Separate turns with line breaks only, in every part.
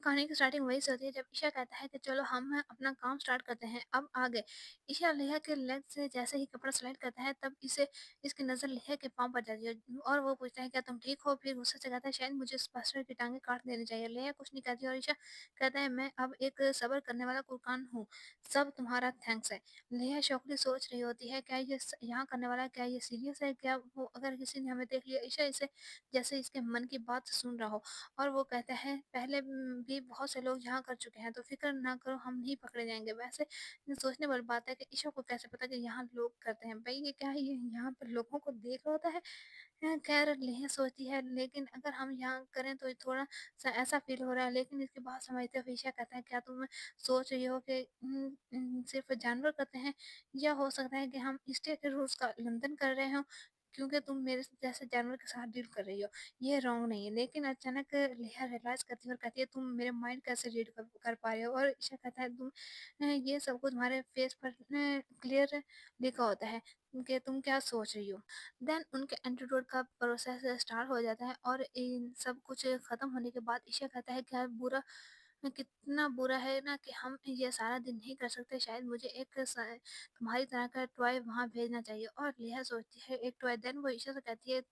कहानी की स्टार्टिंग वही से होती है जब ईशा कहता है कि चलो हम अपना काम स्टार्ट करते हैं, अब आ गए। ईशा लेहा के लेग से जैसे ही कपड़ा स्लाइड करता है तब इसे इसकी नज़र लेहा के पाँव पर जाती है और वो पूछता है क्या तुम ठीक हो? फिर गुस्से से कहता है शायद मुझे इस बस्टर की टाँगें काट देनी चाहिए। लेहा कुछ नहीं कहती और ईशा कहता है मैं अब एक सब्र करने वाला कुर्बान हूँ, सब तुम्हारा थैंक्स है। लेहा शॉकली सोच रही होती है क्या ये यहाँ करने वाला है, क्या ये सीरियस है, क्या वो अगर किसी ने हमें देख लिया। ईशा इसे जैसे इसके मन की बात सुन रहा हो और वो कहता है पहले भी बहुत से लोग यहाँ कर चुके हैं तो फ़िक्र ना करो हम नहीं पकड़े जाएँगे। वैसे सोचने वाली बात है कि ईशा को कैसे पता कि यहाँ लोग करते हैं? भई ये क्या है ये यहाँ पर लोगों को देख रहा होता है? खैर नेहा सोचती है लेकिन अगर हम यहाँ करें तो थोड़ा-सा ऐसा फ़ील हो रहा है लेकिन इसकी बात समझते हुए ईशा कहता है क्या तुम सोच रही हो कि सिर्फ़ जानवर करते हैं? या हो सकता है कि हम स्टे के रूल्स का उल्लंघन कर रहे हों क्योंकि तुम मेरे जैसे जानवर के साथ डील कर रही हो। ये रॉन्ग नहीं है। लेकिन अचानक नेहा रियलाइज़ करती है और कहती है तुम मेरे माइंड कैसे रीड कर पा रहे हो? और ईशा कहता है तुम ये सब कुछ तुम्हारे फेस पर क्लियर लिखा होता है कि तुम क्या सोच रही हो। देन उनके एंटीडोट का प्रोसेस स्टार्ट हो जाता है और इन सब कुछ खत्म होने के बाद ईशा कहता है क्या बुरा कितना बुरा है ना कि हम ये सारा दिन नहीं कर सकते। शायद मुझे एक तुम्हारी तरह का टॉय वहाँ भेजना चाहिए। और नेहा सोचती है एक टॉय। देन वो ईशा से कहती है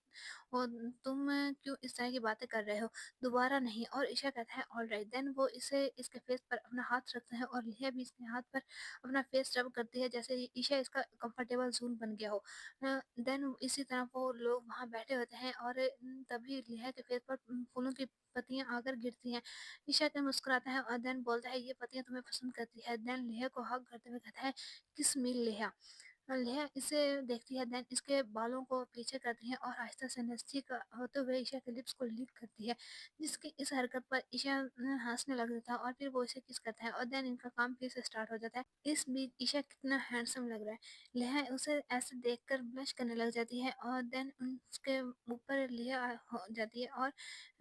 और तुम क्यों इस तरह की बातें कर रहे हो? दोबारा नहीं। और ईशा कहता है ऑलराइट। देन वो इसे इसके फेस पर अपना हाथ रखते हैं और नेहा भी इसके हाथ पर अपना फेस रब करती है जैसे ईशा इसका कंफर्टेबल ज़ोन बन गया हो। देन इसी तरह वो लोग वहाँ बैठे होते हैं और तभी नेहा के फेस पर फूलों की पत्तियाँ आकर गिरती हैं। ईशा तो मुस्कुराता है और देन बोलता है ये पत्तियाँ तुम्हें पसंद करती है। देन नेहा को हग करते हुए कहता है किस मी नेहा। नेहा इसे देखती है देन इसके बालों को पीछे करती है और आहिस्ता से नज़दीक होते हुए ईशा के लिप्स को लिक करती है जिसकी इस हरकत पर ईशा हंसने लग जाता है और फिर वो इसे किस करता है और देन इनका काम फिर से स्टार्ट हो जाता है। इस बीच ईशा कितना हैंडसम लग रहा है। नेहा उसे ऐसे देखकर ब्लश करने लग जाती है और देन उसके ऊपर लिया हो जाती है और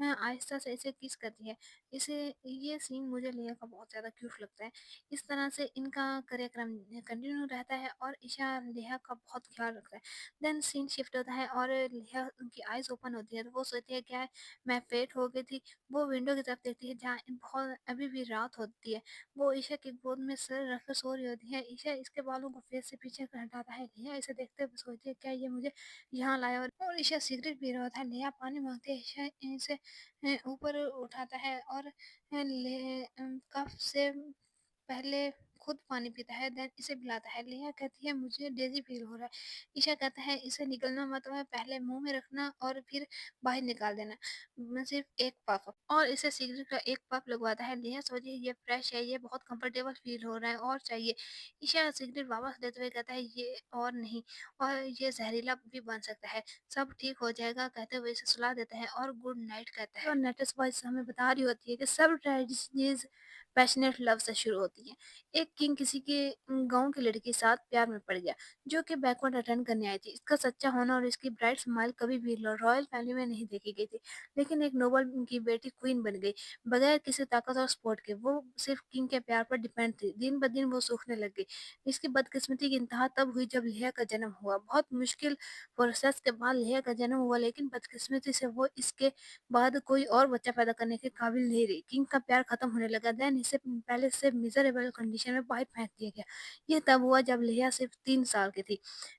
आहिस्ता से इसे किस करती है। इसे ये सीन मुझे लिया का बहुत ज़्यादा क्यूट लगता है। इस तरह से इनका कार्यक्रम कंटिन्यू रहता है और ईशा नेहा का बहुत ख्याल रखता है। देन सीन शिफ्ट होता है और नेहा उनकी आइज़ ओपन होती है तो वो सोचती है क्या है मैं फेट हो गई थी। वो विंडो की तरफ देखती है जहाँ बहुत अभी भी रात होती है। वो ईशा की गोद में सर रखकर सो रही होती है। ईशा इसके बालों को फेस से पीछे कर हटाता है। नेहा इसे देखते हुए सोचती है क्या ये मुझे यहाँ लाया और ईशा सिगरेट पी रहा होता है। नेहा पानी मांगती है। ईशा इसे ऊपर उठाता है और कप से पहले खुद पानी पीता है देन इसे पिलाता है। नेहा कहती है मुझे डेज़ी फ़ील हो रहा है। ईशा कहता है इसे निगलना मत है पहले मुँह में रखना और फिर बाहर निकाल देना। सिर्फ़ एक पफ और इसे सिगरेट का एक पफ लगवाता है। नेहा सोचती है ये फ्रेश है, ये बहुत कंफर्टेबल फ़ील हो रहा है और चाहिए। ईशा सिगरेट वापस लेते हुए कहता है ये और नहीं और ये ज़हरीला भी बन सकता है। सब ठीक हो जाएगा कहते हुए इसे सुला देता है और गुड नाइट कहता है। और नेटस वॉइस हमें बता रही होती है कि सब ट्रेजेडीज़ पैशनेट लव से शुरू होती हैं। एक किंग किसी के गाँव की लड़की के साथ प्यार में पड़ गया, जो कि बैकवर्ड अटेंड करने आई थी। इसका सच्चा होना और इसकी ब्राइट स्माइल कभी भी रॉयल फैमिली में नहीं देखी गई थी। लेकिन एक नोबल की बेटी क्वीन बन गई, बगैर किसी ताकत और सपोर्ट के। वो सिर्फ किंग के प्यार पर डिपेंड थी। दिन ब दिन वो सूखने लग गई। इसकी बदकिस्मती की इंतहा तब हुई जब लिया का जन्म हुआ। बहुत मुश्किल प्रोसेस के बाद लिया का जन्म हुआ, लेकिन बदकिस्मती से वो इसके बाद कोई और बच्चा पैदा करने के काबिल नहीं रही। किंग का प्यार खत्म होने लगा। देन इसे पहले से मिज़रेबल कंडीशन में बाहर फेंक दिया गया। ये तब हुआ जब लिया सिर्फ 3 साल की थी।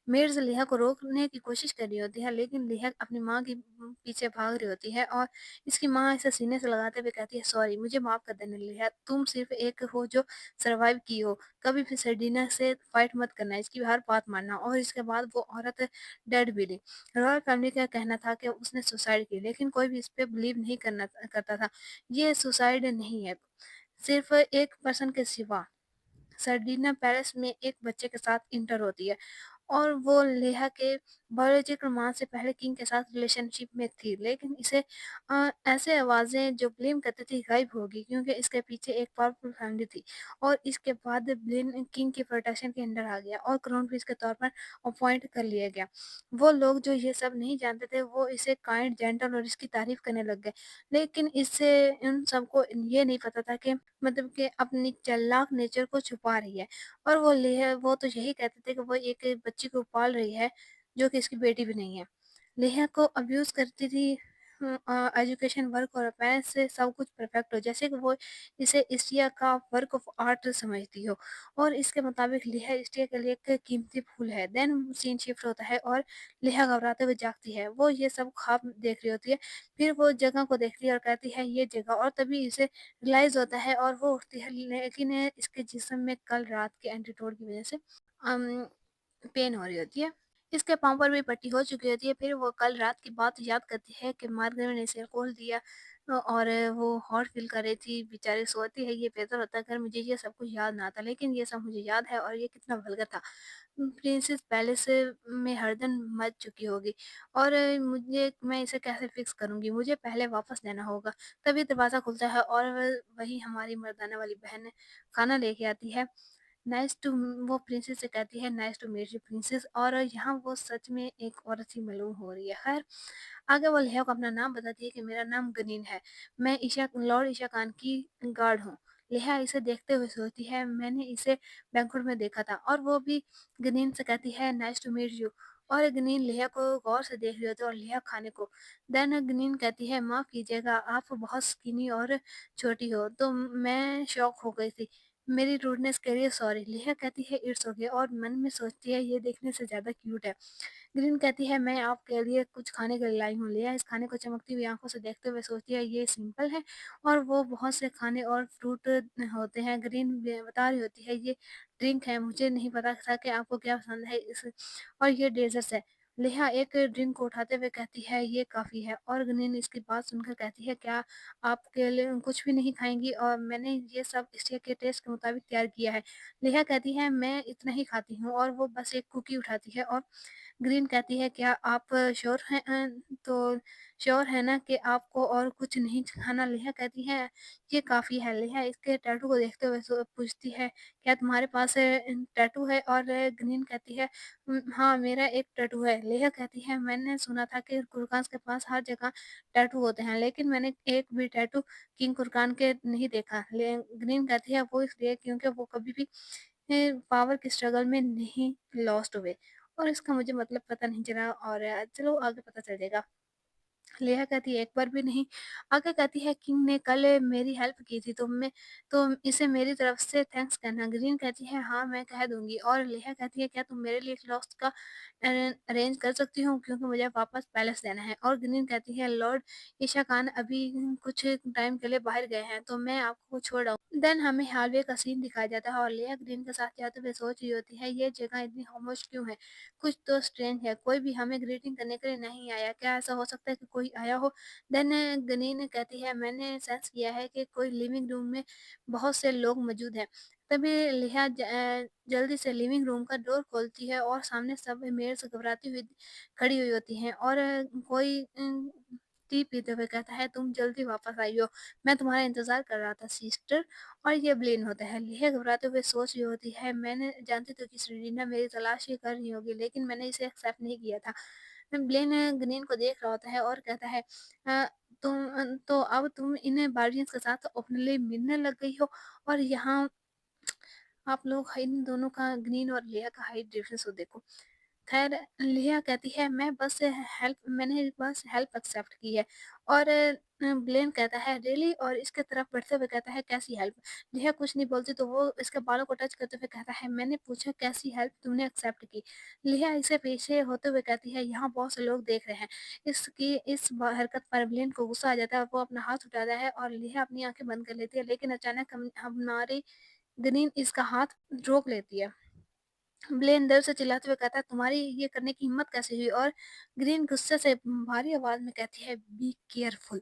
मेड्स लिया को रोकने की कोशिश कर रही होती है, लेकिन लिया अपनी माँ के पीछे भाग रही होती है और इसकी माँ इसे सीने से लगाते हुए कहती है सॉरी मुझे माफ़ कर देना लिया, तुम सिर्फ एक हो जो सर्वाइव की हो। कभी भी सर्डिना से फाइट मत करना, इसकी हर बात मानना। और इसके बाद वो औरत डेड भी रही। रॉयल फैमिली का कहना था कि उसने सुसाइड की, लेकिन कोई भी इस पे बिलीव नहीं करता था। ये सुसाइड नहीं है, सिर्फ़ एक पर्सन के सिवा। सर्डिना पेरिस में एक बच्चे के साथ इंटर होती है और वो लेहा के बायोलॉजिकल माँ से पहले किंग के साथ रिलेशनशिप में थी, लेकिन इसे ऐसे आवाज़ें जो ब्लेम करती थी गायब हो गई क्योंकि इसके पीछे एक पावरफुल फैमिली थी। और इसके बाद ब्लेन किंग की प्रोटेक्शन के अंडर आ गया और क्राउन प्रिंस के तौर पर अपॉइंट कर लिया गया। वो लोग जो ये सब नहीं जानते थे वो इसे काइंड, जेंटल और इसकी तारीफ करने लग गए। लेकिन इससे इन सबको ये नहीं पता था कि मतलब कि अपनी चालाक नेचर को छुपा रही है। और वो तो यही कहते थे कि वो एक बच्ची को पाल रही है, जो कि इसकी बेटी भी नहीं है। नेहा को अब्यूज़ करती थी एजुकेशन, वर्क और पेरेंट्स से सब कुछ परफेक्ट हो, जैसे कि वो इसे एशिया का वर्क ऑफ आर्ट समझती हो और इसके मुताबिक लिहा एशिया के लिए एक कीमती फूल है। देन सीन शिफ्ट होता है और लिहा घबराते हुए जागती है। वो ये सब ख्वाब देख रही होती है। फिर वो जगह को देखती है और कहती है ये जगह, और तभी इसे रियलाइज़ होता है और वो उठती है, लेकिन इसके जिस्म में कल रात के एंटीडोट की वज़ह से अम, पेन हो रही होती है। इसके पाँव पर भी पट्टी हो चुकी होती है। फिर वो कल रात की बात याद करती है कि मार्गरेट ने इसे खोल दिया और वो हॉट फ़ील कर रही थी। बेचारी सोचती है ये बेहतर होता अगर मुझे ये सब कुछ याद ना आता, लेकिन ये सब मुझे याद है और ये कितना वल्गर था। प्रिंसेस पैलेस में हरदम मच चुकी होगी और मुझे मैं इसे कैसे फ़िक्स करूँगी? मुझे पहले वापस लेना होगा। तभी दरवाज़ा खुलता है और वही हमारी मर्दाना वाली बहन खाना लेके आती है। नाइस टू वो प्रिंसेस से कहती है nice to meet you princess, और यहाँ वो सच में एक औरत सी मालूम हो रही है। खैर, आगे वो लेहा को अपना नाम बताती है कि मेरा नाम गनीन है। मैं ईशा लॉर्ड ईशा खान की गार्ड हूँ। लेहा इसे देखते हुए सोचती है मैंने इसे बैंक्वेट में देखा था, और वो भी गनीन से कहती है नाइस टू मीट यू, और गनीन लेहा को गौर से देख रही होती है और लेहा खाने को। देन गनीन कहती है माफ़ कीजिएगा, आप बहुत स्किनी और छोटी हो, तो मैं शॉक हो गई थी। मेरी रूडनेस के लिए सॉरी। लेहा कहती है इट्स ओके, और मन में सोचती है ये देखने से ज़्यादा क्यूट है। ग्रीन कहती है मैं आपके लिए कुछ खाने के लिए लाई हूँ। लिया इस खाने को चमकती हुई आंखों से देखते हुए सोचती है ये सिंपल है, और वो बहुत से खाने और फ्रूट होते हैं। ग्रीन बता रही होती है ये ड्रिंक है, मुझे नहीं पता था कि आपको क्या पसंद है इस, और ये डेजर्ट्स है। लेहा एक ड्रिंक को उठाते हुए कहती है ये काफ़ी है, और ग्रीन इसकी बात सुनकर कहती है क्या आपके लिए कुछ भी नहीं खाएंगी, और मैंने ये सब इसके के टेस्ट के मुताबिक तैयार किया है। लेहा कहती है मैं इतना ही खाती हूँ, और वो बस एक कुकी उठाती है, और ग्रीन कहती है क्या आप श्योर हैं तो श्योर है ना कि आपको और कुछ नहीं खाना? लेहा कहती है ये काफ़ी है। लेहा इसके टैटू को देखते हुए पूछती है क्या तुम्हारे पास टैटू है? और ग्रीन कहती है हाँ मेरा एक टैटू है। लेहा कहती है मैंने सुना था कि कुरकास के पास हर जगह टैटू होते हैं, लेकिन मैंने एक भी टैटू किंग कुरकान के नहीं देखा। ग्रीन कहती है वो इसलिए क्योंकि वो कभी भी पावर के स्ट्रगल में नहीं लॉस्ट हुए, और इसका मुझे मतलब पता नहीं चला, और चलो आगे पता चल जाएगा। लेहा कहती है एक बार भी नहीं। आगे कहती है किंग ने कल मेरी हेल्प की थी, तो इसे मेरी तरफ से थैंक्स कहना। ग्रीन कहती है हाँ मैं कह दूंगी, और लेहा कहती है क्या तुम मेरे लिए लॉस्ट का अरेंज कर सकती हो क्योंकि मुझे वापस पैलेस जाना है। और ग्रीन कहती है लॉर्ड ईशा खान अभी कुछ टाइम के लिए बाहर गए हैं, तो मैं आपको छोड़ आऊँ। देन हमें हाईवे का सीन दिखाया जाता है और लेहा ग्रीन के साथ जाते हुए सोच रही होती है ये जगह इतनी खामोश क्यों है? कुछ तो स्ट्रेंज है, कोई भी हमें ग्रीटिंग करने के लिए नहीं आया, क्या ऐसा हो सकता है कि कोई आया हो? देन गनीन कहती है मैंने सेंस किया है कि कोई लिविंग रूम में बहुत से लोग मौजूद हैं। तभी लिहा जल्दी से लिविंग रूम का डोर खोलती है और सामने सब मेड घबराती हुई खड़ी हुई होती हैं, और कोई टी पीते हुए कहता है तुम जल्दी वापस आई हो, मैं तुम्हारा इंतजार कर रहा था सिस्टर। और ये ब्लेन होता है। लेहा घबराते हुए सोच रही होती है मैंने जानती तो कि सेरेना मेरी तलाश ही कर रही होगी, लेकिन मैंने इसे एक्सेप्ट नहीं किया था। ब्लेन ग्रीन को देख रहा होता है और कहता है "अ, तो अब तुम इन बार्जियंस के साथ ओपनली मिलने लग गई हो, और यहाँ आप लोग इन दोनों का ग्रीन और लेहा का हाइट डिफरेंस को देखो। खैर, लिया कहती है मैंने बस हेल्प एक्सेप्ट की है, और ब्लेन कहता है रियली, और इसके तरफ बढ़ते हुए कहता है कैसी हेल्प? लिया कुछ नहीं बोलती तो वो इसके बालों को टच करते हुए कहता है मैंने पूछा कैसी हेल्प तुमने एक्सेप्ट की? लिया इसे पीछे होते हुए कहती है यहाँ बहुत से लोग देख रहे हैं। इसकी हरकत पर ब्लेन को गुस्सा आ जाता है और वो अपना हाथ उठाता है और लिया अपनी आंखें बंद कर लेती है, लेकिन अचानक हमारी ग्रीन इसका हाथ रोक लेती है। ब्लेन दर्द से चिल्लाते हुए कहता है तुम्हारी ये करने की हिम्मत कैसे हुई? और ग्रीन गुस्से से भारी आवाज में कहती है बी केयरफुल।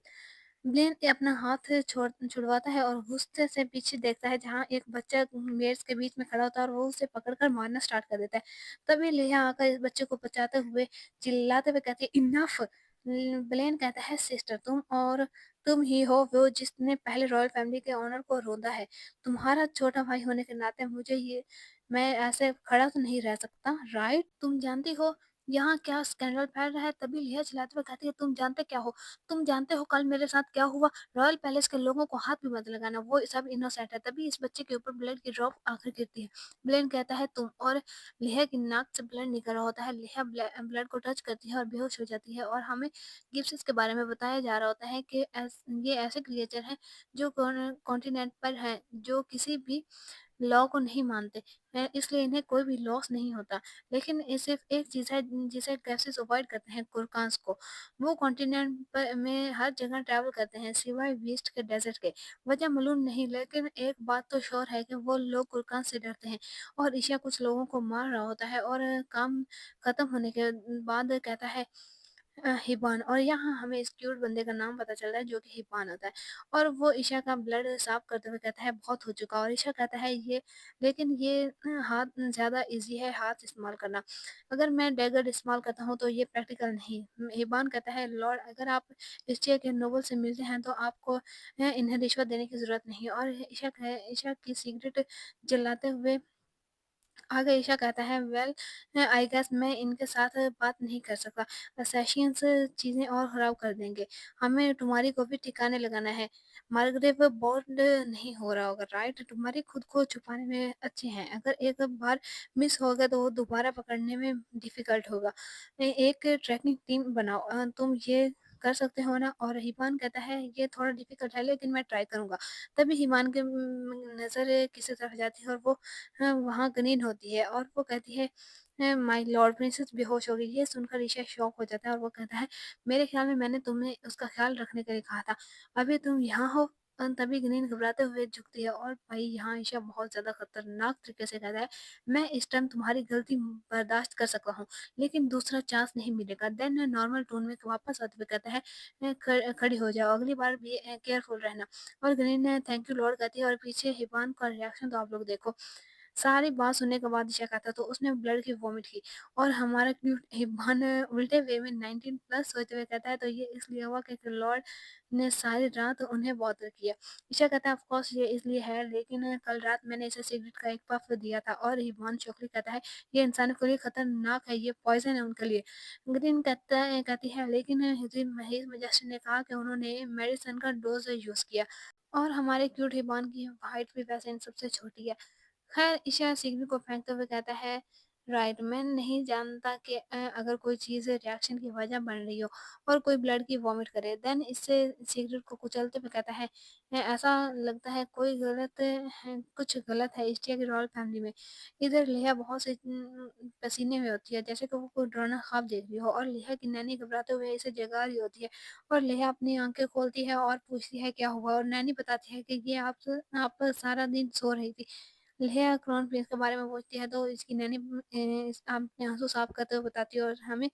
ब्लेन अपना हाथ छुड़वाता है और गुस्से से पीछे देखता है जहाँ एक बच्चा मेड्स के बीच में खड़ा होता है, और वो उसे पकड़कर मारना स्टार्ट कर देता है। तभी लेहा आकर इस बच्चे को बचाते हुए चिल्लाते हुए कहती है इनफ। ब्लेन कहता है सिस्टर तुम ही हो वो जिसने पहले रॉयल फैमिली के ऑनर को रोंदा है। तुम्हारा छोटा भाई होने के नाते मैं ऐसे खड़ा तो नहीं रह सकता, राइट? तुम जानती हो यहाँ क्या स्कैंडल फैल रहा है? तभी लिया चिल्लाते हुए कहती है, तुम जानते क्या हो? तुम जानते हो कल मेरे साथ क्या हुआ? रॉयल पैलेस के लोगों को हाथ भी मत लगाना, वो सब इनोसेंट है। तभी इस बच्चे के ऊपर ब्लड की ड्रॉप आकर गिरती है। ब्लेन कहता है तुम, और लेहा की नाक से ब्लड निकल रहा होता है। लेहा ब्लड को टच करती है और बेहोश हो जाती है, और हमें गिब्स के बारे में बताया जा रहा होता है कि ये ऐसे क्रिएचर हैं जो कॉन्टिनेंट पर हैं, जो किसी भी लॉ को नहीं मानते हैं, इसलिए इन्हें कोई भी लॉस नहीं होता। लेकिन ये सिर्फ एक चीज़ है जिसे कैप्सिस अवॉइड करते हैं, कुरकांस को। वो कॉन्टिनेंट पर में हर जगह ट्रैवल करते हैं सिवाय वेस्ट के डेजर्ट के। वजह मालूम नहीं, लेकिन एक बात तो श्योर है कि वो लोग कुरकांस से डरते हैं। और ईशा कुछ लोगों को मार रहा होता है, और काम खत्म होने के बाद कहता है हिबान, और यहाँ हमें इस क्यूट बंदे का नाम पता चलता है जो कि हिबान होता है। और वो ईशा का ब्लड साफ करते हुए कहता है बहुत हो चुका, और ईशा कहता है ये, लेकिन ये हाथ ज़्यादा इजी है हाथ इस्तेमाल करना। अगर मैं डैगर इस्तेमाल करता हूँ तो ये प्रैक्टिकल नहीं। हिबान कहता है लॉर्ड, अगर आप इस चेयर के नोबल से मिलते हैं तो आपको इन्हें रिश्वत देने की ज़रूरत नहीं। और ईशा की सिगरेट जलाते हुए आगे ईशा कहता है, वेल आई गेस मैं इनके साथ बात नहीं कर सकता। असैसिन्स चीज़ें और ख़राब कर देंगे। हमें तुम्हारी को भी ठिकाने लगाना है। मार्गरेव बोर्ड नहीं हो रहा होगा, राइट? तुम्हारी खुद को छुपाने में अच्छे हैं। अगर एक बार मिस हो गए तो वो दोबारा पकड़ने में डिफ़िकल्ट होगा। एक ट्रैकिंग टीम बनाओ। तुम ये कर सकते हो ना? और हिमान कहता है ये थोड़ा डिफ़िकल्ट है, लेकिन मैं ट्राई करूँगा। तभी हिमान की नज़र किसी तरफ जाती है, और वो वहाँ गनीन होती है, और वो कहती है माय लॉर्ड, प्रिंसेस बेहोश हो गई। ये सुनकर ईशा शॉक हो जाता है, और वो कहता है मेरे ख्याल में मैंने तुम्हें उसका ख्याल रखने के लिए कहा था, अभी तुम यहाँ हो। तभी गनीन घबराते हुए झुकती है, और भाई यहाँ ईशा बहुत ज़्यादा खतरनाक तरीके से कहता है, मैं इस टाइम तुम्हारी गलती बर्दाश्त कर सकता हूँ, लेकिन दूसरा चांस नहीं मिलेगा। देन नॉर्मल टोन में वापस आते हुए कहता है खड़ी हो जाओ, अगली बार भी केयरफुल रहना। और ग्रीन थैंक यू लॉर्ड कहती है, और पीछे हिबान का रिएक्शन तो आप लोग देखो। सारी बात सुनने के बाद ईशा कहता तो उसने ब्लड की वॉमिट की, और हमारा क्यूट हिब्बान उल्टे वे में 19 प्लस सोचते हुए कहता है तो ये इसलिए हुआ कि लॉर्ड ने सारी रात उन्हें बॉदर किया। ईशा कहता है ऑफ कोर्स ये इसलिए है, लेकिन कल रात मैंने इसे सिगरेट का एक पफ दिया था। और हिब्बान चौकली कहता है ये इंसानों के लिए खतरनाक है, ये पॉइजन है उनके लिए। ग्रीन कहती है लेकिन हिज मजेस्टी ने कहा कि उन्होंने मेडिसिन का डोज यूज किया, और हमारे क्यूट हिब्बान की हाइट भी वैसे इन सबसे छोटी है। खैर ईशा सिगरेट को फेंकते हुए कहता है राइट, मैं नहीं जानता कि अगर कोई चीज़ रिएक्शन की वजह बन रही हो और कोई ब्लड की वॉमिट करे, देन इससे सिगरेट को कुचलते हुए कहता है ऐसा लगता है कोई गलत है, कुछ गलत है इस की रॉयल फैमिली में। इधर लेहा बहुत से पसीने में होती है, जैसे कि वो कोई डरावना ख्वाब देख रही हो, और लेहा की नैनी घबराते हुए इसे जगा रही होती है। और लेहा अपनी आंखें खोलती है और पूछती है क्या हुआ, और नैनी बताती है कि ये आप सारा दिन सो रही थी। लेहा क्राउन प्रिंस के बारे में पूछती है तो इसकी नैनी अपने आंसू साफ करते हुए बताती है, और हमें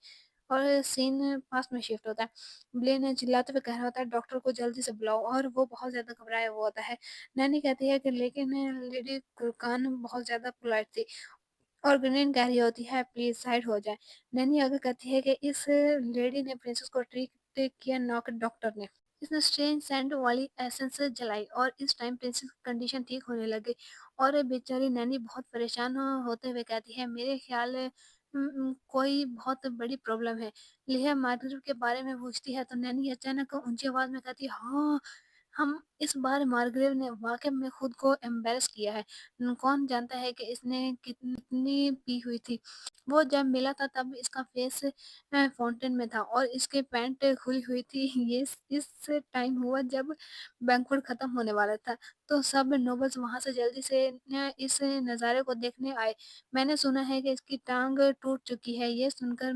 और सीन पास्ट में शिफ्ट होता है। ब्लेन चिल्लाते हुए कह रहा होता है डॉक्टर को जल्दी से बुलाओ, और वो बहुत ज़्यादा घबराया हुआ होता है। नैनी कहती है कि लेकिन लेडी कुरकान बहुत ज़्यादा पोलाइट थी, और ग्रेनेड कह रही होती है प्लीज साइड हो जाए। नैनी आगे कहती है कि इस लेडी ने प्रिंसेस को ट्रीट किया, नॉक डॉक्टर ने। इसने स्ट्रेंज सेंट वाली एसेंस जलाई, और इस टाइम प्रिंसेस की कंडीशन ठीक होने लगी। और बेचारी नैनी बहुत परेशान होते हुए कहती है मेरे ख्याल कोई बहुत बड़ी प्रॉब्लम है। लिहा मार्गरेट के बारे में पूछती है तो नैनी अचानक ऊंची आवाज में कहती है हाँ, हम इस बार मार्गरेट ने वाकई में खुद को एम्बेरस किया है। कौन जानता है कि इसने कितनी पी हुई थी। वो जब मिला था तब इसका फेस फाउंटेन में था, और इसके पैंट खुली हुई थी। ये इस टाइम हुआ जब बैंक्वेट खत्म होने वाला था, तो सब नोबल्स वहां से जल्दी से इस नज़ारे को देखने आए। मैंने सुना है कि इसकी टांग टूट चुकी है। ये सुनकर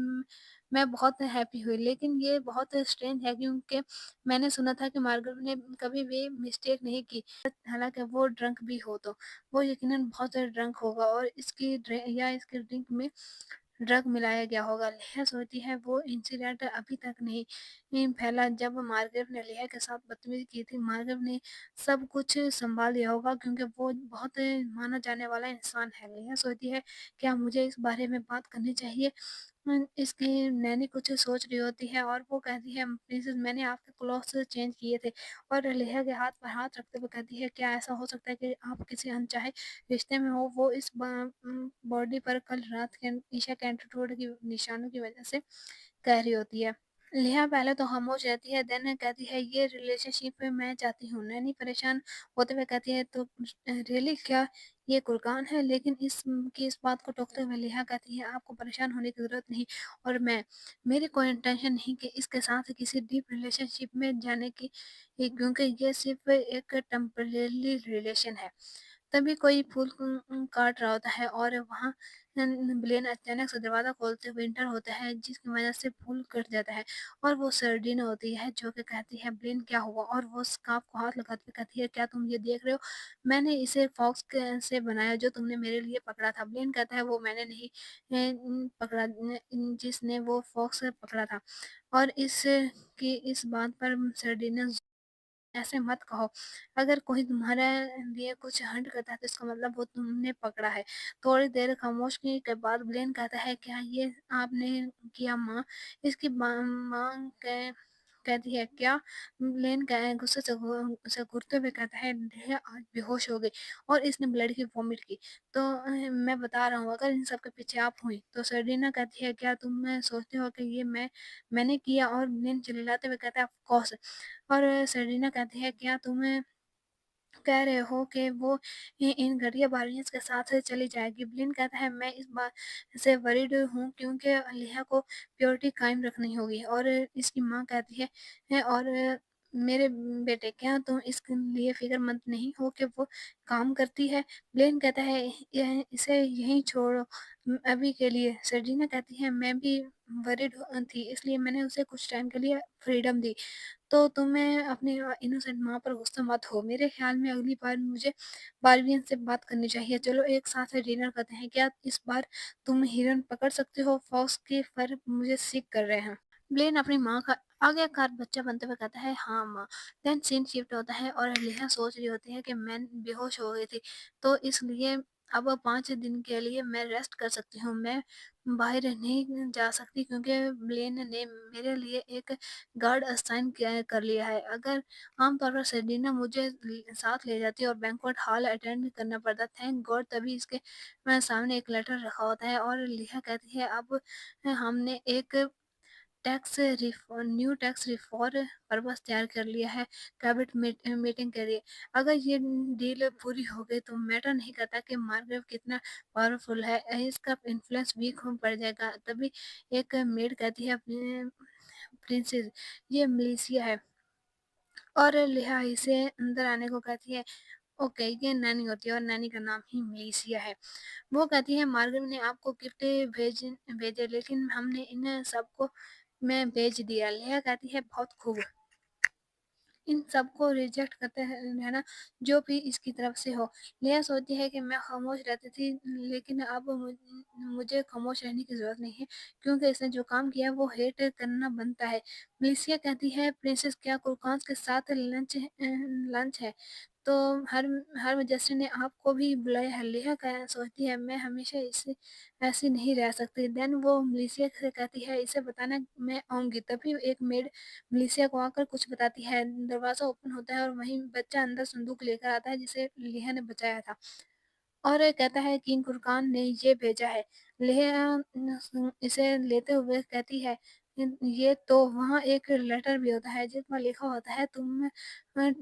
मैं बहुत हैप्पी हुई, लेकिन ये बहुत स्ट्रेंज है क्योंकि मैंने सुना था कि मार्गरेट ने कभी भी मिस्टेक नहीं की। हालांकि वो ड्रंक भी हो तो वो यकीनन बहुत ड्रंक होगा, और इसकी ड्रिंक में ड्रग मिलाया गया होगा। लेहा सोचती है वो इंसिडेंट अभी तक नहीं फैला जब मार्गरेट ने लेहा के साथ बदतमीजी की थी। मार्गरेट ने सब कुछ संभाल लिया होगा क्योंकि वो बहुत माना जाने वाला इंसान है। लेहा सोचती है क्या मुझे इस बारे में बात करनी चाहिए, इसकी नैनी कुछ सोच रही होती है और वो कहती है, प्रिंसेस मैंने आपके क्लॉथ्स चेंज किए थे, और लेहा के हाथ पर हाथ रखते हुए कहती है, क्या ऐसा हो सकता है कि आप किसी अनचाहे रिश्ते में हो? वो इस बॉडी पर कल रात के ईशा के एंटीट्यूड की निशानों की वजह से कह रही होती है। नेहा पहले तो खामोश रहती है, देन कहती है, ये रिलेशनशिप मैं चाहती हूँ। नैनी परेशान होते हुए कहती है, तो रियली क्या ये कुर्बान है? लेकिन इस बात को टोकते हुए नेहा कहती है, आपको परेशान होने की जरूरत नहीं, और मेरी कोई इंटेंशन नहीं कि इसके साथ किसी डीप रिलेशनशिप में जाने की, क्योंकि ये सिर्फ एक टेम्परेरी रिलेशन है। तभी कोई फूल काट रहा होता है और वहाँ ब्लेन अचानक से दरवाज़ा खोलते हुए एंटर होता है, जिसकी वजह से फूल कट जाता है, और वो सर्डिना होती है जो कि कहती है, ब्लेन क्या हुआ? और वो स्कार्फ को हाथ लगाते हुए कहती है, क्या तुम ये देख रहे हो? मैंने इसे फॉक्स से बनाया जो तुमने मेरे लिए पकड़ा था। ब्लेन कहता है, वो मैंने नहीं पकड़ा, जिसने वो फॉक्स पकड़ा था। और इस बात पर सर्डिना, ऐसे मत कहो। अगर कोई तुम्हारे लिए कुछ हंट करता है तो इसका मतलब वो तुमने पकड़ा है। थोड़ी देर खामोशी के बाद ब्लेन कहता है, क्या ये आपने किया माँ? इसकी माँ कहती है, क्या? ब्लेन गुस्से से घूरते हुए कहता है, "यह आज बेहोश हो गई और इसने ब्लड की वॉमिट की। तो मैं बता रहा हूँ, अगर इन सब के पीछे आप हुई।" तो सर्डिना कहती है, क्या तुम सोचते हो कि ये मैंने किया? और ब्लेन चिल्लाते हुए कहता है, ऑफ कोर्स। और सेरेना कहती है, क्या तुम कह रहे हो कि वो इन घटिया बार्बियंस के साथ चली जाएगी? ब्लिन कहता है, मैं इस बात से वरीड हूँ क्योंकि लिहा को प्योरिटी कायम रखनी होगी। और इसकी माँ कहती और मेरे बेटे, क्या तुम इसके लिए फिक्रमंद नहीं हो कि वो काम करती है? ब्लेन कहता है, इसे यहीं छोड़ो अभी के लिए। सर्जिना कहती है, मैं भी वरीड थी, इसलिए मैंने उसे कुछ टाइम के लिए फ्रीडम दी। तो तुम्हें अपनी इनोसेंट माँ पर गुस्सा मत हो। मेरे ख्याल में अगली बार मुझे बार्बियन से बात करनी चाहिए। चलो एक साथ डिनर करते हैं। क्या इस बार तुम हिरन पकड़ सकते हो? फॉक्स के फर मुझे सीख कर रहे हैं। ब्लेन अपनी माँ का आज्ञाकार बच्चा बनते हुए कहता है, हाँ माँ। देन सीन शिफ्ट होता है और लेहा सोच रही होती है कि मैं बेहोश हो गई थी, तो इसलिए अब 5 दिन के लिए मैं रेस्ट कर सकती हूँ। मैं बाहर नहीं जा सकती क्योंकि ब्लेन ने मेरे लिए एक गार्ड असाइन कर लिया है। अगर आमतौर पर सेलिना मुझे साथ ले जाती और बैंक्वेट हॉल अटेंड करना पड़ता, थैंक गॉड तभी इसके सामने एक लेटर रखा होता है। और लिहा कहती है, अब हमने एक न्यू टैक्स रिफॉर्म पर्पस तैयार कर लिया है कैबिनेट मीटिंग के लिए। अगर ये डील पूरी हो गई तो मैटर नहीं करता कि मार्गरेट कितना पावरफुल है, इसका इन्फ्लुएंस वीक हो पड़ जाएगा। तभी एक मेड कहती है, प्रिंसेस ये मलेशिया है, और लिहा इसे अंदर आने को कहती है। ओके, ये नैनी होती है और नैनी का नाम ही मलेशिया है। वो कहती है, मार्गरेट ने आपको गिफ्ट भेजे, लेकिन हमने इन सबको मैं भेज दिया। लिहा कहती है, बहुत खूब। इन सबको रिजेक्ट करते हैं रहना जो भी इसकी तरफ से हो। लिया सोचती है कि मैं खामोश रहती थी, लेकिन अब मुझे खामोश रहने की ज़रूरत नहीं है, क्योंकि इसने जो काम किया वो हेट करना बनता है। मलेशिया कहती है, प्रिंसेस क्या कुरकांस के साथ लंच है? तो हर हर मजस्ट्री ने आपको भी बुलाया है। लिहा सोचती है, मैं हमेशा इसे ऐसी नहीं रह सकती। देन वो मलेशिया से कहती है, इसे बताना मैं आऊँगी। तभी एक मेड मलेशिया को आकर कुछ बताती है। दरवाज़ा ओपन होता है और वहीं बच्चा अंदर संदूक लेकर आता है जिसे लेहा ने बचाया था, और कहता है, किंग कुरकान ने ये भेजा है। लेहा इसे लेते हुए कहती है, ये तो वहाँ एक लेटर भी होता है जिसमें लिखा होता है, तुम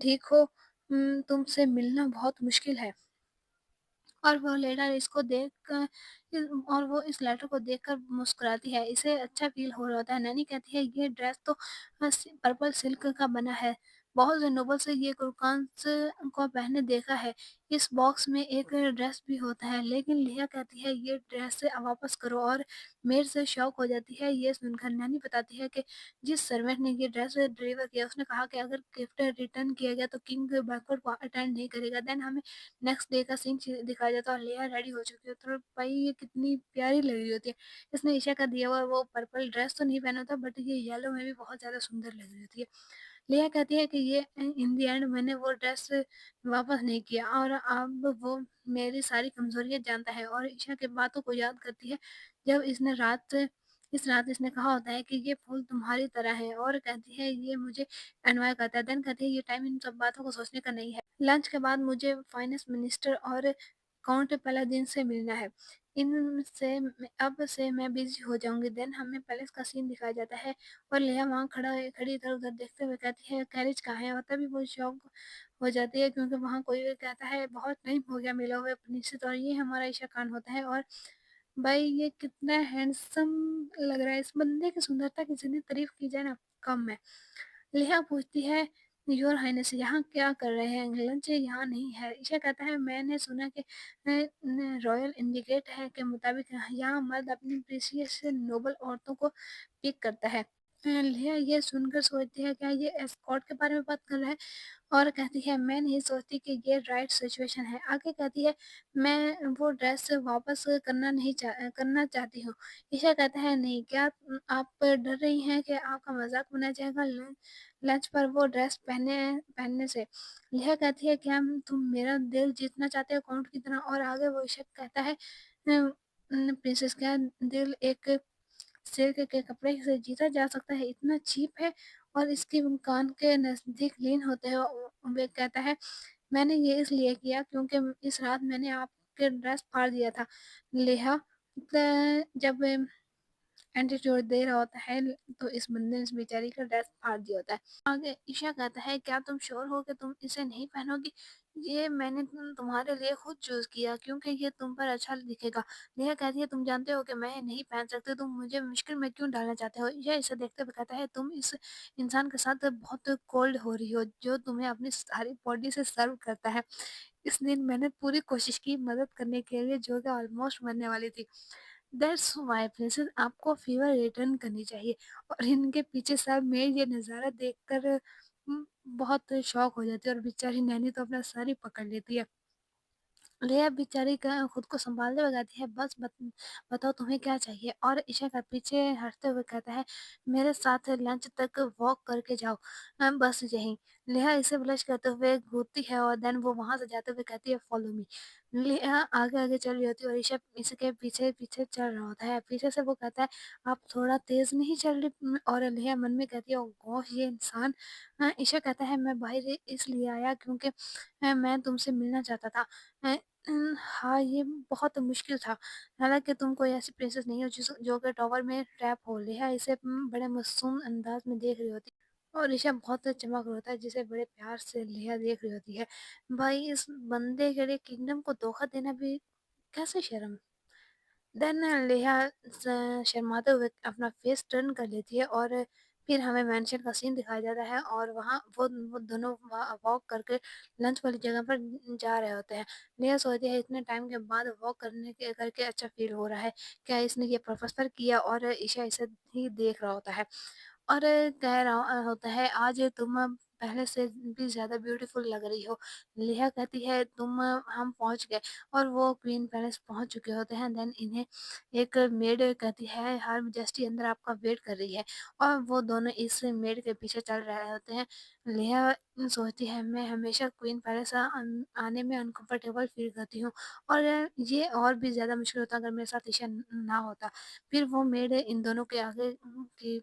ठीक हो? तुमसे मिलना बहुत मुश्किल है। और वो लेटर इसको देख कर और वो इस लेटर को देखकर मुस्कुराती है। इसे अच्छा फ़ील हो रहा होता है। नैनी कहती है, ये ड्रेस तो पर्पल सिल्क का बना है। बहुत से नोबल से ये कुरकांस को पहने देखा है। इस बॉक्स में एक ड्रेस भी होता है। लेकिन लिया कहती है, ये ड्रेस वापस करो, और मेड से शॉक हो जाती है ये सुनकर। नैनी बताती है कि जिस सर्वेंट ने ये ड्रेस डिलीवर किया उसने कहा कि अगर गिफ्ट रिटर्न किया गया तो किंग बैंक्वेट को अटेंड नहीं करेगा। देन हमें नेक्स्ट डे का सीन दिखाया जाता है और लेया रेडी हो चुकी होती है, और भाई ये कितनी प्यारी लग रही होती है। इसने ईशा का दिया हुआ वो पर्पल ड्रेस तो नहीं पहना होता, बट ये येलो में भी बहुत ज़्यादा सुंदर लग रही होती है। लेया कहती है कि ये इन द एंड मैंने वो ड्रेस वापस नहीं किया, और अब वो मेरी सारी कमज़ोरियाँ जानता है, और ईशा की बातों को याद करती है जब इसने रात इस रात इसने कहा होता है कि ये फूल तुम्हारी तरह है और कहती है ये मुझे एडमायर करता है। देन कहती है ये टाइम इन सब बातों को सोचने का नहीं है। लंच के बाद मुझे फाइनेंस मिनिस्टर और काउंट पलादीन से मिलना है। इनसे अब से मैं बिजी हो जाऊंगी। देन हमें पैलेस का सीन दिखाया जाता है और लेया वहाँ खड़ी इधर उधर देखते हुए कहती है कैरेज कहाँ है, और तभी वो शौक हो जाती है क्योंकि वहाँ कोई कहता है बहुत टाइम हो गया मिला हुए अपने से, और ये हमारा ईशा खान होता है। और भाई ये कितना हैंडसम लग रहा है, इस बंदे की सुंदरता की जितनी तारीफ की जाए ना कम है। लेहा पूछती है योर हाइनेस यहाँ क्या कर रहे हैं, लंच यहाँ नहीं है। ईशा कहता है मैंने सुना कि रॉयल इंडिकेट है के मुताबिक यहाँ मर्द अपनी प्रीशियस नोबल औरतों को पिक करता है। लेहा ये सुनकर सोचती है क्या ये एस्कॉर्ट के बारे में बात कर रहा है, और कहती है मैं नहीं सोचती कि ये राइट सिचुएशन है। आगे कहती है मैं वो ड्रेस वापस करना चाहती हूँ। ईशा कहता है नहीं, क्या आप डर रही हैं कि आपका मजाक बनाया जाएगा लंच पर वो ड्रेस पहनने से। यह कहती है क्या तुम मेरा दिल जीतना चाहते हो काउंट की तरह, और आगे वो ईशा कहता है प्रिंसेस क्या दिल एक सिल्क के कपड़े से जीता जा सकता है, इतना चीप है। और इसके कान के नजदीक लीन होते हैं वे कहता है मैंने ये इसलिए किया क्योंकि इस रात मैंने आपके ड्रेस फाड़ दिया था। लेहा जब एंटीट्यूड दे रहा होता है तो इस बंदे ने इस बेचारी का ड्रेस फाड़ दिया होता है। आगे ईशा कहता है क्या तुम श्योर हो कि तुम इसे नहीं पहनोगी, ये मैंने तुम्हारे लिए खुद चूज किया क्योंकि ये तुम पर अच्छा दिखेगा। नेहा कहती है तुम जानते हो कि मैं ये नहीं पहन सकती, तुम मुझे मुश्किल में क्यों डालना चाहते हो। यह इसे देखते हुए कहता है तुम इस इंसान के साथ बहुत कोल्ड हो रही हो जो तुम्हें अपनी सारी बॉडी से सर्व करता है। इस दिन मैंने पूरी कोशिश की मदद करने के लिए जो कि ऑलमोस्ट मरने वाली थी। दैट्स वाई प्रिंसेस आपको फीवर रिटर्न करनी चाहिए। और इनके पीछे सब में ये नज़ारा देखकर बहुत शौक हो जाती है और बेचारी नैनी तो अपना सर ही पकड़ लेती है। लेया बेचारी का खुद को संभालते हुए कहती है बस बताओ तुम्हें क्या चाहिए, और ईशा का पीछे हटते हुए कहता है मेरे साथ लंच तक वॉक करके जाओ, बस यही। लेहा इसे ब्लश करते हुए घूरती है और देन वो वहां से जाते हुए कहती है फॉलो मी। लेहा आगे आगे चल रही होती है और ईशा इसके पीछे पीछे चल रहा होता है। पीछे से वो कहता है आप थोड़ा तेज नहीं चल रही, और लेहा मन में कहती है ओ गॉश ये इंसान। ईशा कहता है मैं बाहर इसलिए आया क्योंकि मैं तुमसे मिलना चाहता था। हाँ, ये बहुत मुश्किल था। हालाँकि तुम कोई ऐसी प्रिंसेस नहीं हो जो कि टॉवर में ट्रैप हो। लिहा इसे बड़े मासूम अंदाज में देख रही होती है और ऋषभ बहुत चमक रहा होता है जिसे बड़े प्यार से लिहा देख रही होती है। भाई इस बंदे के लिए किंगडम को धोखा देना भी कैसे शर्म। देन नेहा शर्माते हुए अपना फेस टर्न कर लेती है और फिर हमें मेंशन का सीन दिखाया जाता है और वहाँ वो दोनों वॉक करके लंच वाली जगह पर जा रहे होते हैं। नेहा सोचती है इतने टाइम के बाद वॉक करने के करके अच्छा फील हो रहा है, क्या इसने ये प्रपोज पर किया, और ईशा इसे ही देख रहा होता है और कह रहा होता है आज तुम पहले से भी ज़्यादा ब्यूटीफुल लग रही हो। लेहा कहती है तुम हम पहुंच गए और वो क्वीन पैलेस पहुंच चुके होते हैं। देन इन्हें एक मेड कहती है हर मेजेस्टी अंदर आपका वेट कर रही है, और वो दोनों इस मेड के पीछे चल रहे होते हैं। लेहा सोचती है मैं हमेशा क्वीन पैलेस आने में अनकंफर्टेबल फील करती हूँ और ये और भी ज़्यादा मुश्किल होता अगर मेरे साथ ईशा ना होता। फिर वो मेड इन दोनों के आगे की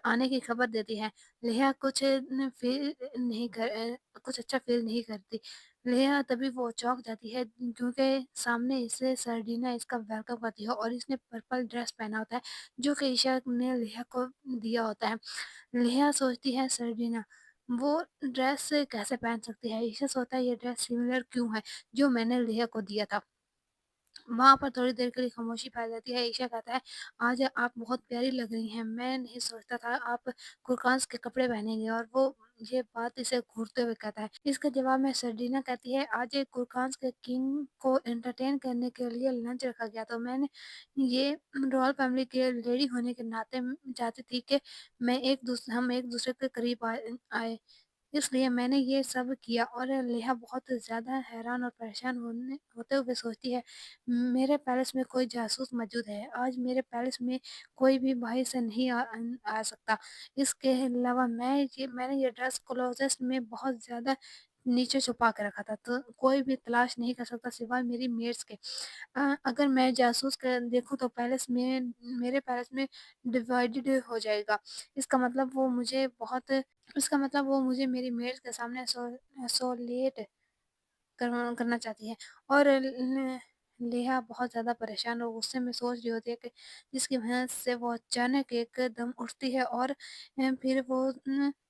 आने की खबर देती है। लेहा कुछ न फ़ील नहीं कर कुछ अच्छा फ़ील नहीं करती। लेहा तभी वो चौंक जाती है क्योंकि सामने इसे सर्डिना इसका वेलकम करती है और इसने पर्पल ड्रेस पहना होता है जो कि ईशा ने लेहा को दिया होता है। लेहा सोचती है सर्डिना वो ड्रेस कैसे पहन सकती है? ईशा सोचता है ये ड्रेस सिमिलर क्यों है जो मैंने लेहा को दिया था। वहाँ पर थोड़ी देर के लिए खामोशी फैल जाती है। ईशा कहता है आज आप बहुत प्यारी लग रही हैं, मैं नहीं सोचता था आप कुरकास के कपड़े पहनेंगे, और वो ये बात इसे घूरते हुए कहता है। इसके जवाब में सर्डिना कहती है आज एक कुरकास के किंग को एंटरटेन करने के लिए लंच रखा गया तो मैंने ये रॉयल फैमिली के लेडी होने के नाते चाहती थी कि हम एक दूसरे के करीब आए, इसलिए मैंने ये सब किया। और लेहा बहुत ज़्यादा हैरान और परेशान होते हुए सोचती है मेरे पैलेस में कोई जासूस मौजूद है, आज मेरे पैलेस में कोई भी भाई से नहीं आ सकता। इसके अलावा मैंने ये ड्रेस क्लोजेस्ट में बहुत ज़्यादा नीचे छुपा के रखा था, तो कोई भी तलाश नहीं कर सकता सिवाय मेरी मेड्स के। अगर मैं जासूस कर देखूँ तो पैलेस में मेरे पैलेस में डिवाइडेड हो जाएगा। इसका मतलब वो मुझे बहुत इसका मतलब वो मुझे मेरी मेड्स के सामने आइसोलेट करना चाहती है। और नेहा बहुत ज़्यादा परेशान और गुस्से में सोच रही होती है कि जिसकी वजह से वो अचानक एकदम उठती है और फिर वो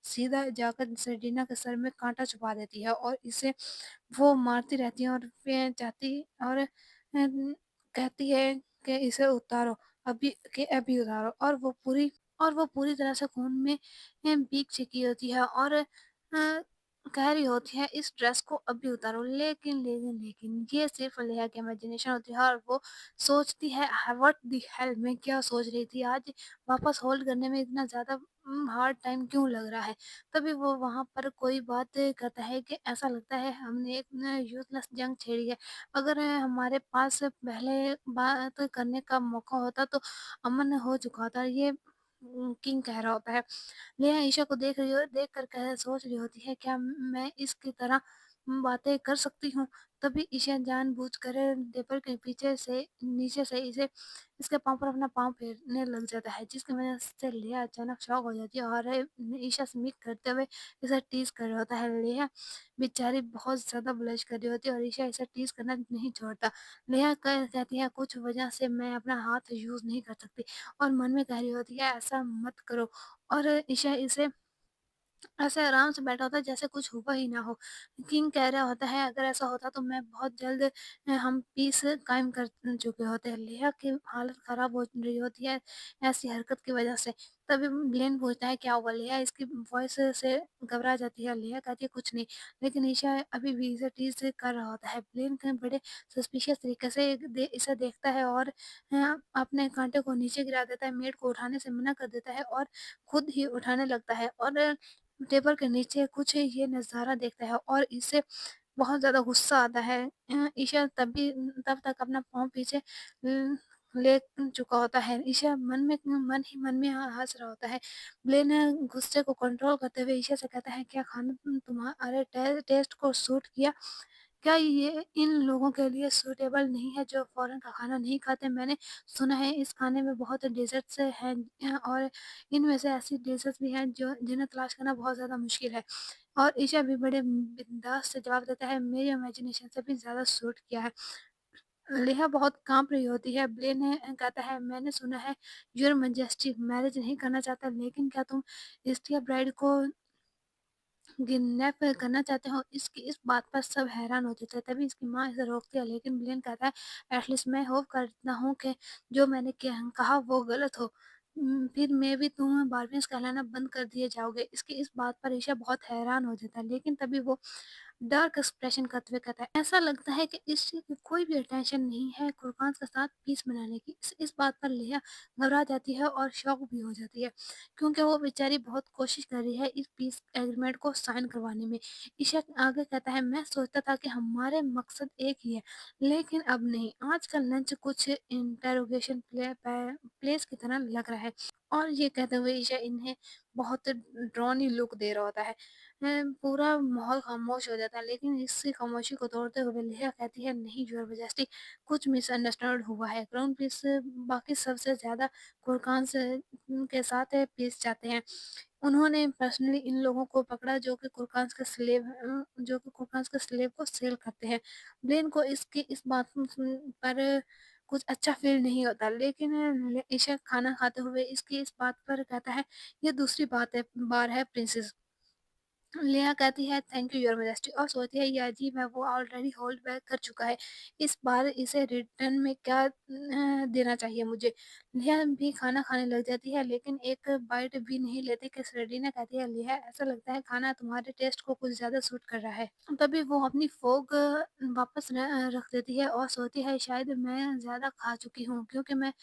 सीधा जाकर सेरेना के सर में काँटा छुपा देती है और इसे वो मारती रहती है और फिर कहती है कि इसे उतारो, अभी उतारो, और वो पूरी तरह से खून में भीग चुकी होती है और कह रही होती है इस ड्रेस को अभी उतारो, लेकिन ये सिर्फ लेया की इमेजिनेशन होती है और वो सोचती है व्हाट द हेल, मैं क्या सोच रही थी आज, वापस होल्ड करने में इतना ज़्यादा हार्ड टाइम क्यों लग रहा है। तभी वो वहाँ पर कोई बात करता है कि ऐसा लगता है हमने एक यूज़लेस जंग छेड़ी है। अगर हमारे पास पहले बात करने का मौका होता तो अमन हो चुका होता। ये किंग कह रहा होता है। नेहा ईशा को देख कर सोच रही होती है क्या मैं इसकी तरह बातें कर सकती हूँ। तभी ईशा जानबूझकर टेबल के पीछे से नीचे से इसे इसके पाँव पर अपना पाँव फेरने लग जाता है, जिसकी वजह से लेहा अचानक शॉक हो जाती है और ईशा स्मित करते हुए इसे टीज कर रहा होता है। लेहा बेचारी बहुत ज़्यादा ब्लश कर रही होती है और ईशा इसे टीज करना नहीं छोड़ता। लेहा कहती है कुछ वजह से मैं अपना हाथ यूज़ नहीं कर सकती और मन में कह रही होती है ऐसा मत करो। और ईशा इसे ऐसे आराम से बैठा होता है जैसे कुछ हुआ ही ना हो। किंग कह रहा होता है अगर ऐसा होता तो मैं बहुत जल्द हम पीस कायम कर चुके होते हैं। लेहा की हालत खराब हो रही होती है ऐसी हरकत की वजह से। तभी ब्लेन पूछता है क्या हुआ? लेहा इसकी वॉइस से घबरा जाती है। लेहा कहती है कुछ नहीं, लेकिन ईशा अभी भी इसे टीज कर रहा होता है। ब्लेन के बड़े सस्पिशियस तरीके से इसे देखता है और अपने कांटे को नीचे गिरा देता है, मेड को उठाने से मना कर देता है और खुद ही उठाने लगता है और टेबल के नीचे कुछ ये नज़ारा देखता है और इसे बहुत ज़्यादा गुस्सा आता है। ईशा तब तक अपना पाँव पीछे ल ले चुका होता है। ईशा मन ही मन में हँस रहा होता है। ब्लेन गुस्से को कंट्रोल करते हुए ईशा से कहता है क्या खाना तुम्हारे टेस्ट को सूट किया? क्या ये इन लोगों के लिए सूटेबल नहीं है जो फ़ॉरेन का खाना नहीं खाते? मैंने सुना है इस खाने में बहुत डेज़र्ट्स हैं और इनमें से ऐसी डिशेज़ भी हैं जो जिन्हें तलाश करना बहुत ज़्यादा मुश्किल है। और ईशा भी बड़े बिंदास से जवाब देता है मेरी इमेजिनेशन से भी ज़्यादा सूट किया है। लेहा बहुत काँप रही होती है। ब्लेन कहता है मैंने सुना है योर मैजेस्टी मैरिज नहीं करना चाहता, लेकिन क्या तुम इस्टिया ब्राइड को किडनैप करना चाहते हो? इसकी इस बात पर सब हैरान हो जाते हैं। तभी इसकी माँ इसे रोकती है, लेकिन ब्लेन कहता है एटलीस्ट मैं होप करता हूँ कि जो मैंने कहा वो गलत हो। फिर मैं भी तुम बार्बियंस कहलाना बंद कर दिए जाओगे। इसकी इस बात पर ईशा बहुत हैरान हो जाता है, लेकिन तभी वो डार्क एक्सप्रेशन करते हुए कहता है ऐसा लगता है कि इस चीज की कोई भी अटेंशन नहीं है कुरकान के साथ पीस बनाने की। इस बात पर लेहा घबरा जाती है और शॉक भी हो जाती है, क्योंकि वो बेचारी बहुत कोशिश कर रही है इस पीस एग्रीमेंट को साइन करवाने में। ईशा आगे कहता है मैं सोचता था कि हमारे मकसद एक ही है, लेकिन अब नहीं। आज का लंच कुछ इंटेरोगेशन प्लेस की तरह लग रहा है। और ये कहते हुए ईशा इन्हें बहुत ड्रॉनी लुक दे रहा होता है। पूरा माहौल खामोश हो जाता है, लेकिन इसी खामोशी को तोड़ते हुए लेहा कहती है नहीं योर मैजेस्टी, कुछ मिसअंडरस्टैंड हुआ है। क्राउन प्रिंस बाकी सबसे ज़्यादा कुरकान से के साथ पीस जाते हैं। उन्होंने पर्सनली इन लोगों को पकड़ा जो कि कुरकान्स के स्लेव को सेल करते हैं। ब्लेन को इसकी इस बात पर कुछ अच्छा फ़ील नहीं होता, लेकिन ईशा खाना खाते हुए इसकी इस बात पर कहता है ये दूसरी बार है प्रिंसेस। लेहा कहती है थैंक यू योर मैजेस्टी और सोचती है ये अजीब है वो ऑलरेडी होल्ड बैक कर चुका है, इस बार इसे रिटर्न में क्या देना चाहिए मुझे। लेहा भी खाना खाने लग जाती है, लेकिन एक बाइट भी नहीं लेती कि सेरेना कहती है लेहा ऐसा लगता है खाना तुम्हारे टेस्ट को कुछ ज़्यादा सूट कर रहा है। तभी वो अपनी फोक वापस रख देती है और सोचती है शायद मैं ज़्यादा खा चुकी हूँ, क्योंकि मैं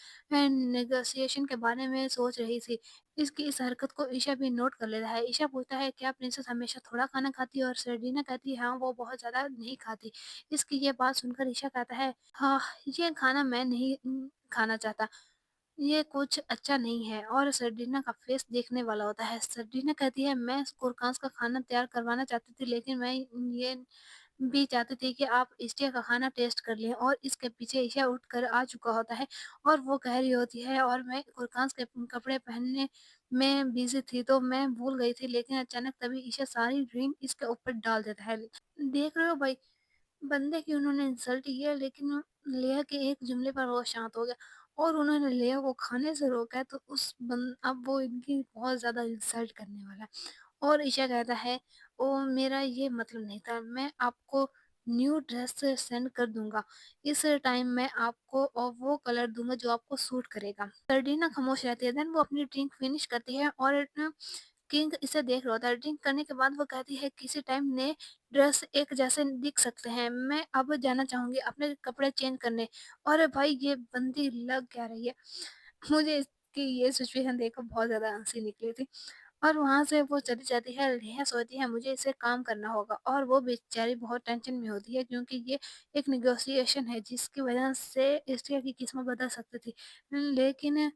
नेगोशिएशन के बारे में सोच रही थी। इसकी इस हरकत को ईशा भी नोट कर लेता है। ईशा पूछता है क्या प्रिंसेस हमेशा थोड़ा खाना खाती है और सेरेना कहती है हाँ वो बहुत ज़्यादा नहीं खाती। इसकी ये बात सुनकर ईशा कहता है हाँ ये खाना मैं नहीं खाना चाहता। ये कुछ अच्छा नहीं है और सर्डिना का फेस देखने वाला होता है। सर्डिना कहती है मैं कोरकांस का खाना तैयार करवाना चाहती थी, लेकिन मैं ये भी चाहती थी कि आप ईस्टिया का खाना टेस्ट कर लें, और इसके पीछे ईशा उठकर आ चुका होता है और वो कह रही होती है और मैं कोरकांस के कपड़े पहनने में बिज़ी थी तो मैं भूल गई थी, लेकिन अचानक तभी ईशा सारी ड्रिंक इसके ऊपर डाल देता है। देख रहे हो भाई, बंदे की उन्होंने इंसल्ट किया, लेकिन लेया के एक जुमले पर वो शांत हो गया और उन्होंने लेया को खाने से रोका है, तो अब वो इनकी बहुत ज़्यादा इंसल्ट करने वाला है। और ईशा कहता है ओ मेरा ये मतलब नहीं था, मैं आपको न्यू ड्रेस सेंड कर दूंगा, इस टाइम मैं आपको और वो कलर दूंगा जो आपको सूट करेगा। सर्डिना खामोश रहती है, देन वो अपनी ड्रिंक फिनिश करती है और किंग इसे देख रहा होता है। ड्रिंक करने के बाद वो कहती है किसी टाइम नए ड्रेस एक जैसे दिख सकते हैं, मैं अब जाना चाहूंगी अपने कपड़े चेंज करने। और भाई ये बंदी लग क्या रही है, मुझे इसकी ये सिचुएशन देखकर बहुत ज़्यादा हँसी निकली थी। और वहाँ से वो चली जाती है, नेहा सोचती है मुझे इसे काम करना होगा, और वो बेचारी बहुत टेंशन में होती है क्योंकि ये एक नेगोशिएशन है जिसकी वजह से एस्ट्रिया की किस्मत बदल सकती थी। लेकिन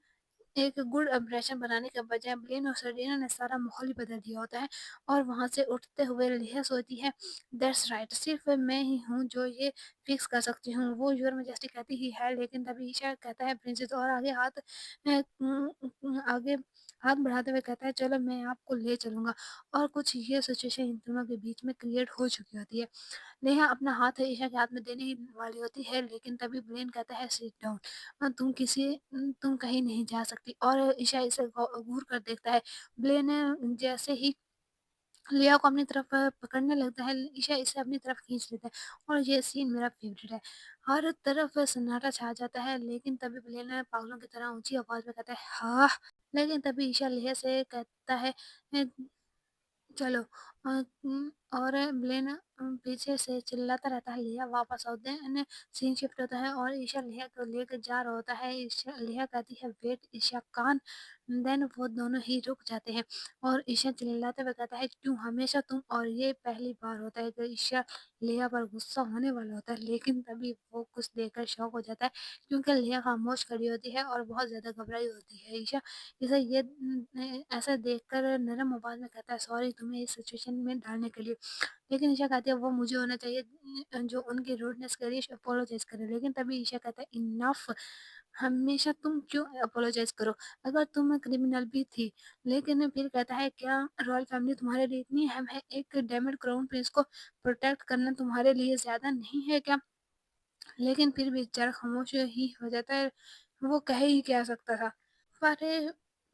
एक गुड इंप्रेशन बनाने के बजाय ब्लेन और सर्डिना ने सारा माहौल ही बदल दिया होता है। और वहाँ से उठते हुए लिहा सोचती है दैट्स राइट, सिर्फ मैं ही हूँ जो ये फिक्स कर सकती हूँ। वो यूर मेजेस्टी कहती ही है, लेकिन तभी ईशा कहता है प्रिंसेस, और आगे हाथ बढ़ाते हुए कहता है चलो मैं आपको ले चलूंगा। और कुछ ये सिचुएशन इन दोनों के बीच में क्रिएट हो चुकी होती है। नेहा अपना हाथ ईशा के हाथ में देने ही वाली होती है, लेकिन तभी ब्लेन कहता है सिट डाउन, तुम कहीं नहीं जा सकती। और ईशा इसे घूर कर देखता है। ब्लेन जैसे ही लिया को अपनी तरफ पकड़ने लगता है, ईशा इसे अपनी तरफ खींच लेता है। और ये सीन मेरा फेवरेट है। हर तरफ सन्नाटा छा जाता है, लेकिन तभी ब्लेन पागलों की तरह ऊंची आवाज में कहता है हाँ। लेकिन तभी ईशा लेह से कहता है चलो और ब्लेन पीछे से चिल्लाता रहता है लिया वापस आओ। देन सीन शिफ्ट होता है और ईशा लिया को लेकर जा रहा होता है। ईशा लिया कहती है वेट ईशा कान। देन वो दोनों ही रुक जाते हैं और ईशा चिल्लाते हुए कहता है क्यों हमेशा तुम। और ये पहली बार होता है कि ईशा लिया पर गुस्सा होने वाला होता है, लेकिन तभी वो कुछ देखकर शॉक हो जाता है क्योंकि लिया खामोश खड़ी होती है और बहुत ज़्यादा घबराई होती है। ईशा इसे ऐसा देखकर नरम आवाज में कहता है सॉरी तुम्हें इस सिचुएशन में डालने के लिए। लेकिन ईशा कहती है वो मुझे होना चाहिए जो उनकी रूडनेस के लिए अपोलोजाइज करे। लेकिन तभी ईशा कहता है इनफ, हमेशा तुम क्यों अपोलोजाइज करो, अगर तुम क्रिमिनल भी थी। लेकिन फिर कहता है क्या रॉयल फैमिली तुम्हारे लिए इतनी अहम है, एक डैमेड क्राउन प्रिंस को प्रोटेक्ट करना तुम्हारे लिए ज्यादा नहीं है क्या। लेकिन फिर भी बेचारा खामोश ही हो जाता है, वो कह ही क्या सकता था। पर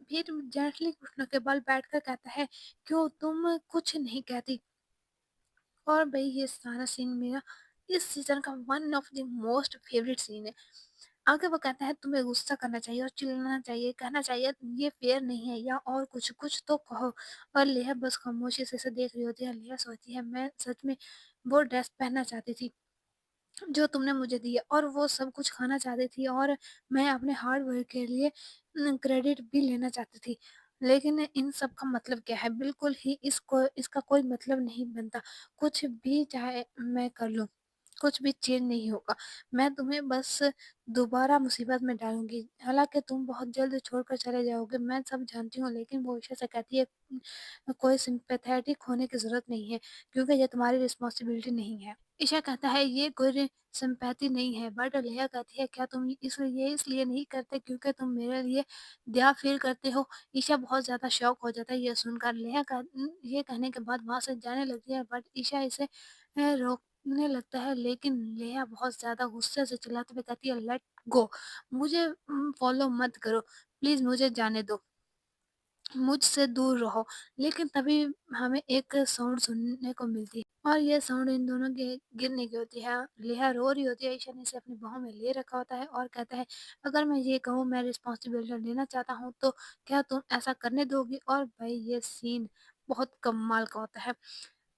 फिर जेंटली घुटनों के बल बैठकर कहता है क्यों तुम कुछ नहीं कहती। और भाई ये सारा सीन मेरा इस सीजन का one of the most favourite scene है। आगे वो कहता है तुम्हें गुस्सा करना चाहिए और चिल्लाना चाहिए, कहना चाहिए ये फेयर नहीं है, या और कुछ कुछ तो कहो। और लेहा बस खामोशी से इसे देख रही होती है। लेहा सोचती है मैं सच में वो ड्रेस पहनना चाहती थी जो तुमने मुझे दी है, और वो सब कुछ खाना चाहती थी, और मैं अपने हार्ड वर्क के लिए क्रेडिट भी लेना चाहती थी। लेकिन इन सब का मतलब क्या है, बिल्कुल ही इसका कोई मतलब नहीं बनता। कुछ भी चाहे मैं कर लूँ, कुछ भी चेंज नहीं होगा। मैं तुम्हें बस दोबारा मुसीबत में डालूंगी, हालांकि तुम बहुत जल्द छोड़कर चले जाओगे, मैं सब जानती हूँ। लेकिन वो ईशा से कहती है कोई सिंपैथेटिक होने की जरूरत नहीं है क्योंकि ये तुम्हारी रिस्पॉन्सिबिलिटी नहीं है। ईशा कहता है ये कोई सिंपैथी नहीं है, बट लेहा कहती है क्या तुम इसलिए नहीं करते क्योंकि तुम मेरे लिए दया फील करते हो। ईशा बहुत ज्यादा शॉक हो जाता है ये सुनकर। ये कहने के बाद वहां से जाने लगती है, बट ईशा इसे रोकने लगता है। लेकिन लेहा बहुत ज्यादा गुस्से से चिल्लाते हुए कहती है लेट गो, मुझे फॉलो मत करो, प्लीज मुझे जाने दो, मुझसे दूर रहो। लेकिन तभी हमें एक साउंड सुनने को मिलती है और ये साउंड इन दोनों के गिरने की होती है। लेहा रो रही होती है, ईशा ने इसे अपनी बाहों में ले रखा होता है और कहता है अगर मैं ये कहूँ मैं रिस्पॉन्सिबिलिटी लेना चाहता हूँ तो क्या तुम ऐसा करने दोगी। और भाई ये सीन बहुत कमाल का होता है।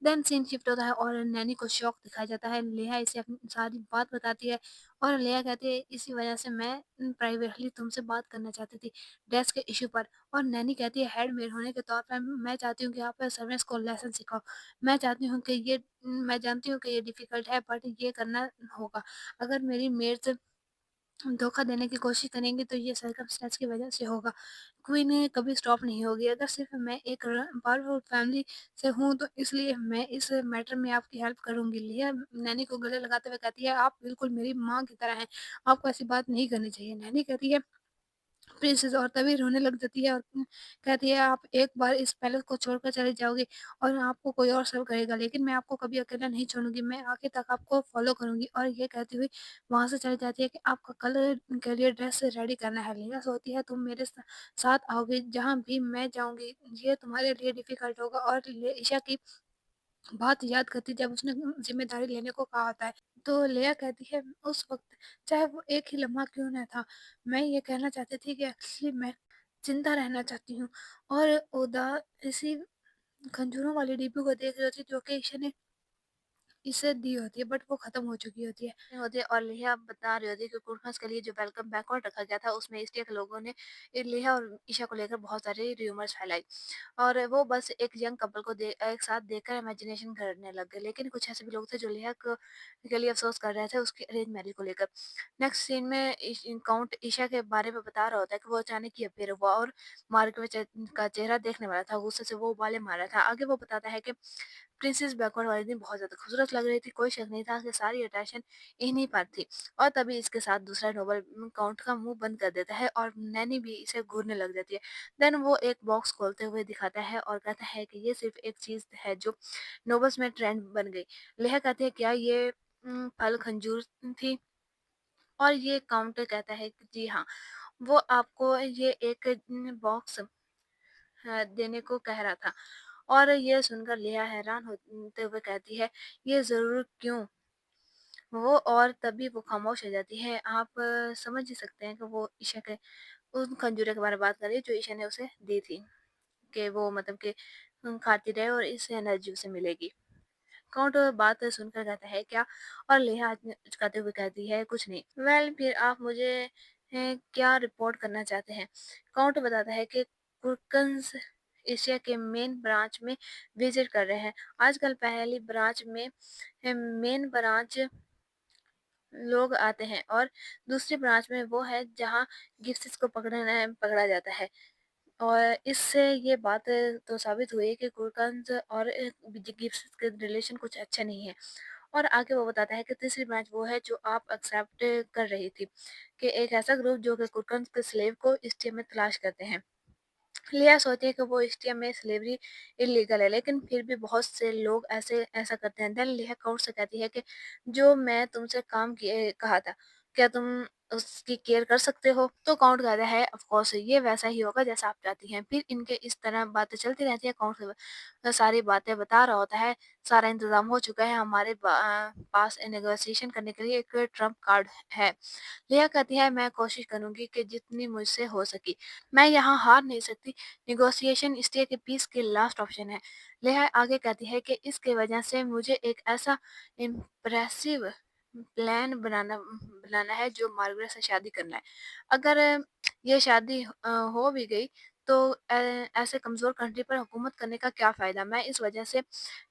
देन सीन शिफ्ट होता है और नैनी को शौक दिखाया जाता है। लेहा इसे अपनी सारी बात बताती है और लेहा कहती है इसी वजह से मैं प्राइवेटली तुमसे बात करना चाहती थी डेस्क के इशू पर। और नैनी कहती है हेड मेड होने के तौर पर मैं चाहती हूँ कि आप सर्वेंट्स को लेसन सिखाओ। मैं चाहती हूँ कि ये मैं जानती हूँ कि ये डिफिकल्ट है बट ये करना होगा। अगर मेरी मेड्स धोखा देने की कोशिश करेंगे तो ये सर्कमस्टेंस की वजह से होगा। क्वीन कभी स्टॉप नहीं होगी। अगर सिर्फ़ मैं एक पावरफुल फैमिली से हूँ तो इसलिए मैं इस मैटर में आपकी हेल्प करूँगी। लिया नैनी को गले लगाते हुए कहती है, "आप बिल्कुल मेरी माँ की तरह हैं, आपको ऐसी बात नहीं करनी चाहिए।" नैनी कहती है, प्रिंसेस और तभी रोने लग जाती है और कहती है, "आप एक बार इस पैलेस को छोड़कर चली जाओगी और आपको कोई और सर्व करेगा, लेकिन मैं आपको कभी अकेला नहीं छोड़ूँगी, मैं आखिर तक आपको फ़ॉलो करूँगी।" और ये कहती हुई वहाँ से चली जाती है कि आपको कल के लिए ड्रेस रेडी करना है। लिया सोचती है, "तुम मेरे साथ आओगी, जहाँ भी मैं जाऊँगी, ये तुम्हारे लिए डिफ़िकल्ट होगा।" और ले ईशा की बात याद करती जब उसने ज़िम्मेदारी लेने को कहा होता है। तो लेया कहती है, "उस वक़्त चाहे वो एक ही लम्हा क्यों ना था, मैं ये कहना चाहती थी कि एक्चुअली मैं ज़िंदा रहना चाहती हूँ।" और उदासी खंजरों वाली डिब्बी को देख रही होती है जो कि ईशा ने इसे दी होती है, बट वो ख़त्म हो चुकी होती है और लिया बता रही होती है कि क्रिसमस के लिए जो वेलकम बैंक्वेट रखा गया था उसमें इंडिया के लोगों ने लिया और ईशा को लेकर बहुत सारे रूमर्स फैलाई और वो बस एक यंग कपल को एक साथ देखकर इमेजिनेशन करने लग गए। लेकिन कुछ ऐसे भी लोग थे जो के लिए अफसोस कर रहे थे उसकी अरेंज मैरिज को लेकर। नेक्स्ट सीन में काउंट ईशा के बारे में बता रहा होता है कि वो अचानक ही अपीयर हुआ और मार्क का चेहरा देखने वाला था, गुस्से से वो उबाले मार रहा था। आगे वो बताता है कि प्रिंसेस बैकवर्ड वाले दिन बहुत ज़्यादा खूबसूरत लग रही थी, कोई शक नहीं था कि सारी अटेंशन इन्हीं पर थी। और तभी इसके साथ दूसरा नोबल काउंट का मुँह बंद कर देता है और नैनी भी इसे घूरने लग जाती है। देन वो एक बॉक्स खोलते हुए दिखाता है और कहता है कि ये सिर्फ़ एक चीज़ है जो नोबल्स में ट्रेंड बन गई। लेहा कहती है, "क्या ये फल खंजूर थी?" और ये काउंट कहता है कि जी हाँ, वो आपको ये एक बॉक्स देने को कह रहा था। और ये सुनकर लेहा हैरान होते हुए कहती है, "ये ज़रूर क्यों?" वो और तभी वो खामोश हो जाती है। आप समझ ही सकते हैं कि वो ईशा के उन खंजूरों के बारे में बात कर रही है जो ईशा ने उसे दी थी, कि वो मतलब कि खाती रहे और इससे एनर्जी उसे मिलेगी। काउंट बात सुनकर कहता है, "क्या?" और लेहा हाथ में उचकाते हुए कहती है, "कुछ नहीं।" वेल फिर आप मुझे क्या रिपोर्ट करना चाहते हैं? काउंट बताता है कि कुर्कन्स एशिया के मेन ब्रांच में विजिट कर रहे हैं। आजकल पहली ब्रांच में मेन ब्रांच लोग आते हैं और दूसरी ब्रांच में वो है जहाँ गिफ्ट्स को पकड़ा जाता है। और इससे ये बात तो साबित हुई कि कुरकान और गिब्स के रिलेशन कुछ अच्छे नहीं है। और आगे वो बताता है कि तीसरी ब्रांच वो है जो आप एक्सेप्ट कर रही थी, कि एक ऐसा ग्रुप जो कि कुरकान के स्लेव को स्टीम में तलाश करते हैं। लिया सोचती है कि वो एसटीएम में स्लेवरी इलीगल है, लेकिन फिर भी बहुत से लोग ऐसा करते हैं। देन लिया काउंट से कहती है कि जो मैं तुमसे काम किए कहा था, क्या तुम उसकी केयर कर सकते हो? तो काउंट कहता है, ऑफ कोर्स ये वैसा ही होगा जैसा आप चाहती हैं। फिर इनके इस तरह बातें चलती रहती है। काउंट सारी बातें बता रहा होता है, सारा इंतजाम हो चुका है, हमारे पास नेगोशिएशन करने के लिए एक ट्रम्प कार्ड है। लिया कहती है, मैं कोशिश करूंगी कि जितनी मुझसे हो सकी, मैं यहाँ हार नहीं सकती। नेगोशिएशन स्टे के पीस के लास्ट ऑप्शन है। लेहा आगे कहती है कि इसके वजह से मुझे एक ऐसा इम्प्रेसिव प्लान बनाना है जो मार्गरेट से शादी करना है। अगर ये शादी हो भी गई तो ऐसे कमज़ोर कंट्री पर हुकूमत करने का क्या फ़ायदा? मैं इस वजह से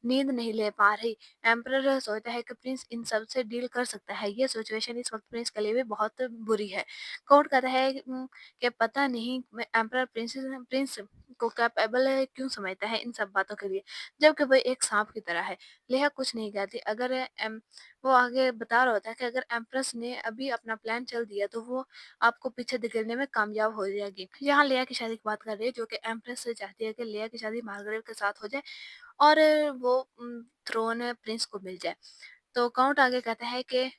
नींद नहीं ले पा रही। एम्परर सोचता है कि प्रिंस इन सब से डील कर सकता है। ये सिचुएशन इस वक़्त प्रिंस के लिए भी बहुत बुरी है। कोर्ट कहता है कि पता नहीं मैं एम्परर प्रिंस को कैपेबल क्यों समझता है इन सब बातों के लिए, जबकि वो एक सांप की तरह है। लेहा कुछ नहीं कहती। अगर वो आगे बता रहा होता है कि अगर एम्प्रेस ने अभी अपना प्लान चल दिया तो वो आपको पीछे धकेलने में कामयाब हो जाएगी। यहाँ लेया की शादी की बात कर रही है जो कि एम्प्रेस से चाहती है कि लेया की शादी मार्गरेट के साथ हो जाए और वो थ्रोन प्रिंस को मिल जाए। तो काउंट आगे कहता है कि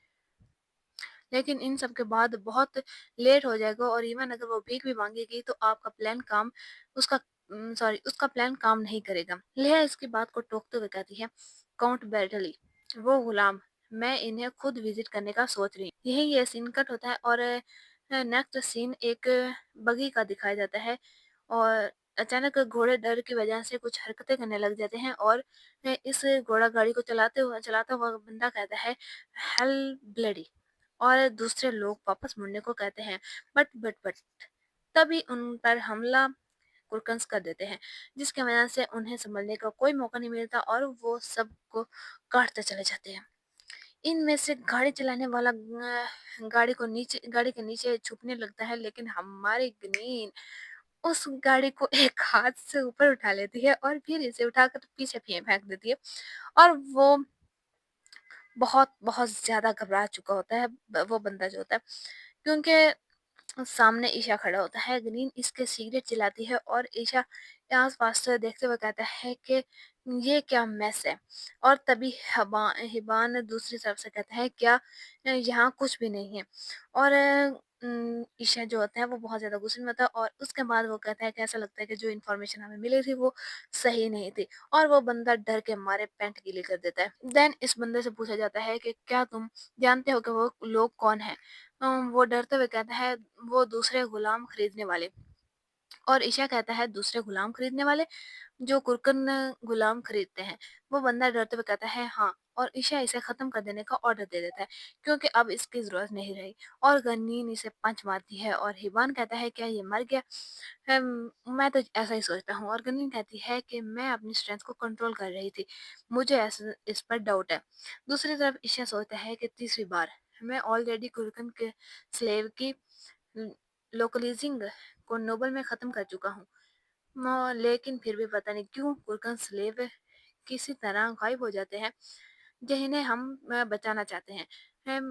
लेकिन इन सब के बाद बहुत लेट हो जाएगा और इवन अगर वो भीख भी मांगेगी तो आपका प्लान काम उसका प्लान काम नहीं करेगा। लेहा इसकी बात को टोकते हुए कहती है, काउंट बैटली वो गुलाम, मैं इन्हें खुद विजिट करने का सोच रही हूँ। यही ये सीन कट होता है और नेक्स्ट सीन एक बगी का दिखाया जाता है और अचानक घोड़े डर की वजह से कुछ हरकतें करने लग जाते हैं और इस घोड़ा गाड़ी को चलाता हुआ बंदा कहता है, हेल ब्लडी, और दूसरे लोग वापस मुड़ने को कहते हैं। बट तभी उन पर हमला कुरकंस कर देते हैं, जिसकी वजह से उन्हें संभलने का कोई मौका नहीं मिलता और वो सबको काटते चले जाते हैं। इनमें से गाड़ी चलाने वाला गाड़ी के नीचे छुपने लगता है, लेकिन हमारी ग्रीन उस गाड़ी को एक हाथ से ऊपर उठा लेती है और फिर इसे उठाकर पीछे फेंक देती है। और वो बहुत बहुत ज़्यादा घबरा चुका होता है वो बंदा जो होता है, क्योंकि सामने ईशा खड़ा होता है। ग्रीन इसके सिगरेट जलाती है और ईशा आस-पास से देखते हुए कहता है कि ये क्या मेस है। और तभी हिबान दूसरी तरफ से कहता है, क्या यहाँ कुछ भी नहीं है। और ईशा जो होता है वो बहुत ज़्यादा गुस्से में होता है और उसके बाद वो कहता है कि ऐसा लगता है कि जो इन्फॉर्मेशन हमें मिली थी वो सही नहीं थी। और वो बंदा डर के मारे पैंट गीली कर देता है। देन इस बंदे से पूछा जाता है कि क्या तुम जानते हो कि वो लोग कौन हैं? वो डरते हुए कहता है, वो दूसरे गुलाम खरीदने वाले। और ईशा कहता है, दूसरे गुलाम खरीदने वाले जो कुरकन गुलाम खरीदते हैं। वो बंदा डरते हुए कहता है, हाँ। और ईशा इसे खत्म कर देने का ऑर्डर दे देता है, क्योंकि अब इसकी जरूरत नहीं रही। और गनीन इसे पंच मारती है और हिबान कहता है, क्या ये मर गया? मैं तो ऐसा ही सोचता हूँ। और गनीन कहती है कि मैं अपनी स्ट्रेंथ को कंट्रोल कर रही थी, मुझे ऐसा इस पर डाउट है। दूसरी तरफ ईशा सोचता है कि तीसरी बार मैं ऑलरेडी कुरकन के स्लेव की लोकलाइजिंग को नोबल में ख़त्म कर चुका हूँ। लेकिन फिर भी पता नहीं क्यों कुरकन स्लेव किसी तरह गायब हो जाते हैं, जिन्हें हम बचाना चाहते हैं।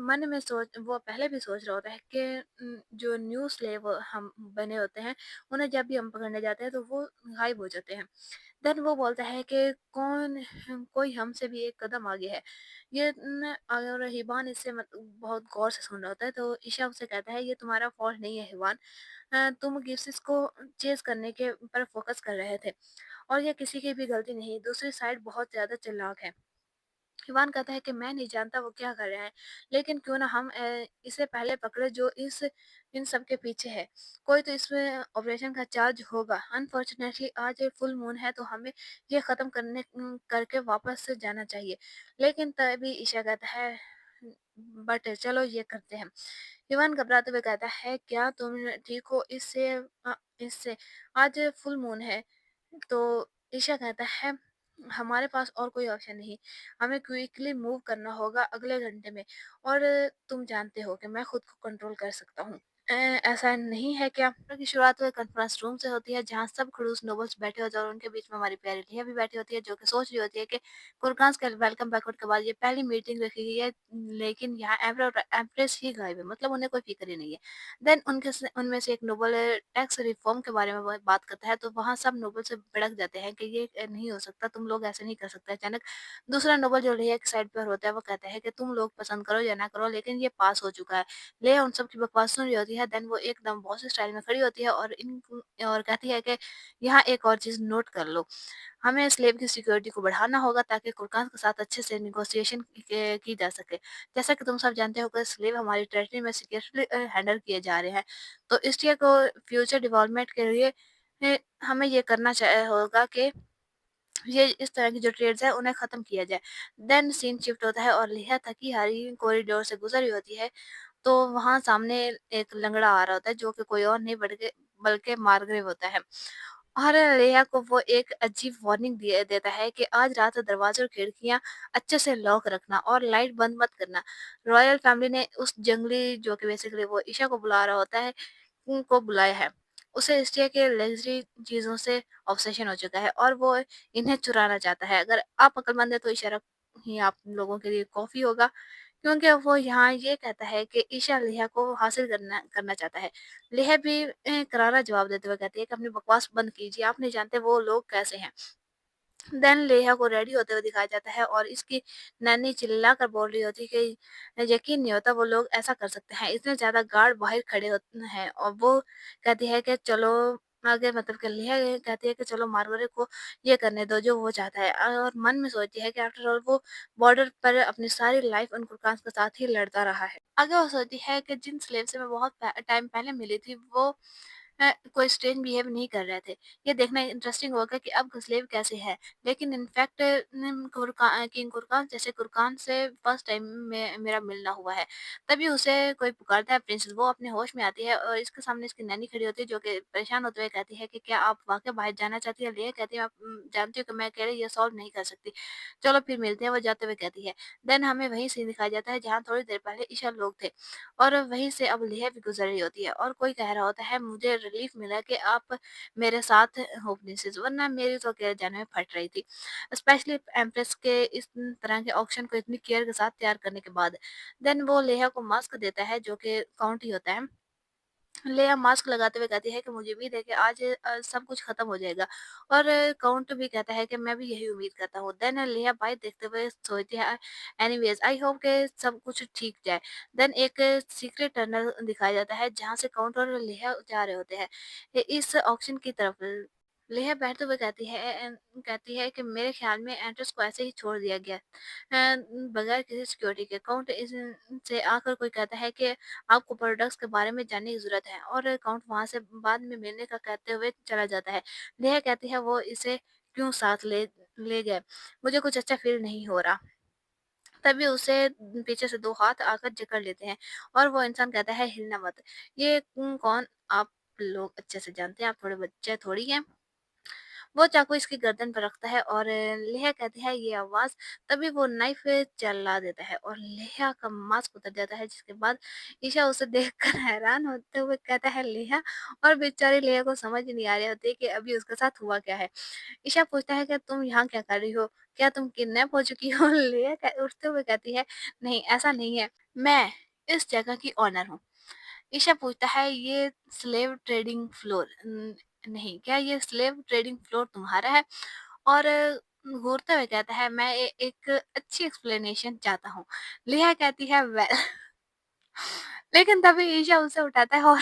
मन में सोच वो पहले भी सोच रहा होता है कि जो न्यू स्लेव हम बने होते हैं, उन्हें जब भी हम पकड़ने जाते हैं तो वो गायब हो जाते हैं। देन वो बोलता है कि कोई हमसे भी एक कदम आगे है। और हिबान इससे बहुत गौर से सुन रहा होता है, तो ईशा उसे कहता है, ये तुम्हारा फॉल्ट नहीं है हिबान। तुम गिब्सिस को चेज़ करने के पर फ़ोकस कर रहे थे और ये किसी की भी गलती नहीं, दूसरी साइड बहुत ज़्यादा चालाक है। इवान कहता है कि मैं नहीं जानता वो क्या कर रहे हैं, लेकिन क्यों ना हम इसे पहले पकड़े जो इस इन सब के पीछे है। कोई तो इसमें ऑपरेशन का चार्ज होगा। अनफॉर्चुनेटली आज फुल मून है, तो हमें ये ख़त्म करके वापस से जाना चाहिए। लेकिन तभी ईशा कहता है, बट चलो ये करते हैं। इवान घबराते हुए कहता है, क्या तुम ठीक हो इससे? आज फुल मून है। तो ईशा कहता है, हमारे पास और कोई ऑप्शन नहीं, हमें क्विकली मूव करना होगा अगले घंटे में। और तुम जानते हो कि मैं खुद को कंट्रोल कर सकता हूँ। ऐसा नहीं है क्या? की शुरुआत तो कॉन्फ्रेंस रूम से होती है, जहाँ सब खड़ूस नोबल्स बैठे होते हैं और उनके बीच में हमारी प्यारी लिया भी बैठी होती है, जो कि सोच रही होती है कि कुरकांस के वेलकम बैकवर्ड के बाद ये पहली मीटिंग रखी गई है, लेकिन यहाँ एम्प्रेस ही गायब है, मतलब उन्हें कोई फिक्र ही नहीं है। देन उनमें से एक नोबल टैक्स रिफॉर्म के बारे में बात करता है, तो वहाँ सब नोबल से भड़क जाते हैं कि ये नहीं हो सकता, तुम लोग ऐसे नहीं कर सकते। अचानक दूसरा नोबल जो लेह की साइड पर होता है वो कहता है कि तुम लोग पसंद करो या ना करो, लेकिन ये पास हो चुका है। लेह उन सब की बकवास सुन रही होती है। देन वो एकदम बॉस स्टाइल में खड़ी होती है और कहती है कि यहाँ एक और चीज़ नोट कर लो, हमें स्लेब की सिक्योरिटी को बढ़ाना होगा ताकि कुरकान के साथ अच्छे से निगोशिएशन की जा सके। जैसा कि तुम सब जानते हो कि स्लेब हमारी टेरिटरी में सिक्योरली हैंडल किए जा रहे हैं, तो इसलिए को फ्यूचर डेवलपमेंट के लिए हमें ये करना होगा कि ये इस तरह की जो ट्रेड्स है उन्हें ख़त्म किया जाए। देन सीन शिफ्ट होता है और लिया थकी हारी कॉरिडोर से गुजर रही होती है, तो वहाँ सामने एक लंगड़ा आ रहा होता है, जो कि कोई और नहीं बल्कि मार्गरेव होता है। और लेया को वो एक अजीब वार्निंग दिए देता है कि आज रात दरवाजे और खिड़कियाँ अच्छे से लॉक रखना और लाइट बंद मत करना। रॉयल फैमिली ने उस जंगली, जो कि बेसिकली वो ईशा को बुला रहा होता है, उनको बुलाया है। उसे इसलिए कि लग्ज़री चीज़ों से ऑब्सेशन हो चुका है और वो इन्हें चुराना चाहता है। अगर आप अक्लमंद हैं तो इशारा ही आप लोगों के लिए कॉफ़ी होगा, क्योंकि वो यहाँ ये कहता है कि ईशा लिहा को हासिल करना करना चाहता है। लिहा भी करारा जवाब देते हुए कहती है कि अपनी बकवास बंद कीजिए, आप नहीं जानते वो लोग कैसे हैं। देन लेहा को रेडी होते हुए दिखाया जाता है और इसकी नैनी चिल्लाकर बोल रही होती है कि यकीन नहीं होता वो लोग ऐसा कर सकते हैं, इतने ज़्यादा गार्ड बाहर खड़े होते हैं। और वो कहती है कि चलो आगे, मतलब कि लेहा कहती है कि चलो मार्गरेट को ये करने दो जो वो चाहता है। और मन में सोचती है कि आफ्टर ऑल वो बॉर्डर पर अपनी सारी लाइफ उन कुर्कांस के साथ ही लड़ता रहा है। आगे वो सोचती है कि जिन स्लेव से मैं बहुत टाइम पहले मिली थी, वो कोई स्ट्रेंज बिहेव नहीं कर रहे थे। ये देखना इंटरेस्टिंग होगा कि अब स्लेव कैसे है। लेकिन इनफैक्ट किंग कुरकान जैसे कुरकान से फर्स्ट टाइम में मेरा मिलना हुआ है। तभी उसे कोई पुकारता है प्रिंसेस, वो अपने होश में आती है और इसके सामने इसकी नैनी खड़ी होती है जो कि परेशान होते हुए कहती है कि क्या आप वाक़ई बाहर जाना चाहती है? लेया कहती है आप जानती हो कि मैं अकेले ये सॉल्व नहीं कर सकती। चलो फिर मिलते हैं, वो जाते हुए कहती है। देन हमें वहीं सीन दिखाया जाता है जहाँ थोड़ी देर पहले ईशा लोग थे और वहीं से अब लेह भी गुज़र रही होती है और कोई कह रहा होता है मुझे रिलीफ़ मिला कि आप मेरे साथ हो प्रिंसेस, वरना मेरी तो अकेले जाने में फट रही थी। स्पेशली एम्प्रेस के इस तरह के ऑक्शन को इतनी केयर के साथ तैयार करने के बाद। देन वो लेहा को मास्क देता है जो कि काउंट ही होता है। लेया मास्क लगाते हुए कहती है कि मुझे उम्मीद है कि आज सब कुछ खत्म हो जाएगा और काउंट भी कहता है कि मैं भी यही उम्मीद करता हूँ। देन लेया बाइक देखते हुए सोचती है एनीवेज आई होप कि सब कुछ ठीक जाए। देन एक सीक्रेट टनल दिखाया जाता है जहाँ से काउंट और लेया जा रहे होते हैं इस ऑक्शन की तरफ। लेया बैठते हुए कहती है कि मेरे ख्याल में एंट्रेंस को ऐसे ही छोड़ दिया गया बगैर किसी सिक्योरिटी के। काउंट इस से आकर कोई कहता है कि आपको प्रोडक्ट्स के बारे में जानने की ज़रूरत है और अकाउंट वहाँ से बाद में मिलने का कहते हुए चला जाता है। नेहा कहती है वो इसे क्यों साथ ले ले गए? मुझे कुछ अच्छा फ़ील नहीं हो रहा। तभी उसे पीछे से 2 हाथ आकर जकड़ लेते हैं और वो इंसान कहता है हिलना मत। ये कौन आप लोग अच्छे से जानते हैं, आप थोड़े बच्चे थोड़ी हैं। वो चाकू इसकी गर्दन पर रखता है और लेहा कहती है ये आवाज़। तभी वो नाइफ चला देता है और लेहा का मास्क उतर जाता है जिसके बाद ईशा उसे देखकर हैरान होते हुए कहता है लेहा और बेचारी लेहा को समझ ही नहीं आ रही होती कि अभी उसके साथ हुआ क्या है। ईशा पूछता है कि तुम यहाँ क्या कर रही हो? क्या तुम किडनैप हो चुकी हो? लेहा उठते हुए कहती है नहीं ऐसा नहीं है, मैं इस जगह की ऑनर हूँ। ईशा पूछता है ये स्लेव ट्रेडिंग फ्लोर नहीं, क्या ये स्लेव ट्रेडिंग फ्लोर तुम्हारा है? और घूरते हुए कहता है मैं एक अच्छी एक्सप्लेनेशन चाहता हूँ। लिया कहती है वेल लेकिन तभी ईशा उसे उठाता है और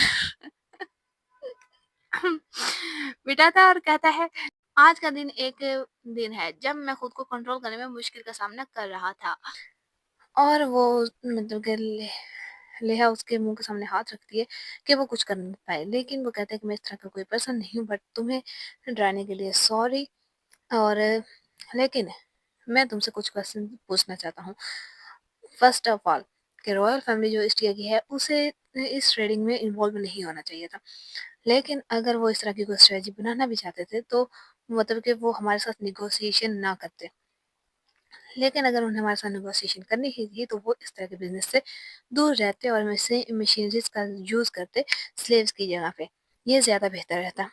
बिठाता है और कहता है आज का दिन एक दिन है जब मैं खुद को कंट्रोल करने में मुश्किल का सामना कर रहा था। और वो मतलब कि लेहा उसके मुँह के सामने हाथ रखती है कि वो कुछ कर नहीं पाए। लेकिन वो कहता है कि मैं इस तरह का कोई पर्सन नहीं हूँ बट तुम्हें डराने के लिए सॉरी और लेकिन मैं तुमसे कुछ क्वेश्चन पूछना चाहता हूँ। फर्स्ट ऑफ ऑल कि रॉयल फैमिली जो इंडिया की है उसे इस ट्रेडिंग में इन्वॉल्व नहीं होना चाहिए था। लेकिन अगर वो इस तरह की कोई स्ट्रेटजी बनाना भी चाहते थे तो मतलब कि वो हमारे साथ नेगोशिएशन ना करते। लेकिन अगर उन्हें हमारे साथ नेगोशिएशन करनी ही थी तो वो इस तरह के बिज़नेस से दूर रहते और मशीनरीज़ का यूज़ करते स्लेव्स की जगह पे। ये ज़्यादा बेहतर रहता।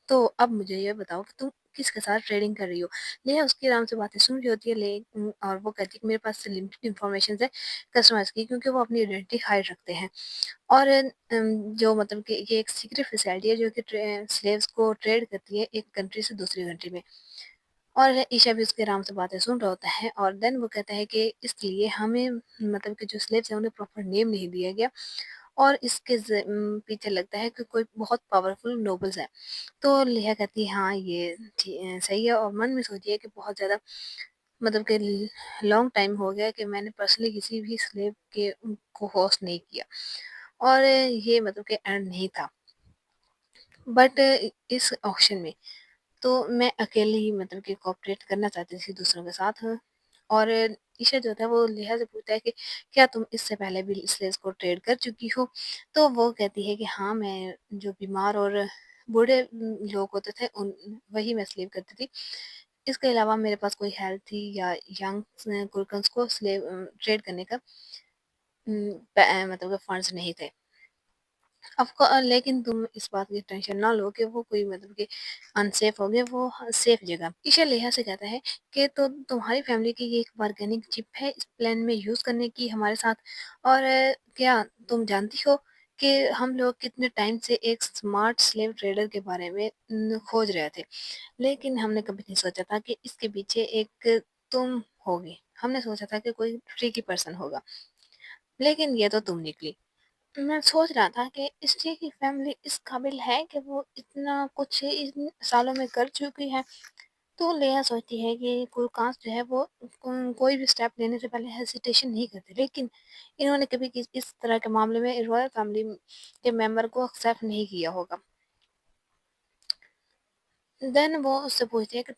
तो अब मुझे ये बताओ कि तुम किसके साथ ट्रेडिंग कर रही हो? नेहा उसकी आराम से बातें सुन रही होती है और वो कहती है कि मेरे पास लिमिटेड इन्फॉर्मेशन है कस्टमर्स की क्योंकि वो अपनी आइडेंटिटी हाइड रखते हैं। और जो मतलब कि ये एक सीक्रेट फैसिलिटी है जो कि स्लेव्स को ट्रेड करती है एक कंट्री से दूसरी कंट्री में। और ईशा भी उसके आराम से बातें सुन रहा होता है और देन वो कहता है कि इसलिए हमें मतलब कि जो स्लेव्स हैं उन्हें प्रॉपर नेम नहीं दिया गया और इसके पीछे लगता है कि कोई बहुत पावरफुल नोबल्स हैं। तो लेहा कहती है हाँ ये सही है और मन में सोची है कि बहुत ज़्यादा मतलब कि लॉन्ग टाइम हो गया कि मैंने पर्सनली किसी भी स्लेव के को होस्ट नहीं किया और ये मतलब कि एंड नहीं था। बट इस ऑक्शन में तो मैं अकेले ही मतलब कि कोऑपरेट करना चाहती थी दूसरों के साथ। और ईशा जो था वो लेहा से पूछता है कि क्या तुम इससे पहले भी स्लेव्स को ट्रेड कर चुकी हो? तो वो कहती है कि हाँ, मैं जो बीमार और बूढ़े लोग होते थे उन वही मैं स्लेव करती थी। इसके अलावा मेरे पास कोई हेल्थी या यंग कुरकन्स को ट्रेड करने का मतलब कि फंड्स नहीं थे। लेकिन तुम इस बात की टेंशन ना लो कि वो कोई मतलब कि अनसेफ हो गया, वो सेफ जगह। ईशा लेहा से कहता है कि तो तुम्हारी फैमिली की ये एक बार्गेनिंग चिप है इस प्लान में यूज़ करने की हमारे साथ। और क्या तुम जानती हो कि हम लोग कितने टाइम से एक स्मार्ट स्लेव ट्रेडर के बारे में खोज रहे थे, लेकिन हमने कभी नहीं सोचा था कि इसके पीछे एक तुम होगी। हमने सोचा था कि कोई ट्रिकी पर्सन होगा, लेकिन ये तो तुम निकली। मैं सोच रहा था कि स्त्री की फैमिली इस काबिल है कि वो इतना कुछ इन सालों में कर चुकी है। तो लेया सोचती है कि कुलकांस जो है वो कोई भी स्टेप लेने से पहले हेसिटेशन नहीं करते, लेकिन इन्होंने कभी इस तरह के मामले में रॉयल फैमिली के मेंबर को एक्सेप्ट नहीं किया होगा। देन वो उससे पूछती है कि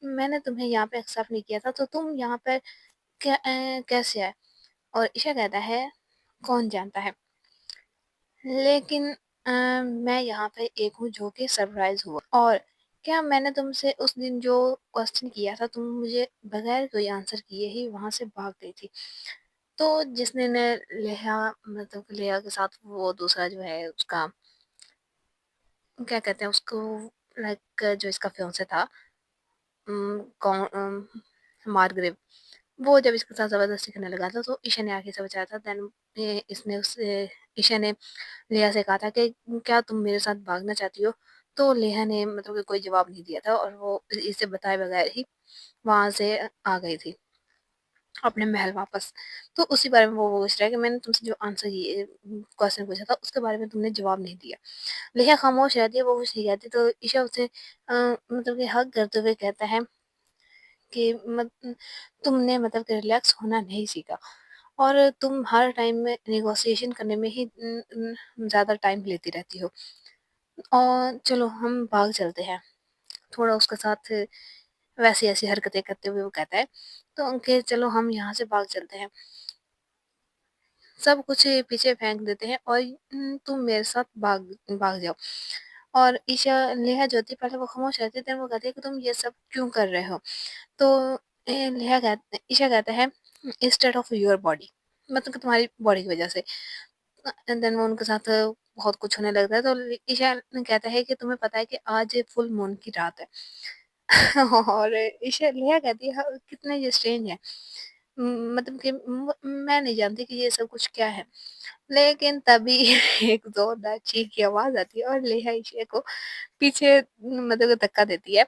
मैंने तुम्हें यहाँ पे एक्सेप्ट नहीं किया था, तो तुम यहाँ पे कैसे आए? और ईशा कहता है, कौन जानता है, लेकिन मैं यहाँ पे एक हूँ जो कि सरप्राइज हुआ। और क्या मैंने तुमसे उस दिन जो क्वेश्चन किया था, तुम मुझे बगैर कोई आंसर किए ही वहां से भाग गई थी। तो जिसने ने लेहा मतलब कि लेहा के साथ वो दूसरा जो है उसका क्या कहते हैं उसको, लाइक जो इसका फियांसे था, कौन, मार्गरेव, वो जब इसके साथ ज़बरदस्ती करने लगा था तो ईशा ने आके से बचाया था। देन इसने उस ईशा ने लेहा से कहा था कि क्या तुम मेरे साथ भागना चाहती हो? तो लेहा ने मतलब कि कोई जवाब नहीं दिया था और वो इसे बताए बगैर ही वहाँ से आ गई थी अपने महल वापस। तो उसी बारे में वो पूछ रहा है कि मैंने तुमसे जो आंसर ये क्वेश्चन पूछा था उसके बारे में तुमने जवाब नहीं दिया। लेहा खामोश रहती है, वो कुछ नहीं कहती। तो ईशा उसे मतलब कि हग करते हुए कहता है कि तुमने मतलब कि रिलैक्स होना नहीं सीखा और तुम हर टाइम में नेगोशिएशन करने में ही ज़्यादा टाइम लेती रहती हो। और चलो हम भाग चलते हैं। थोड़ा उसके साथ वैसी ऐसी हरकतें करते हुए वो कहता है, तो अंके चलो हम यहाँ से भाग चलते हैं। सब कुछ पीछे फेंक देते हैं और तुम मेरे साथ भाग भाग जाओ। और ईशा नेहा जो थी पहले वो खामोश रहती थी, वो कहती है कि तुम ये सब क्यों कर रहे हो? तो ईशा कहता है, इंस्टेड ऑफ योर बॉडी, मतलब कि तुम्हारी बॉडी की वजह से। एंड देन वो उनके साथ बहुत कुछ होने लगता है। तो ईशा कहता है कि तुम्हें पता है कि आज फुल मून की रात है। और ईशा नेहा कहती है, "हाँ, कितना ये स्ट्रेंज है। मतलब कि मैं नहीं जानती कि ये सब कुछ क्या है।" लेकिन तभी एक जोरदार चीख की आवाज आती है और लेहा ईशा को पीछे मतलब कि धक्का देती है।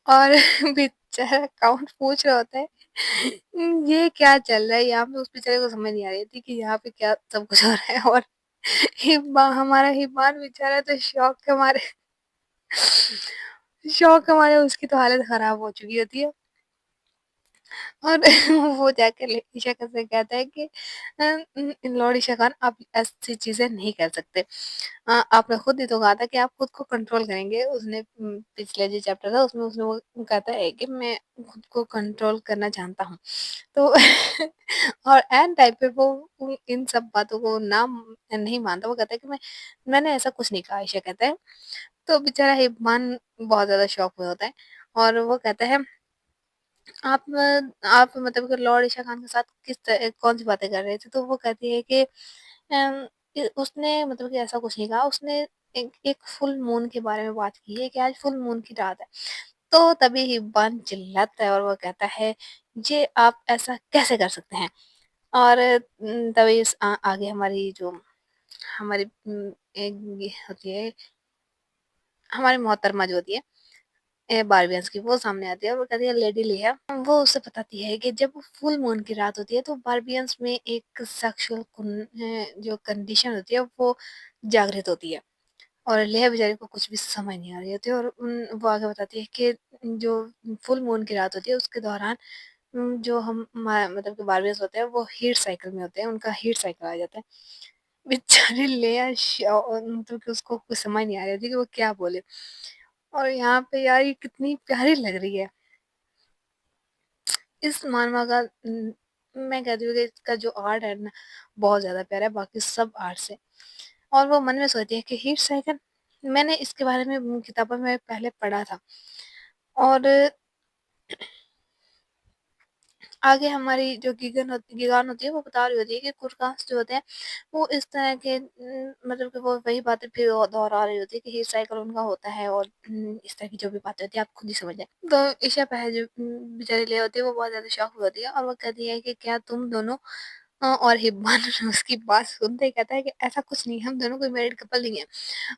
और बेचारा काउंट पूछ रहा होता है, ये क्या चल रहा है यहाँ पे? उस बेचारे को समझ नहीं आ रही थी कि यहाँ पे क्या सब कुछ हो रहा है। और हमारा हिब्बान बेचारा तो शौक के मारे उसकी तो हालत खराब हो चुकी होती है। और वो जाके इशाका से कहता है कि लॉर्ड ईशा खान, आप ऐसी चीजें नहीं कर सकते। आपने खुद ही तो कहा था कि आप खुद को कंट्रोल करेंगे। उसने पिछले जो चैप्टर था उसमें उसने वो कहता है कि मैं खुद को कंट्रोल करना जानता हूँ। तो और एंड टाइम पे वो इन सब बातों को ना नहीं मानता। वो कहता है कि मैंने ऐसा कुछ नहीं कहा, ईशा कहता है। तो बेचारा हिब्बान बहुत ज्यादा शॉक हुआ होता है और वो कहता है, आप आप मतलब कि लॉर्ड ईशा खान के साथ कौन-सी बातें कर रहे थे? तो वो कहती है कि उसने मतलब कि ऐसा कुछ नहीं कहा, उसने एक एक फुल मून के बारे में बात की है कि आज फुल मून की रात है। तो तभी हिब्बान चिल्लाता है और वो कहता है, ये आप ऐसा कैसे कर सकते हैं? और तभी आगे हमारी जो हमारी एक ये होती है, हमारी मोहतरमा जो होती है बारबियंस की, वो सामने आती है और वो कहती है, लेडी लिया। वो उसे बताती है कि जब फुल मून की रात होती है तो बारबियंस में एक सेक्सुअल जो कंडीशन होती है वो जागृत होती है। और लेह बेचारी को कुछ भी समझ नहीं आ रही होती है और वो आगे बताती है कि जो फुल मून की रात होती है उसके दौरान जो मतलब कि बारबियंस होते हैं वो हीट साइकिल में होते हैं, उनका हीट साइकिल आ जाता है। बेचारी लेया मतलब कि उसको कुछ समझ नहीं आ रही थी कि वो क्या बोले। और यहाँ पे यार ये कितनी प्यारी लग रही है इस मानवा का। मैं कहती हूँ कि इसका जो आर्ट है ना बहुत ज़्यादा प्यारा है बाकी सब आर्ट से। और वो मन में सोचती है कि हीट साइकिल, मैंने इसके बारे में किताबों में पहले पढ़ा था। और आगे हमारी जो गीगान होती है वो बता रही होती है कि कुरकास जो होते हैं वो इस तरह के मतलब कि वो वही बातें फिर दोहरा रही होती है कि हीट साइकिल उनका होता है और इस तरह की जो भी बातें होती है आप खुद ही समझ जाए। तो ईशा पहले जो बेचारी ले होती है वो बहुत ज़्यादा शॉक होती है और वो कहती है कि क्या तुम दोनों और हिब्बान उसकी बात सुनते ही कहता है कि ऐसा कुछ नहीं, हम दोनों कोई मैरिड कपल नहीं है।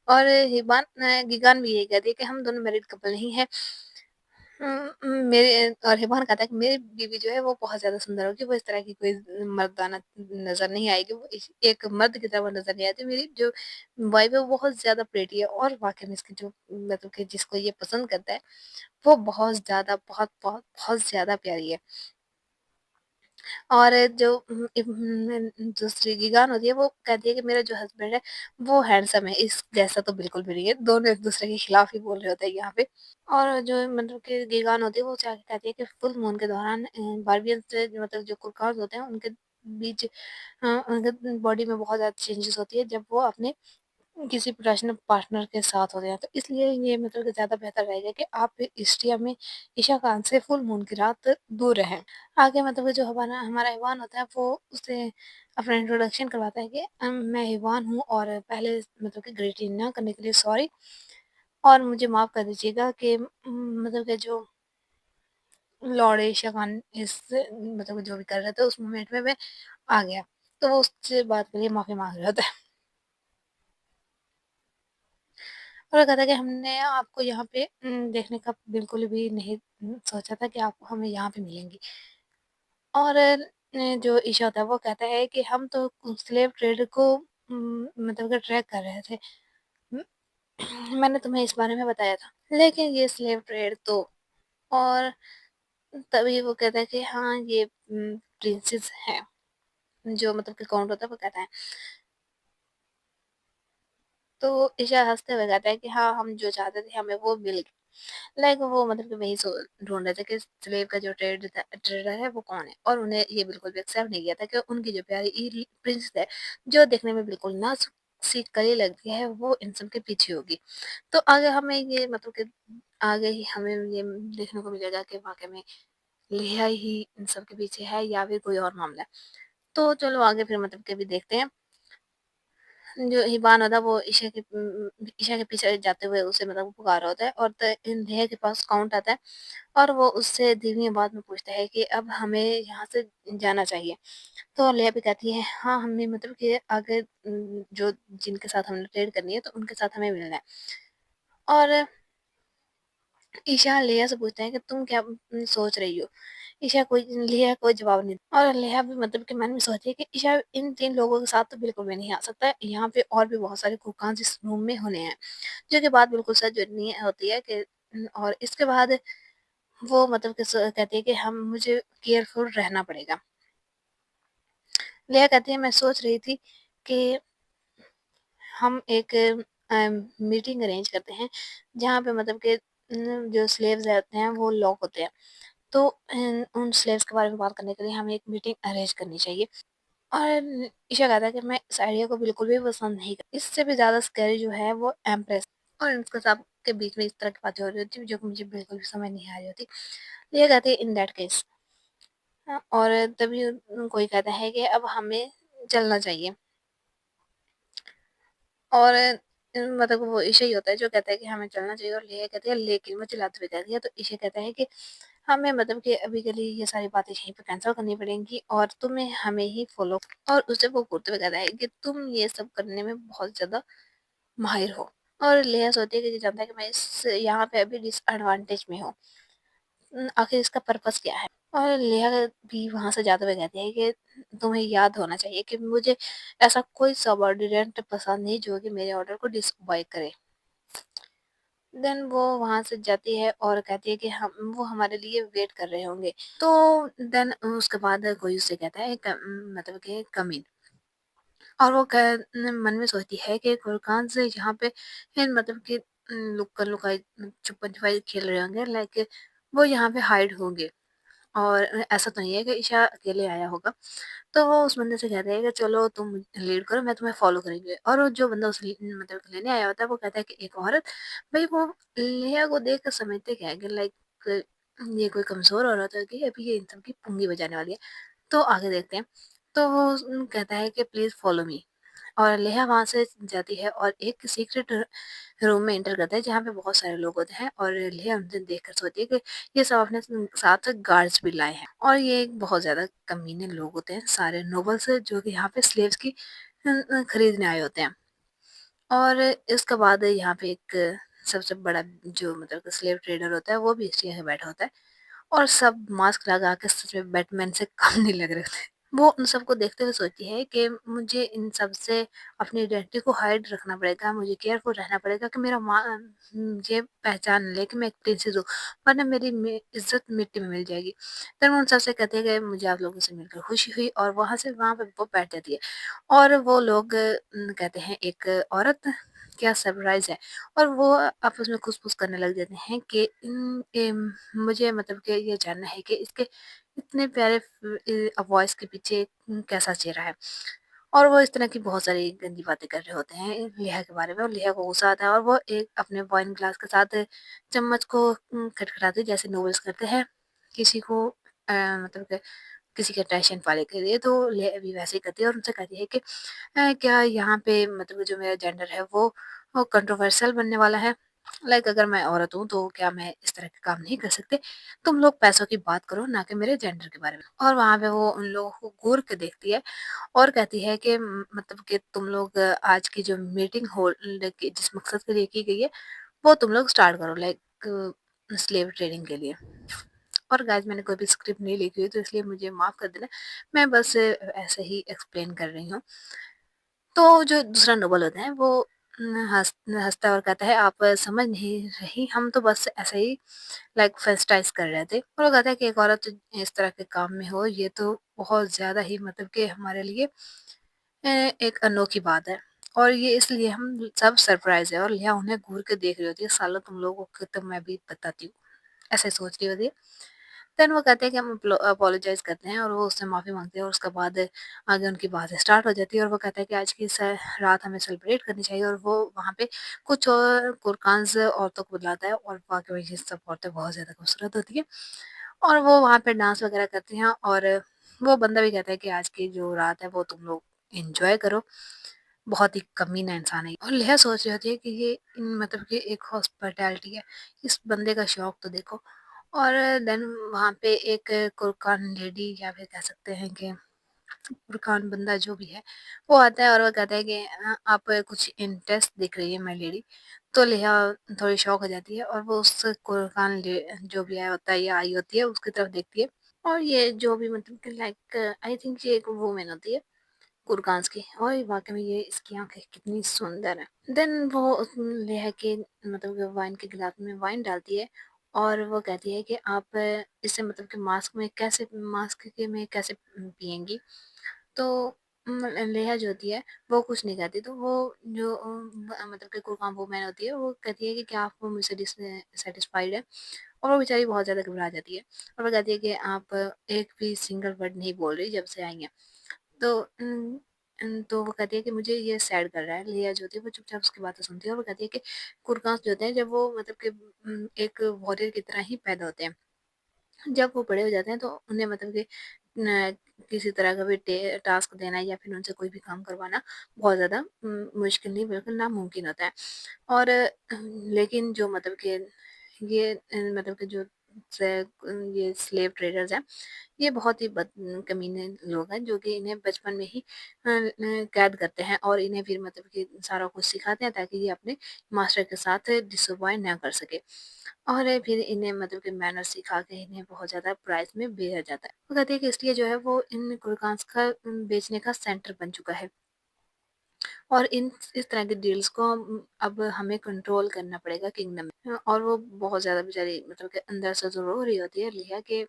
और हिब्बान गीगान भी यही कहती है कि हम दोनों मैरिड कपल नहीं है। मेरे और हिब्बान कहता है कि मेरी बीवी जो है वो बहुत ज़्यादा सुंदर होगी, वो इस तरह की कोई मर्दाना नज़र नहीं आएगी, वो एक मर्द की तरह वो नज़र नहीं आती। मेरी जो वाइफ है वो बहुत ज़्यादा प्रेटी है और वाकई में इसकी जो मतलब कि जिसको ये पसंद करता है वो बहुत ज़्यादा बहुत बहुत बहुत ज़्यादा प्यारी है। और जो दूसरी गीगान होती है वो कहती है कि मेरा जो हस्बैंड है वो हैंडसम है, इस जैसा तो बिल्कुल भी नहीं है। दोनों एक-दूसरे के खिलाफ ही बोल रहे होते हैं यहाँ पे। और जो मतलब कि गीगान होती है वो क्या कहती है कि फुल मून के दौरान बार्बियंस से मतलब जो कुर्कास होते हैं उनके बीच उनके बॉडी में बहुत ज़्यादा चेंजेस होती है जब वो अपने किसी प्रोफेशनल पार्टनर के साथ होते हैं। तो इसलिए ये मतलब कि ज़्यादा बेहतर रहेगा कि आप इस टाइम में ईशा खान से फुल मून की रात दूर रहें। आगे मतलब कि जो हमारा हमारा ईवान होता है वो उसे अपना इंट्रोडक्शन करवाता है कि मैं ईवान हूँ और पहले मतलब कि ग्रीटिंग ना करने के लिए सॉरी और मुझे माफ़ कर दीजिएगा कि मतलब कि जो लॉर्ड ईशा खान इस मतलब कि जो भी कर रहे थे उस मोमेंट में मैं आ गया। तो वो उससे बात के लिए माफ़ी माँग रहा होता है। और वो कहता है कि हमने आपको यहाँ पे देखने का बिल्कुल भी नहीं सोचा था कि आप हमें यहाँ पे मिलेंगी। और जो ईशा होता है वो कहता है कि हम तो स्लेव ट्रेड को मतलब कि ट्रैक कर रहे थे। उम, मैंने तुम्हें इस बारे में बताया था। लेकिन ये स्लेव ट्रेड तो और तभी वो कहता है कि हाँ, ये प्रिंसेस हैं। जो मतलब कि काउंट होता है वो कहता है। तो ईशा हँसते हुए कहता है कि हाँ, हम जो चाहते थे हमें वो मिल गया। लाइक वो मतलब कि वही ढूँढ रहे थे कि स्लेव का जो ट्रेडर है वो कौन है? और उन्हें ये बिल्कुल भी एक्सेप्ट नहीं किया था कि उनकी जो प्यारी प्रिंसेस है, जो देखने में बिल्कुल नाज़ुक सी कली लगती है, वो इन सब के पीछे होगी। तो आगे हमें ये मतलब कि आगे ही हमें ये देखने को मिलेगा कि वाक़ई में लेहा ही इन सब के पीछे है या फिर कोई और मामला है। तो चलो आगे फिर मतलब कि अभी देखते हैं। जो हिबान होता है वो ईशा के पीछे जाते हुए उसे मतलब पुकार रहा होता है और नेहा के पास काउंट आता है और वो उससे धीमी आवाज में पूछता है कि अब हमें यहाँ से जाना चाहिए। तो लेया भी कहती है हाँ हमने मतलब कि आगे जो जिनके साथ हमने ट्रेड करनी है तो उनके साथ हमें मिलना है। और ईशा लेया से पूछते हैं कि तुम क्या सोच रही हो? ईशा कोई लेया कोई जवाब नहीं और लेया भी मतलब कि मन में सोचती है कि ईशा इन 3 लोगों के साथ तो बिल्कुल भी नहीं आ सकता। यहाँ पे और भी बहुत सारे कुकान इस रूम में होने हैं। जो कि बात बिल्कुल सच नहीं होती है कि और इसके बाद वो मतलब कि कहती है कि हम मुझे केयरफुल रहना पड़ेगा। लेया कहती है मैं सोच रही थी कि हम एक मीटिंग अरेंज करते हैं जहाँ पे मतलब कि जो स्लेव्स रहते हैं वो लॉक होते हैं। तो उन स्लेव्स के बारे में बात करने के लिए हमें एक मीटिंग अरेंज करनी चाहिए। और ईशा कहता है कि मैं इस आइडिया को बिल्कुल भी पसंद नहीं करती। इससे भी ज़्यादा स्कैरी जो है वो एम्प्रेस और इनके सब के बीच में इस तरह की बातें हो रही होती है जो कि मुझे बिल्कुल भी समझ नहीं आ रही होती। ये कहते हैं इन दैट केस और तभी कोई कहता है कि अब हमें चलना चाहिए। और मतलब वो ईशा ही होता है जो कहता है कि हमें चलना चाहिए और लेया कहती है लेकिन वो चिल्लाते हुए कहती है तो ईशा कहता है कि हमें मतलब कि अभी के लिए ये सारी बातें यहीं पे कैंसल करनी पड़ेंगी और तुम्हें हमें ही फॉलो और उसे वो घूरते हुए कहता है कि तुम ये सब करने में बहुत ज़्यादा माहिर हो। और लेया सोचती है कि ये जानता है कि मैं इस यहाँ पे अभी डिसएडवांटेज में हूँ। आखिर इसका पर्पस क्या है? और लेया भी वहाँ से जाते हुए कहती है कि तुम्हें याद होना चाहिए कि मुझे ऐसा कोई सबऑर्डिनेट पसंद नहीं जो कि मेरे ऑर्डर को डिसओबे करे। देन वो वहाँ से जाती है और कहती है कि हम वो हमारे लिए वेट कर रहे होंगे। तो देन उसके बाद कोई उससे कहता है मतलब कि कम इन और वो मन में सोचती है कि फुरकान से यहाँ पे मतलब कि लुक्कन लुकाई छुपन छुपाई खेल रहे होंगे लाइक वो यहाँ पे हाइड होंगे और ऐसा तो नहीं है कि ईशा अकेले आया होगा। तो वो उस बंदे से कहता है कि चलो तुम लीड करो मैं तुम्हें फॉलो करेंगे और वो जो बंदा उसे मतलब कि लेने आया होता है वो कहता है कि एक औरत भाई वो लेया को देख कर समझते क्या है कि लाइक ये कोई कमजोर औरत है कि अभी ये इन सब की पुंगी बजाने वाली है। तो आगे देखते हैं। तो वो कहता है कि प्लीज फॉलो मी और लेहा वहाँ से जाती है और एक सीक्रेट रूम में एंटर करता है जहाँ पे बहुत सारे लोग होते हैं और लेहा उनसे देखकर सोचती है कि ये सब अपने साथ गार्ड्स भी लाए हैं और ये एक बहुत ज़्यादा कमीने लोग होते हैं सारे नोबल्स जो कि यहाँ पे स्लेव्स की खरीदने आए होते हैं। और इसके बाद यहाँ पे एक सबसे बड़ा जो मतलब स्लेव ट्रेडर होता है वो भी इस जगह बैठा होता है और सब मास्क लगा के सच में बैटमैन से कम नहीं लग रहे थे। वो उन सबको देखते हुए सोचती है कि मुझे इन सब से अपनी आइडेंटिटी को हाइड रखना पड़ेगा, मुझे केयरफुल रहना पड़ेगा कि मेरा ये पहचान ले कि मैं एक प्रिंसेस हूँ, वरना मेरी इज्जत मिट्टी में मिल जाएगी। फिर वो उन सबसे कहती है कि मुझे आप लोगों से मिलकर खुशी हुई, और वहाँ पे वो बैठ जाती है। और वो लोग कहते हैं एक औरत, क्या सरप्राइज़ है। और वो आपस में खुस-फुस करने लग जाते हैं कि मुझे मतलब कि ये जानना है कि इसके इतने प्यारे वॉइस के पीछे कैसा चेहरा है। और वो इस तरह की बहुत सारी गंदी बातें कर रहे होते हैं लिया के बारे में, और लिया को गुस्सा आता है, और वो एक अपने वाइन ग्लास के साथ चम्मच को खटखटाती है जैसे नूडल्स करते हैं किसी को मतलब कि किसी के टेंशन पाने के लिए। तो लिया भी वैसे ही करती है और उनसे कहती है कि क्या यहाँ पे मतलब जो मेरा जेंडर है वो कंट्रोवर्शियल बनने वाला है? लाइक अगर मैं औरत हूँ तो क्या मैं इस तरह के काम नहीं कर सकती? तुम लोग पैसों की बात करो, ना कि मेरे जेंडर के बारे में। और वहाँ पे वो उन लोगों को घूर के देखती है और कहती है कि मतलब कि तुम लोग आज की जो मीटिंग होल्ड की जिस मकसद के लिए की गई है, वो तुम लोग स्टार्ट करो, लाइक स्लेव ट्रेडिंग के लिए। और गाइस मैंने कोई भी स्क्रिप्ट नहीं लिखी हुई, तो इसलिए मुझे माफ़ कर देना। मैं बस ऐसे ही एक्सप्लेन कर रही हूँ। तो जो दूसरा नोबल होता है वो हँसता है और कहता है, आप समझ नहीं रही, हम तो बस ऐसे ही लाइक फेस्टाइज़ कर रहे थे। और वो कहता है कि एक औरत इस तरह के काम में हो, ये तो बहुत ज़्यादा ही मतलब कि हमारे लिए एक अनोखी बात है। और ये इसलिए हम सब सरप्राइज़ है। और लिया उन्हें घूर के देख रही होती है, सालों तुम लोगों को तो मैं भी बताती हूँ, ऐसे सोच रही होती है। देन वो कहते हैं कि हम अपोलोजाइज़ करते हैं, और वो उससे माफ़ी माँगते हैं, और उसके बाद आगे उनकी बातें स्टार्ट हो जाती है। और वो कहता है कि आज की रात हमें सेलिब्रेट करनी चाहिए, और वो वहाँ पे कुछ और कुरकान्स औरतों को बुलाता है, और वाक़ई में ये सब औरतें बहुत ज़्यादा खूबसूरत होती हैं। और वो वहाँ पे डांस वग़ैरह करती हैं, और वो बंदा भी कहता है कि आज की जो रात है वो तुम लोग एन्जॉय करो, बहुत ही कमीना इंसान है। और लेहा सोच रही होती है कि ये मतलब कि एक हॉस्पिटैलिटी है, इस बंदे का शौक तो देखो। और देन वहाँ पे एक कुरकान लेडी, या फिर कह सकते हैं कि कुरकान बंदा जो भी है, वो आता है और वो कहता है कि आप कुछ इंटरेस्ट दिख रही है माय लेडी। तो लेहा थोड़ी शॉक हो जाती है, और वो उस कुरकान जो भी आया होता है या आई होती है उसकी तरफ देखती है। और ये जो भी मतलब कि लाइक आई थिंक ये एक वूमेन होती है कुरकान्स की, और वाक़ई में ये इसकी आँखें कितनी सुंदर हैं। देन वो लेहा के मतलब कि वाइन के गिलास में वाइन डालती है, और वो कहती है कि आप इसे मतलब कि मास्क के में कैसे पिएँगी? तो नेहा जो होती है वो कुछ नहीं कहती। तो वो जो मतलब कि कोकाम वूमन होती है वो कहती है कि क्या आप मुझसे डिससैटिस्फाइड है? और वो बेचारी बहुत ज़्यादा घबरा जाती है, और वो कहती है कि आप एक भी सिंगल वर्ड नहीं बोल रही जब से आई हैं। तो तो वो कहती है कि मुझे ये सैड कर रहा है। लिया जो होती है वो चुपचाप उसकी बातें सुनती है, और वो कहती है कि कुरकास जो होते हैं जब वो मतलब कि एक वॉरियर की तरह ही पैदा होते हैं। जब वो बड़े हो जाते हैं तो उन्हें मतलब कि न किसी तरह का भी टास्क देना या फिर उनसे कोई भी काम करवाना बहुत ज़्यादा मुश्किल नहीं बिल्कुल नामुमकिन होता है। और लेकिन जो मतलब कि ये मतलब कि जो ये स्लेव ट्रेडर्स हैं, ये बहुत ही कमीने लोग हैं जो कि इन्हें बचपन में ही कैद करते हैं, और इन्हें फिर मतलब कि सारा कुछ सिखाते हैं ताकि ये अपने मास्टर के साथ डिसअपॉइंट ना कर सके। और फिर इन्हें मतलब कि मैनर्स सिखा के इन्हें बहुत ज़्यादा प्राइस में बेचा जाता है। वो कहती है कि इसलिए जो है वो इन कुरकान्स का बेचने का सेंटर बन चुका है। और इन इस तरह के डील्स को अब हमें कंट्रोल करना पड़ेगा किंगडम में। और वो बहुत ज़्यादा बेचारी मतलब कि अंदर से तो रो रही होती है लिया कि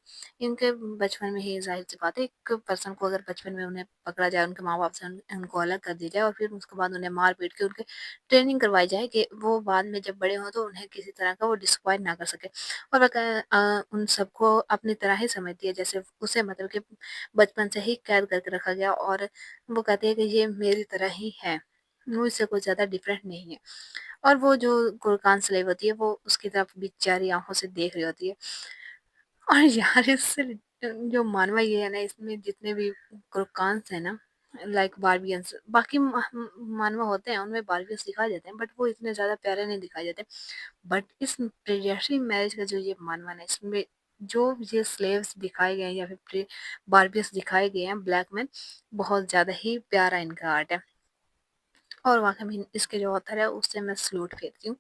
इनके बचपन में ही ज़ाहिर-सी बात है, एक पर्सन को अगर बचपन में उन्हें पकड़ा जाए, उनके माँ-बाप से उनको अलग कर दिया जाए, और फिर उसके बाद उन्हें मार-पीट के उनके ट्रेनिंग करवाई जाए कि वो बाद में जब बड़े हों तो उन्हें किसी तरह का वो डिसअपॉइंट ना कर सके। और वो उन सबको अपनी तरह ही समझती है, जैसे उसे मतलब कि बचपन से ही कैद करके रखा गया, और वो कहती है कि ये मेरी तरह ही है। मुझसे कुछ ज़्यादा डिफरेंट नहीं है। और वो जो गुरकान स्लेव होती है वो उसकी तरफ बेचारी आँखों से देख रही होती है। और यार इससे जो मानवा ये है ना, इसमें जितने भी गुरकान्स हैं ना, लाइक बार्बियंस, बाकी मानवा होते हैं उनमें बार्बियंस दिखाए जाते हैं, बट वो इतने ज़्यादा प्यारे नहीं दिखाए जाते। बट इस प्रीडेटरी मैरिज का जो ये मानवा है इसमें जो ये स्लेव्स दिखाए गए हैं या फिर बार्बियंस दिखाए गए हैं ब्लैक में, बहुत ज़्यादा ही प्यारा इनका आर्ट है। और वाक़ई में इसके जो ऑथर है उससे मैं सैल्यूट फेंकती हूँ।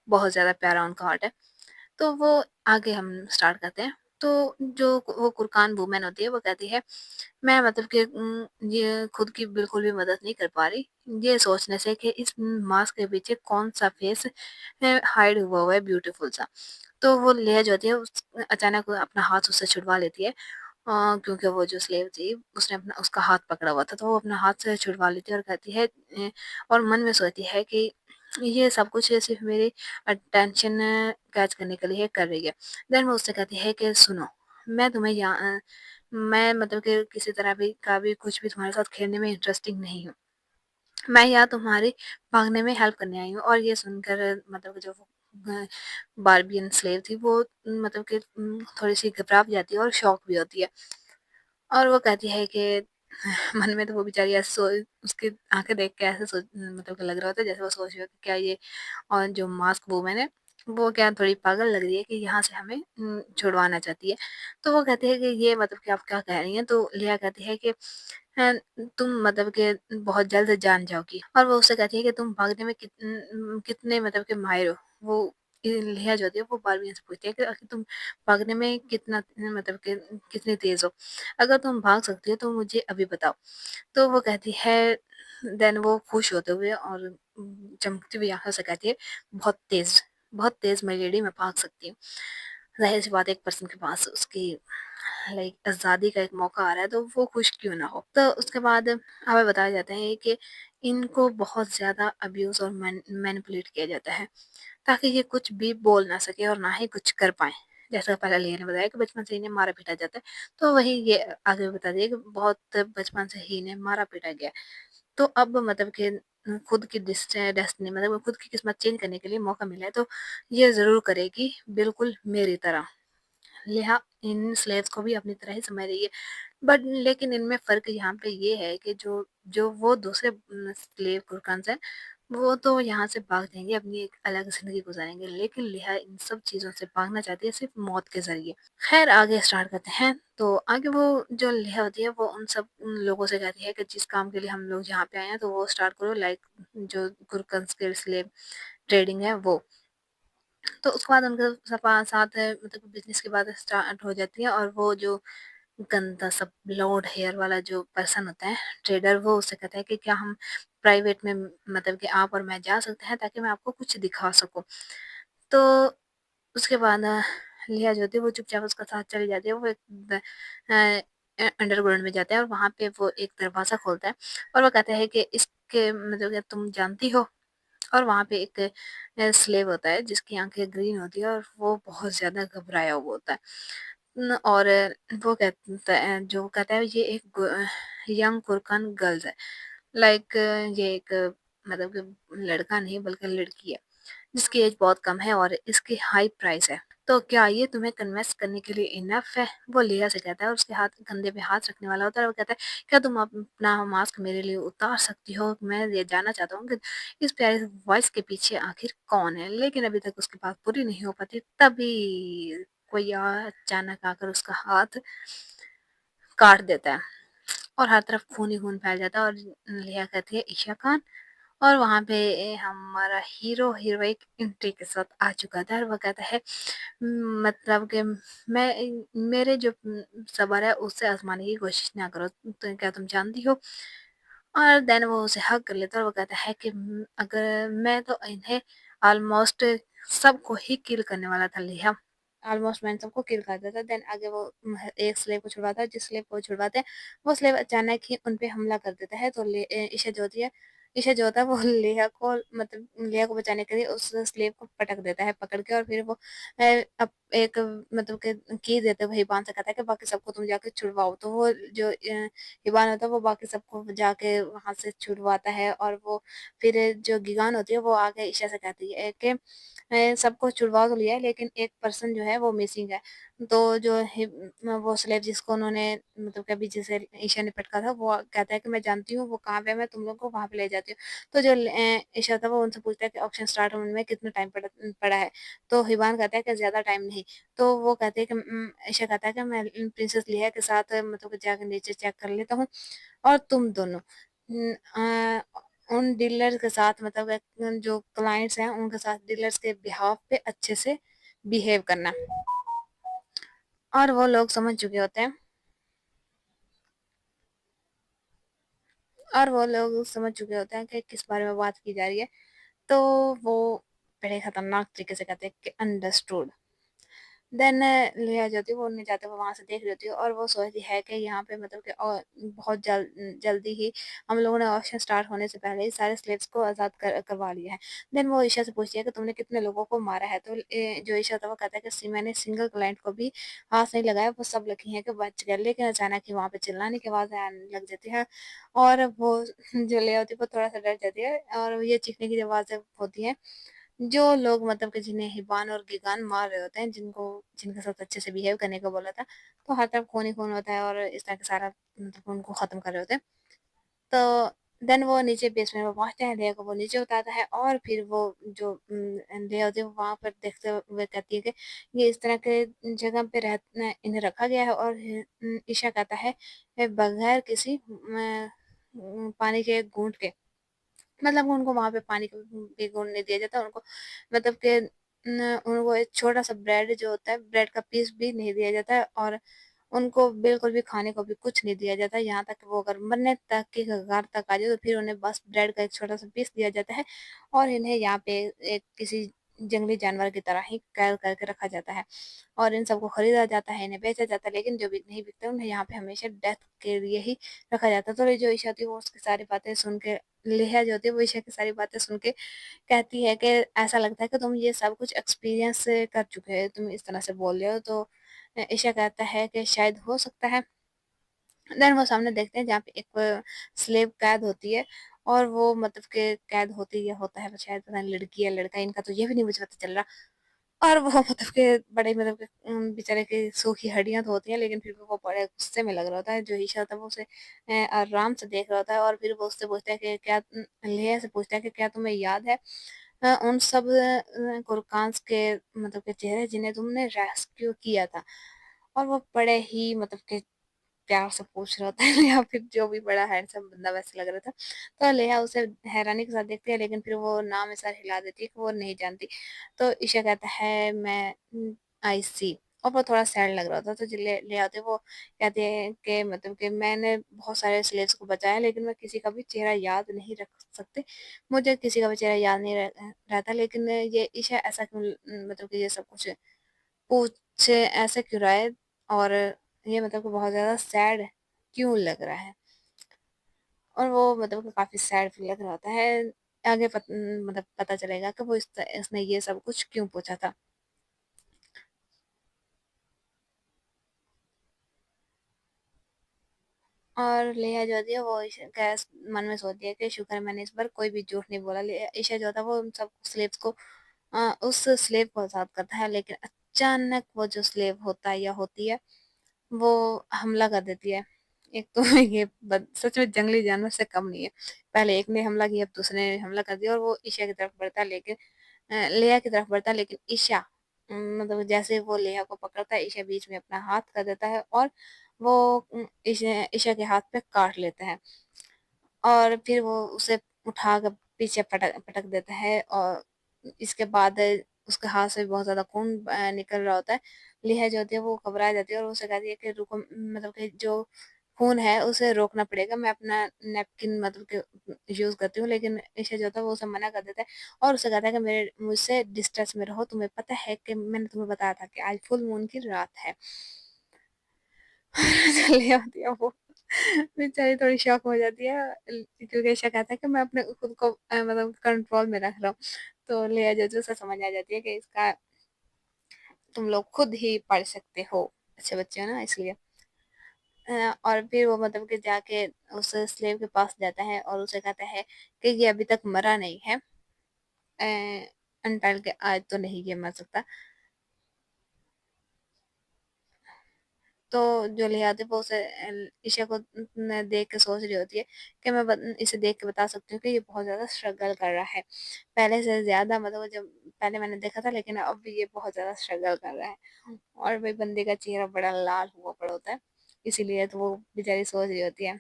बहुत ज़्यादा प्यारा उनका आर्ट है। तो वो आगे हम स्टार्ट करते हैं। तो जो वो कुरकान वूमेन होती है वो कहती है, मैं मतलब कि ये खुद की बिल्कुल भी मदद नहीं कर पा रही, ये सोचने से कि इस मास्क के पीछे कौन-सा फेस हाइड हुआ है ब्यूटीफुल सा। तो वो लेयर जो होती है अचानक अपना हाथ उससे छुड़वा लेती है, क्योंकि वो जो स्लेव थी उसने अपना उसका हाथ पकड़ा हुआ था, तो वो अपना हाथ से छुड़वा लेती है और कहती है और मन में सोचती है कि ये सब कुछ सिर्फ मेरी अटेंशन कैच करने के लिए कर रही है। देन वो उससे कहती है कि सुनो, मैं तुम्हें मैं मतलब कि किसी तरह भी का भी कुछ भी तुम्हारे साथ खेलने में इंटरेस्टिंग नहीं हूँ। मैं यहाँ तुम्हारी भागने में हेल्प करने आई हूँ। और ये सुनकर मतलब कि जो वो बार्बियन स्लेव थी वो मतलब कि थोड़ी-सी घबरा भी जाती है और शॉक भी होती है। और वो कहती है कि मन में तो वो बेचारी ऐसे उसकी आँखें देख के ऐसे मतलब कि लग रहा होता है जैसे वो सोच रही हो कि क्या ये और जो मास्क वूमन है, वो क्या थोड़ी पागल लग रही है कि यहाँ से हमें छुड़वाना चाहती है। तो वो कहती है कि ये मतलब कि आप क्या कह रही हैं? तो लिया कहती है कि अ, तुम मतलब कि बहुत जल्द जान जाओगी। और वो उससे कहती है कि तुम भागने में कितने मतलब कि माहिर हो? वो लिया जो होती है वो बारबीन से पूछती है कि आखिर तुम भागने में कितना मतलब कि कितनी तेज़ हो? अगर तुम भाग सकती हो तो मुझे अभी बताओ। तो वो कहती है देन वो खुश होते हुए और चमकती हुई आँखों से कहती है, बहुत तेज़ मेरी लेडी मैं भाग सकती हूँ। ज़ाहिर-सी बात है एक पर्सन के पास उसकी लाइक आज़ादी का एक मौका आ रहा है तो वो खुश क्यों ना हो। तो उसके बाद हमें बताया जाता है कि इनको बहुत ज़्यादा अब्यूज़ और मैनिपुलेट किया जाता है, ताकि ये कुछ भी बोल ना सके और ना ही कुछ कर पाएँ। जैसा पहले लिया ने बताया कि बचपन से इन्हें मारा-पीटा जाता है, तो वही ये आगे बता दिया कि बहुत बचपन से ही इन्हें मारा-पीटा गया है। तो अब मतलब कि खुद की डेस्टिनी मतलब खुद की किस्मत चेंज करने के लिए मौका मिला है, तो ये ज़रूर करेगी, बिल्कुल मेरी तरह। लिहा इन स्लेव्स को भी अपनी तरह ही समझ रही है। बट लेकिन इनमें फ़र्क यहाँ पे ये है कि जो जो वो दूसरे स्लेव कुर्कन्स हैं, वो तो यहाँ से भाग जाएँगे, अपनी एक अलग ज़िंदगी गुज़ारेंगे, लेकिन लिहा इन सब चीज़ों से भागना चाहती है सिर्फ़ मौत के ज़रिए। ख़ैर आगे स्टार्ट करते हैं, तो आगे वो जो लिहा होती है वो उन लोगों से कहती है कि जिस काम के लिए हम लोग यहाँ पे आए हैं, तो वो स्टार्ट करो लाइक जो कुर्कन्स के स्लेव ट्रेडिंग है वो। तो उसके बाद उनके साथ मतलब बिज़नेस की बातें स्टार्ट हो जाती है और वो जो गंदा सा ब्लॉन्ड हेयर वाला जो पर्सन होता है ट्रेडर वो उससे कहता है कि क्या हम प्राइवेट में मतलब कि आप और मैं जा सकते हैं ताकि मैं आपको कुछ दिखा सकूं। तो उसके बाद लिया जो होती है वो चुपचाप उसका साथ चली जाती है। वो अंडरग्राउंड में जाता है और वहां पे वो एक दरवाज़ा खोलता है और वो कहता है कि इसके मतलब कि तुम जानती हो। और वहाँ पे एक स्लेव होता है जिसकी आँखें ग्रीन होती है और वो बहुत ज़्यादा घबराया हुआ होता है। और वो कहता है जो कहता है ये एक यंग कुरकन गर्ल्स है। लाइक ये एक मतलब कि लड़का नहीं बल्कि लड़की है जिसकी एज बहुत कम है और इसकी हाई प्राइस है। तो क्या ये तुम्हें कन्विंस करने के लिए इनफ है? वो लिया से कहता है और उसके कंधे पे हाथ रखने वाला होता है और वो कहता है, क्या तुम अपना मास्क मेरे लिए उतार सकती हो? मैं ये जानना चाहता हूँ कि इस प्यारी सी वॉइस के पीछे आखिर कौन है? लेकिन अभी तक उसकी बात पूरी नहीं हो पाती, तभी कोई अचानक आकर उसका हाथ काट देता है और हर तरफ खून ही खून फैल जाता है। और लिया कहती है ईशा खान। और वहाँ पे हमारा हीरो हीरोइक एंट्री के साथ आ चुका था और वो कहता है मतलब कि मेरे जो सबर है उससे आजमाने की कोशिश ना करो, तो क्या तुम जानती हो? और देन वो उसे हग कर लेता है और वो कहता है कि अगर मैं तो इन्हें ऑलमोस्ट सबको ही किल करने वाला था लिया। ऑलमोस्ट मैंने सबको किल कर दिया था। देन आगे वो एक स्लेव को छुड़वाता है, जिस स्लेव को छुड़वाते हैं वो स्लेव अचानक ही उन पे हमला कर देता है। तो ईशा जो होता है वो लेया को मतलब लेया को बचाने के लिए उस स्लेव को पटक देता है पकड़ के। और फिर वो अब एक मतलब की देते हुए हिबान से कहता है कि बाकी सबको तुम जाके छुड़वाओ। तो वो जो हिबान होता है वो बाकी सबको जाके वहां से छुड़वाता है। और वो फिर जो गिगान होती है वो आगे ईशा से कहती है कि सबको छुड़वा तो लिया है लेकिन एक पर्सन जो है वो मिसिंग है। तो जो वो स्लेव जिसको उन्होंने मतलब कभी जिसे ईशा ने पटका था वो कहता है कि मैं जानती हूँ वो कहाँ पे है, मैं तुम लोग को वहां पे ले जाती हूँ। तो जो ईशा था वो उनसे पूछता है कि ऑप्शन स्टार्ट होने में कितना टाइम पड़ा है। तो हिबान कहता है कि ज्यादा टाइम नहीं। तो वो कहते हैं कि ईशा कहता है कि मैं प्रिंसेस लिया के साथ मतलब कि जाकर नीचे चेक कर लेता हूँ और तुम दोनों उन डीलर के साथ मतलब जो क्लाइंट्स हैं उनके साथ डीलर्स के बिहाफ पे अच्छे से बिहेव करना। और वो लोग समझ चुके होते हैं कि किस बारे में बात की जा रही है। तो वो बड़े खतरनाक तरीके से कहते हैं कि अंडरस्टूड। देन लिया जाती है, वो नहीं जाते, वो वहाँ से देख रही होती है और वो सोचती है कि यहाँ पे मतलब कि बहुत जल्दी ही हम लोगों ने ऑक्शन स्टार्ट होने से पहले ही सारे स्लेव्स को आज़ाद करवा लिया है। देन वो ईशा से पूछती है कि तुमने कितने लोगों को मारा है? तो जो ईशा था वो कहता है कि मैंने सिंगल क्लाइंट को भी हाथ नहीं लगाया, वो सब लकी हैं कि बच गए। लेकिन अचानक ही वहाँ पे चिल्लाने की आवाज़ आने लग जाती है और वो जो ले होती है वो थोड़ा सा डर जाती है और ये चीखने की जो आवाज़ें होती हैं, जो लोग मतलब कि जिन्हें हिबान और गिगान मार रहे होते हैं, जिनके साथ अच्छे से बिहेव करने को बोला था, तो हर तरफ खून ही खून होता है और इस तरह का सारा मतलब उनको खत्म कर रहे होते हैं। तो देन वो नीचे बेसमेंट में पहुंचते हैं, लेया को वो नीचे उतारता है और फिर वो जो लेया होती है वो वहां पर देखते हुए कहती है कि ये इस तरह के जगह पे इन्हें रखा गया है और ईशा कहता है बगैर किसी पानी के घूंट के, मतलब उनको वहाँ पे पानी का भी घूँट नहीं दिया जाता, उनको मतलब कि उनको एक छोटा-सा ब्रेड जो होता है, ब्रेड का पीस भी नहीं दिया जाता है और उनको बिल्कुल भी खाने को भी कुछ नहीं दिया जाता है। यहाँ तक कि वो अगर मरने तक की कगार तक आ जाए तो फिर उन्हें बस ब्रेड का एक छोटा-सा पीस दिया जाता है और इन्हें यहाँ पे एक किसी जंगली जानवर की तरह ही कैद करके रखा जाता है और इन सबको खरीदा जाता है, इन्हें बेचा जाता है, लेकिन जो भी नहीं बिकते उन्हें यहाँ पे हमेशा डेथ के लिए ही रखा जाता है। तो ये जो ईशा होती है वो उसकी सारी बातें सुन के, लेहा जो होती है वो ईशा की सारी बातें सुन के कहती है कि ऐसा लगता है कि तुम ये सब कुछ एक्सपीरियंस कर चुके हो, तुम इस तरह से बोल रहे हो। तो ईशा कहता है कि शायद हो सकता है। देन वो सामने देखते हैं जहाँ पे एक स्लेव कैद होती है और वो मतलब कि कैद होती या होता है शायद पता नहीं लड़की या लड़का, इनका तो ये भी नहीं मुझे पता चल रहा। और वो मतलब के बड़े मतलब के बेचारे की सूखी हड्डियां तो होती हैं, लेकिन फिर भी वो बड़े गुस्से में लग रहा होता है। जो ईशा होता है वो उसे आराम से देख रहा होता है और फिर वो उससे पूछता है कि क्या, लेया से पूछता है कि क्या तुम्हें याद है उन सब कुरकांस के मतलब के चेहरे जिन्हें तुमने रेस्क्यू किया था? और वो बड़े ही मतलब के प्यार से पूछ रहा होता है या फिर जो भी बड़ा हैंडसम बंदा वैसे लग रहा था। तो लेहा उसे हैरानी के साथ देखती है, लेकिन फिर वो ना में सर हिला देती है कि वो नहीं जानती। तो ईशा कहता है मैं आई सी, और वो थोड़ा सैड लग रहा था। तो जो ले आते वो कहते हैं कि मतलब कि मैंने बहुत सारे स्लेव्स को बचाया, लेकिन मैं किसी का भी चेहरा याद नहीं रख सकती। मुझे किसी का भी चेहरा याद नहीं रहता, लेकिन ये ईशा ऐसा क्यों मतलब कि ये सब कुछ पूछे ऐसे क्यों रहा है और ये मतलब कि बहुत ज़्यादा सैड क्यों लग रहा है? और वो मतलब कि काफ़ी सैड फ़ील लग रहा होता है। आगे मतलब पता चलेगा कि वो इसने ये सब कुछ क्यों पूछा था। और लेहा जो होती है वो कैस मन में सोचती है कि शुक्र है मैंने इस बार कोई भी झूठ नहीं बोला। ईशा जो होता है वो उन सब स्लेव्स को उस स्लेव को आज़ाद करता है, लेकिन अचानक वो जो स्लेव होता है या होती है वो हमला कर देती है। एक तो ये सच में जंगली जानवर से कम नहीं है। पहले एक ने हमला किया, अब दूसरे ने हमला कर दिया और वो ईशा की तरफ बढ़ता है, लेकिन लेया की तरफ बढ़ता है, लेकिन ईशा मतलब जैसे वो लेया को पकड़ता है, ईशा बीच में अपना हाथ कर देता है और वो ईशा के हाथ पे काट लेता है और फिर वो उसे उठा कर पीछे पटक पटक देता है और इसके बाद उसके हाथ से बहुत ज़्यादा खून निकल रहा होता है। लेहा जो होती है वो घबरा जाती है और वो उसे कहती है कि रुको, मतलब कि जो खून है उसे रोकना पड़ेगा, मैं अपना नैपकिन मतलब कि यूज़ करती हूँ, लेकिन ईशा जो होता है वो उसे मना कर देता है और उसे कहता है कि मेरे मुझसे डिस्टेंस में रहो, तुम्हें पता है कि मैंने तुम्हें बताया था कि आज फुल मून की रात है। चली आती है वो बेचारी थोड़ी शॉक हो जाती है क्योंकि ऐसा कहता है कि मैं अपने खुद को मतलब कंट्रोल में रख रहा हूँ। तो लिया जो उसे समझ आ जाती है कि इसका तुम लोग खुद ही पढ़ सकते हो, अच्छे बच्चे हो ना इसलिए। और फिर वो मतलब कि जाके उस स्लेव के पास जाता है और उसे कहता है कि ये अभी तक मरा नहीं है, अनटाइल के आज तो नहीं ये मर सकता। तो जो ले आती है वो उसे ईशा को देख के सोच रही होती है कि मैं इसे देख के बता सकती हूँ कि ये बहुत ज़्यादा स्ट्रगल कर रहा है, पहले से ज़्यादा, मतलब जब पहले मैंने देखा था, लेकिन अब भी ये बहुत ज़्यादा स्ट्रगल कर रहा है। और भाई बंदे का चेहरा बड़ा लाल हुआ पड़ा होता है, इसीलिए तो वो बेचारी सोच रही होती है।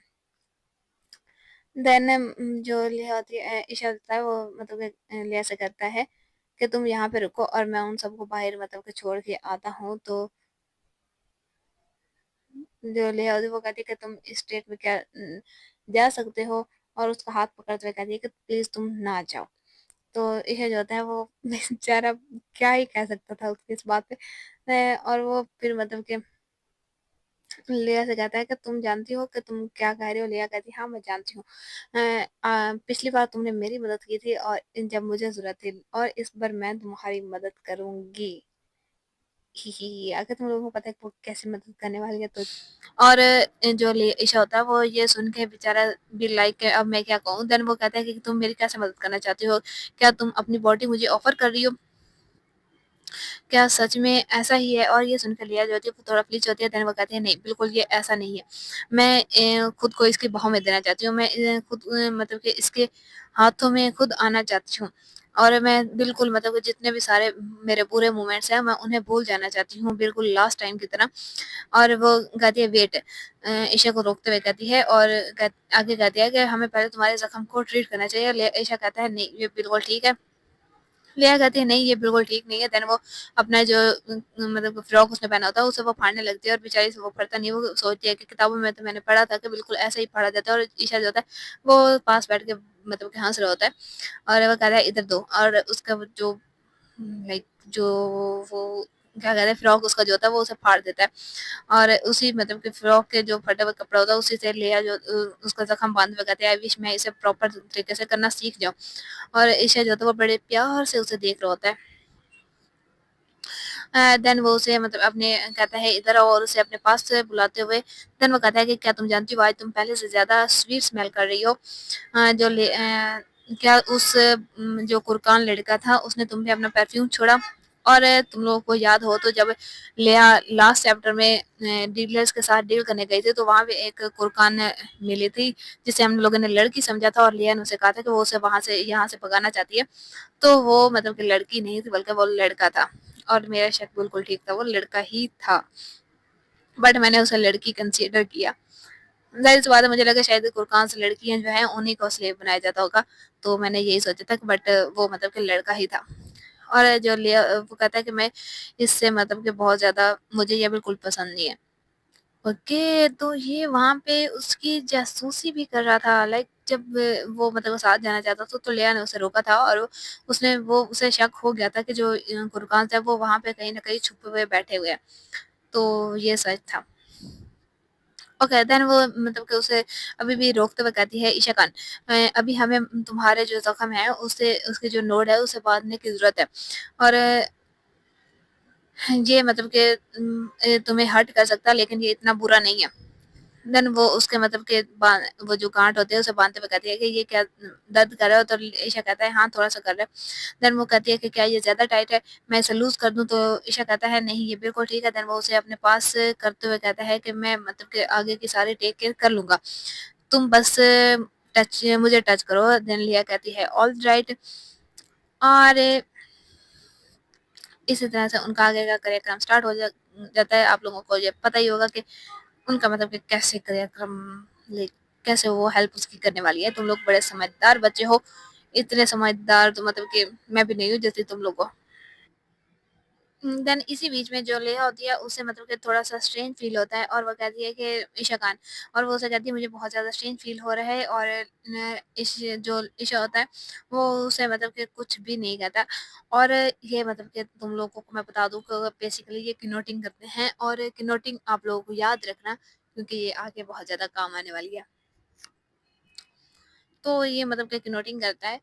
देन जो लिया होती है ईशा होता है वो मतलब कि लिया से करता है कि तुम यहाँ पे रुको और मैं उन सबको बाहर मतलब कि छोड़ के आता हूँ। तो जो लिया होती है वो कहती है कि तुम इस स्टेट में क्या जा सकते हो, और उसका हाथ पकड़ते हुए कहती है कि प्लीज़ तुम ना जाओ। तो यह जो होता है वो बेचारा क्या ही कह सकता था उसकी इस बात पे। और वो फिर मतलब कि लिया से कहता है कि तुम जानती हो कि तुम क्या कह रही हो? लिया कहती है हाँ, मैं जानती हूँ। पिछली बार तुमने मेरी मदद की थी और जब मुझे ज़रूरत थी, और इस बार मैं तुम्हारी मदद करूँगी। ही, ही। अगर तुम लोगों को पता है कि वो कैसे मदद करने वाली है तो। और जो ईशा होता है वो ये सुन के बेचारा भी लाइक अब मैं क्या कहूँ। देन वो कहता है कि तुम मेरी कैसे मदद करना चाहती हो? क्या तुम अपनी बॉडी मुझे ऑफर कर रही हो? क्या सच में ऐसा ही है? और ये सुनकर लिया जो होती है वो थोड़ा फ्लिच होती है। देन वो कहती है नहीं, बिल्कुल ये ऐसा नहीं है। मैं खुद को इसकी बाहों में देना चाहती हूँ। मैं खुद मतलब कि इसके हाथों में खुद आना चाहती हूँ, और मैं बिल्कुल मतलब कि जितने भी सारे मेरे बुरे मोमेंट्स हैं मैं उन्हें भूल जाना चाहती हूँ, बिल्कुल लास्ट टाइम की तरह। और वो कहती है वेट, ईशा को रोकते हुए कहती है, और आगे कहती है कि हमें पहले तुम्हारे जख्म को ट्रीट करना चाहिए। ईशा कहता है नहीं, ये बिल्कुल ठीक है। लिया कहती है नहीं, ये बिल्कुल ठीक नहीं है। देन वो अपना जो मतलब फ्रॉक उसने पहना होता है उसे वो फाड़ने लगती है, और बेचारी से वो फटता नहीं है। वो सोचती है कि किताबों में तो मैंने पढ़ा था कि बिल्कुल ऐसा ही फाड़ा जाता है। और ईशा जो होता है वो पास बैठ के मतलब कि हंस रहा होता है, और वो कहता है इधर दो। और उसका वो जो लाइक जो वो क्या कहते हैं फ्रॉक उसका जो होता है वो उसे फाड़ देता है, और उसी मतलब कि फ्रॉक के जो फटा हुआ कपड़ा होता है उसी से लिया जो उसका जख्म बांध हुआ कहते हैं आई विश मैं इसे प्रॉपर तरीके से करना सीख जाऊं। और ईशा जो होता है वो बड़े प्यार से उसे देख रहा होता है। देन वो उसे मतलब अपने कहता है इधर आओ, और उसे अपने पास से बुलाते हुए देन वो कहता है कि क्या तुम जानती हो आज तुम पहले से ज़्यादा स्वीट स्मेल कर रही हो। क्या उस जो कुरकान लड़का था उसने तुम पे अपना परफ्यूम छोड़ा? और तुम लोगों को याद हो तो जब लिया लास्ट चैप्टर में डीलर्स के साथ डील करने गई थी तो वहाँ पे एक कुरकान मिली थी जिसे हम लोगों ने लड़की समझा था, और लिया ने उसे कहा था कि वो उसे वहाँ से यहाँ से भगाना चाहती है। तो वो मतलब कि लड़की नहीं थी बल्कि वो लड़का था, और मेरा शक बिल्कुल ठीक था, वो लड़का ही था। बट मैंने उसे लड़की कंसीडर किया। ज़ाहिर सी बात है मुझे लगा शायद कुरकान से लड़कियां जो हैं उन्हीं को स्लेव बनाया जाता होगा, तो मैंने यही सोचा था। बट वो मतलब कि लड़का ही था। और जो लिया वो कहता है कि मैं इससे मतलब कि बहुत ज़्यादा मुझे ये बिल्कुल पसंद नहीं है। ओके, तो ये वहाँ पे उसकी जासूसी भी कर रहा था। लाइक जब वो मतलब वो साथ जाना चाहता था तो लिया ने उसे रोका था, और उसने वो उसे शक हो गया था कि जो गुरकान है वो वहाँ पे कहीं न कहीं छुपे हुए बैठे हुए हैं। तो ये सच था। ओके, देन वो मतलब कि उसे अभी भी रोकते हुए कहती है ईशा खान, अभी हमें तुम्हारे जो ज़ख्म है उससे उसकी जो नोड है उसे बाँधने की ज़रूरत है। और ये मतलब कि तुम्हें हर्ट कर सकता है लेकिन ये इतना बुरा नहीं है। देन वो उसके मतलब के वो जो गांठ होते हैं उसे बांधते हुए कहती है कि ये क्या दर्द कर रहा हो? तो ईशा कहता है हाँ थोड़ा सा कर रहा है। देन वो कहती है कि क्या ये ज्यादा टाइट है, मैं इसे लूज कर दूं? तो ईशा कहता है नहीं ये बिल्कुल ठीक है। देन वो उसे अपने पास करते हुए कहता है कि मैं मतलब कि आगे की सारी टेक केयर कर लूंगा, तुम बस टच मुझे टच करो। देन लिया कहती है ऑल राइट। और इसी तरह से उनका आगे का कार्यक्रम स्टार्ट हो जाता है। आप लोगों को ये पता ही होगा कि उनका मतलब कि कैसे कार्यक्रम कैसे वो हेल्प उसकी करने वाली है। तुम लोग बड़े समझदार बच्चे हो, इतने समझदार तो मतलब कि मैं भी नहीं हूँ जैसे तुम लोग हो। देन इसी बीच में जो लेया होती है उसे मतलब कि थोड़ा सा स्ट्रेंज फील होता है, और वो कहती है कि ईशा खान, और वो उसे कहती है मुझे बहुत ज़्यादा स्ट्रेंज फील हो रहा है। और इस जो ईशा होता है वो उसे मतलब कि कुछ भी नहीं कहता। और ये मतलब कि तुम लोगों को मैं बता दूं कि बेसिकली ये किनोटिंग करते हैं, और किनोटिंग आप लोगों को याद रखना क्योंकि ये आगे बहुत ज़्यादा काम आने वाली है। तो ये मतलब कि किनोटिंग करता है।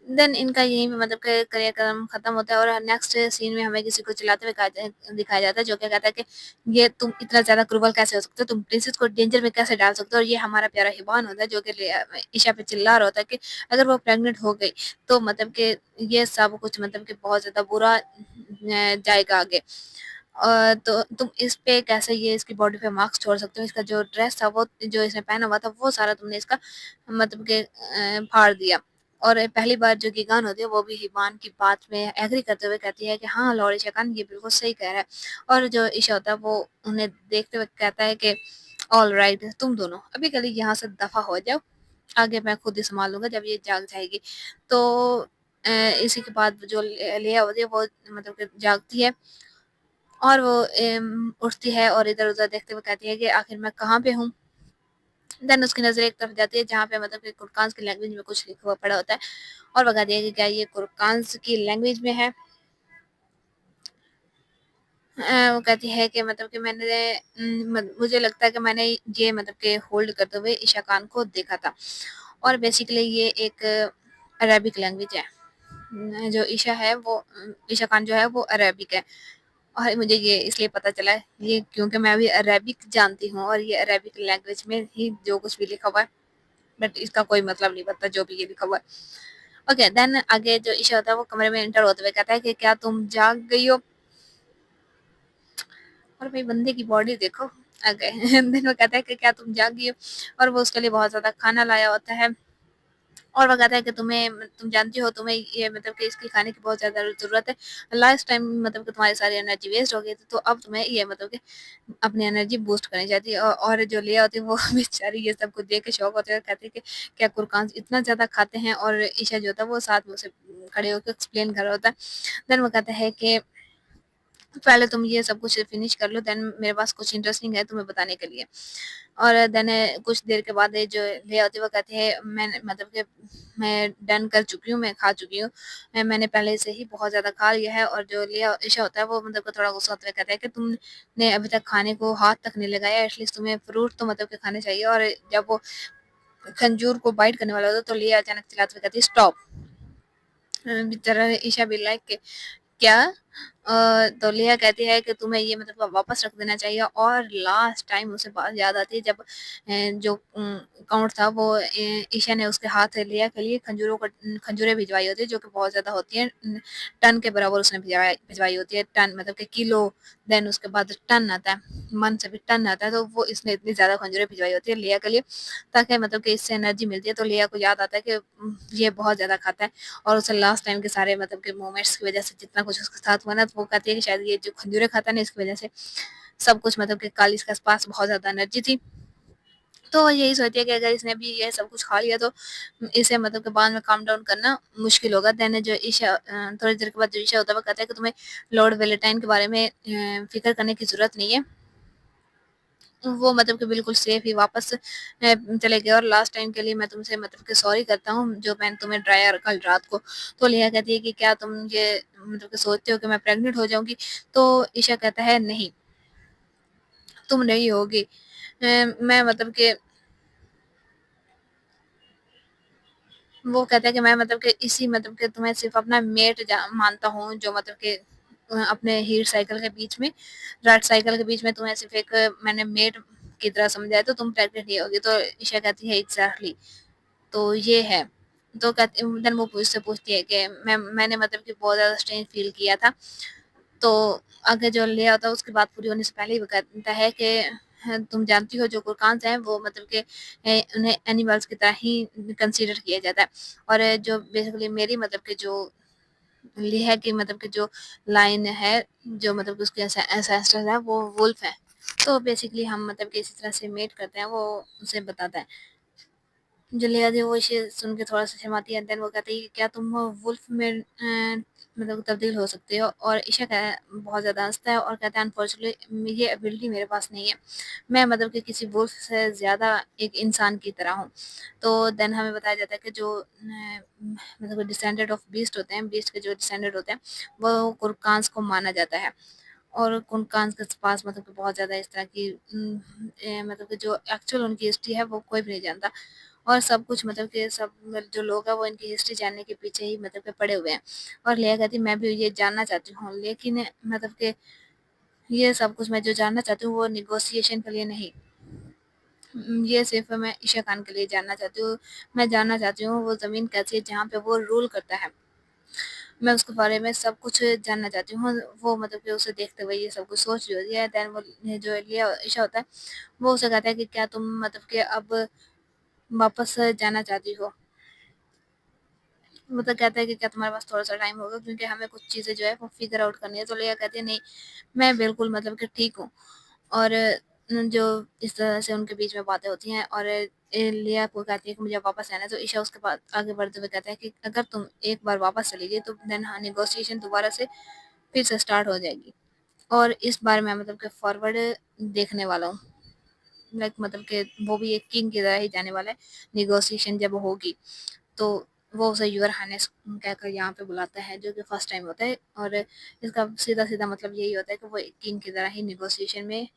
देन इनका यहीं पे मतलब कि कार्यक्रम खत्म होता है, और नेक्स्ट सीन में हमें किसी को चिल्लाते हुए दिखाया जाता है जो क्या कहता है कि ये तुम इतना ज्यादा क्रूवल कैसे हो सकते हो, तुम प्रिंसेस को डेंजर में कैसे डाल सकते हो? और ये हमारा प्यारा हिबान होता है जो कि ईशा पे चिल्ला रहा होता है कि अगर वो प्रेग्नेंट हो गई तो मतलब कि ये सब कुछ मतलब कि बहुत ज्यादा बुरा जाएगा आगे। तो तुम इस पे कैसे ये इसकी बॉडी पे मार्क्स छोड़ सकते हो? इसका जो ड्रेस था वो जो इसने पहना हुआ था वो सारा तुमने इसका मतलब कि फाड़ दिया। और पहली बार जो गीगान होती है वो भी हिबान की बात में एग्री करते हुए कहती है कि हाँ लॉर्ड ईशा खान ये बिल्कुल सही कह रहा है। और जो ईशा होता है वो उन्हें देखते हुए कहता है कि ऑल राइट तुम दोनों अभी कल यहाँ से दफा हो जाओ, आगे मैं खुद ही संभाल लूंगा जब ये जाग जाएगी। तो इसी के बाद जो लिया होती है वो मतलब कि जागती है, और वो उठती है और इधर-उधर देखते हुए कहती है कि आखिर मैं कहाँ पे हूँ? देन उसकी नज़र एक तरफ जाती है जहाँ पे मतलब कि कुरकान्स की लैंग्वेज में कुछ लिखा हुआ पड़ा होता है और वो कहती है कि क्या ये कुरकान्स की लैंग्वेज में है? वो कहती है कि मतलब कि मैंने मुझे लगता है कि मैंने ये मतलब कि होल्ड करते हुए ईशा खान को देखा था और बेसिकली ये एक अरेबिक लैंग्वेज है। जो ईशा है वो ईशा खान जो है वो अरेबिक है और मुझे ये इसलिए पता चला है ये क्योंकि मैं अभी अरेबिक जानती हूँ और ये अरेबिक लैंग्वेज में ही जो कुछ भी लिखा हुआ है बट इसका कोई मतलब नहीं पता जो भी ये लिखा हुआ है। ओके देन आगे जो ईशा होता है वो कमरे में एंटर होते हुए कहता है कि क्या तुम जाग गई हो? और भाई बंदे की बॉडी देखो। ओके देन वो कहता है कि क्या तुम जाग गई हो? और वो उसके लिए बहुत ज़्यादा खाना लाया होता है और वो कहता है कि तुम जानती हो तुम्हें ये मतलब कि इसकी खाने की बहुत ज़्यादा ज़रूरत है। लास्ट टाइम मतलब कि तुम्हारी सारी एनर्जी वेस्ट हो गई थी तो अब तुम्हें ये मतलब कि अपनी एनर्जी बूस्ट करनी चाहती है और जो लिया होती है वो बेचारी ये सब कुछ देख के शॉक होती है और कहती है कि क्या कुरकान इतना ज़्यादा खाते हैं और ईशा जो होता है वो साथ में उसे खड़े होकर एक्सप्लेन कर रहा होता है। देन वो कहता है कि पहले तुम ये सब कुछ फिनिश कर लो देन मेरे पास कुछ इंटरेस्टिंग है तुम्हें बताने के लिए। और देन कुछ देर के बाद ये जो ले आती है वो कहती है मैंने मतलब कि मैं डन कर चुकी हूँ, मैं खा चुकी हूँ। मैंने पहले से ही बहुत ज़्यादा खा लिया है और जो लिया ईशा होता है वो मतलब कि थोड़ा गुस्सा होते हुए कहता है कि तुमने अभी तक खाने को हाथ तक नहीं लगाया एटलीस्ट तुम्हें फ्रूट तो मतलब कि खाने चाहिए और जब वो खंजूर को बाइट करने वाला होता है तो लिया अचानक चिल्लाते हुए कहती है स्टॉप। बेचारा ईशा भी लाइक क्या? तो लिया कहती है कि तुम्हें ये मतलब वापस रख देना चाहिए और लास्ट टाइम उसे बात याद आती है जब जो अकाउंट था वो ईशा ने उसके हाथ लिया के लिए खंजूरें भिजवाई होती है जो कि बहुत ज़्यादा होती हैं टन के बराबर उसने भिजवाई होती है टन मतलब कि किलो देन उसके बाद टन आता है मन से भी टन आता है तो वो इसने इतनी ज़्यादा खंजूरें भिजवाई होती है लिया के लिए ताकि मतलब कि इससे एनर्जी मिलती है तो लिया को याद आता है कि ये बहुत ज़्यादा खाता है और उसे लास्ट टाइम के सारे मतलब के मोमेंट्स की वजह से जितना कुछ उसके साथ हुआ ना तो वो कहती है कि शायद ये जो खंजूरें खाता है ना इसकी वजह से सब कुछ मतलब कि कल इसके पास बहुत ज़्यादा एनर्जी थी। तो वो यही सोचती है कि अगर इसने भी ये सब कुछ खा लिया तो इसे मतलब कि बाद में काम डाउन करना मुश्किल होगा। देन जो ईशा थोड़ी देर के बाद जो ईशा होता है वो कहता है कि तुम्हें लॉर्ड वैलेंटाइन के बारे में फ़िक्र करने की ज़रूरत नहीं है। वो मतलब कि बिल्कुल सेफ ही वापस चले गए और लास्ट टाइम के लिए मैं तुमसे मतलब कि सॉरी करता हूँ जो मैंने तुम्हें डराया कल रात को। तो लिया कहती है कि क्या तुम ये मतलब कि सोचते हो कि मैं प्रेग्नेंट हो जाऊँगी? तो ईशा कहता है नहीं, तुम नहीं होगी। मैं मतलब कि वो कहता है कि मैं मतलब कि इसी मतलब कि तुम्हें सिर्फ़ अपना मेट मानता हूँ जो मतलब कि अपने हीट साइकिल के बीच में रॉट साइकिल के बीच में तुम्हें सिर्फ़ एक मैंने मेट की तरह समझा है तो तुम प्रेग्नेंट नहीं होगी। तो ईशा कहती है एग्ज़ैक्टली तो ये है। तो कहती देन वो मुझसे पूछती है कि मैंने मतलब कि बहुत ज़्यादा स्ट्रेंज फ़ील किया था। तो आगे जो ले आता है उसकी बात पूरी होने से पहले ही वो कहता है कि तुम जानती हो जो कुरकान्स हैं वो मतलब कि उन्हें एनिमल्स की तरह ही कंसीडर किया जाता है। और जो बेसिकली मेरी मतलब कि जो लेह की मतलब कि जो लाइन है जो मतलब कि उसके एंसेस्टर है वो वुल्फ है। तो बेसिकली हम मतलब कि इसी तरह से मेट करते हैं वो उसे बताता है। जलिया थी वो इसे सुन के थोड़ा-सा शर्माती है देन वो कहती है कि क्या तुम वुल्फ में मतलब तब्दील हो सकते हो? और ईशा बहुत ज़्यादा हँसता है और कहता है अनफॉर्चुनेटली ये एबिलिटी मेरे पास नहीं है। मैं मतलब कि किसी वुल्फ से ज़्यादा एक इंसान की तरह हूँ। तो देन हमें बताया जाता है कि जो मतलब डिसेंडेंट ऑफ बीस्ट होते हैं, बीस्ट के जो डिसेंडेंट होते हैं, वो कुरकान्स को माना जाता है। और कुरकान्स के पास मतलब कि बहुत ज़्यादा इस तरह की मतलब कि जो एक्चुअल उनकी हिस्ट्री है वो कोई भी नहीं जानता। और सब कुछ मतलब कि सब जो लोग हैं वो इनकी हिस्ट्री जानने के पीछे ही मतलब कि पड़े हुए हैं। और लिया कहती मैं भी ये जानना चाहती हूँ लेकिन मतलब कि ये सब कुछ मैं जो जानना चाहती हूँ वो नेगोशिएशन के लिए नहीं। ये सिर्फ़ मैं ईशा खान के लिए जानना चाहती हूँ। मैं जानना चाहती हूँ वो ज़मीन कैसी है जहाँ पे वो रूल करता है। मैं उसके बारे में सब कुछ जानना चाहती हूँ। वो मतलब कि उसे देखते हुए ये सब कुछ सोच रही होती है। देन वो जो लिया ईशा होता है वो उसे कहता है कि क्या तुम मतलब कि अब वापस जाना चाहती हो? वो तो कहता है कि क्या तुम्हारे पास थोड़ा-सा टाइम होगा क्योंकि हमें कुछ चीज़ें जो है वो फ़िगर आउट करनी है। तो लिया कहती है नहीं, मैं बिल्कुल मतलब कि ठीक हूँ। और जो इस तरह से उनके बीच में बातें होती हैं और लिया को कहती है कि मुझे वापस आना है। तो ईशा उसके बाद आगे बढ़ते हुए कहता है कि अगर तुम एक बार वापस चली गई तो देन हाँ, नेगोशिएशन दोबारा से फिर से स्टार्ट हो जाएगी। और इस बारे में मतलब कि फॉरवर्ड देखने वाला हूँ। लाइक मतलब कि वो भी एक किंग की तरह ही जाने वाला है। नेगोशिएशन जब होगी तो वो उसे यूअर हाइनेस कहकर यहाँ पे बुलाता है, जो कि फर्स्ट टाइम होता है। और इसका सीधा-सीधा मतलब यही होता है कि वो एक किंग की तरह ही नेगोशिएशन में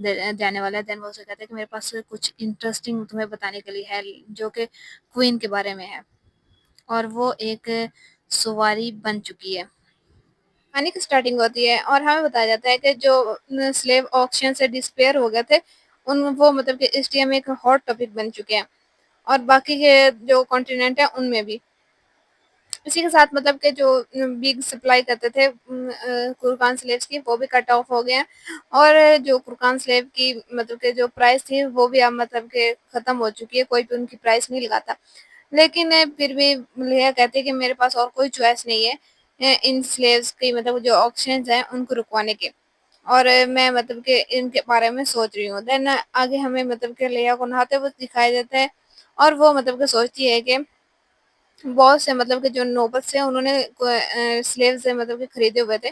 जाने वाला है। देन वो उसे कहता है कि मेरे पास कुछ इंटरेस्टिंग तुम्हें बताने के लिए है, जो कि क्वीन के बारे में है। और वो एक सवारी बन चुकी है। कहानी की स्टार्टिंग होती है और हमें बताया जाता है कि जो स्लेव ऑक्शन से डिस्पेयर हो गए थे, उन वो मतलब कि इस टाइम एक हॉट टॉपिक बन चुके हैं, और बाकी के जो कॉन्टिनेंट है उनमें भी। इसी के साथ मतलब कि जो बिग सप्लाई करते थे कुरकान स्लेव्स की, वो भी कट ऑफ हो गए हैं। और जो कुरकान स्लेव की मतलब कि जो प्राइस थी वो भी अब मतलब कि खत्म हो चुकी है, कोई भी उनकी प्राइस नहीं लगाता। लेकिन फिर भी लिया कहते हैं कि मेरे पास और कोई चॉइस नहीं है इन स्लेव्स की मतलब जो ऑक्शंस हैं उनको रुकवाने के। और मैं मतलब कि इनके बारे में सोच रही हूँ। देन आगे हमें मतलब कि लिया को नहाते हुए दिखाई देता है, और वो मतलब कि सोचती है कि बहुत से मतलब कि जो नोबल्स हैं उन्होंने स्लेव्स मतलब कि खरीदे हुए थे,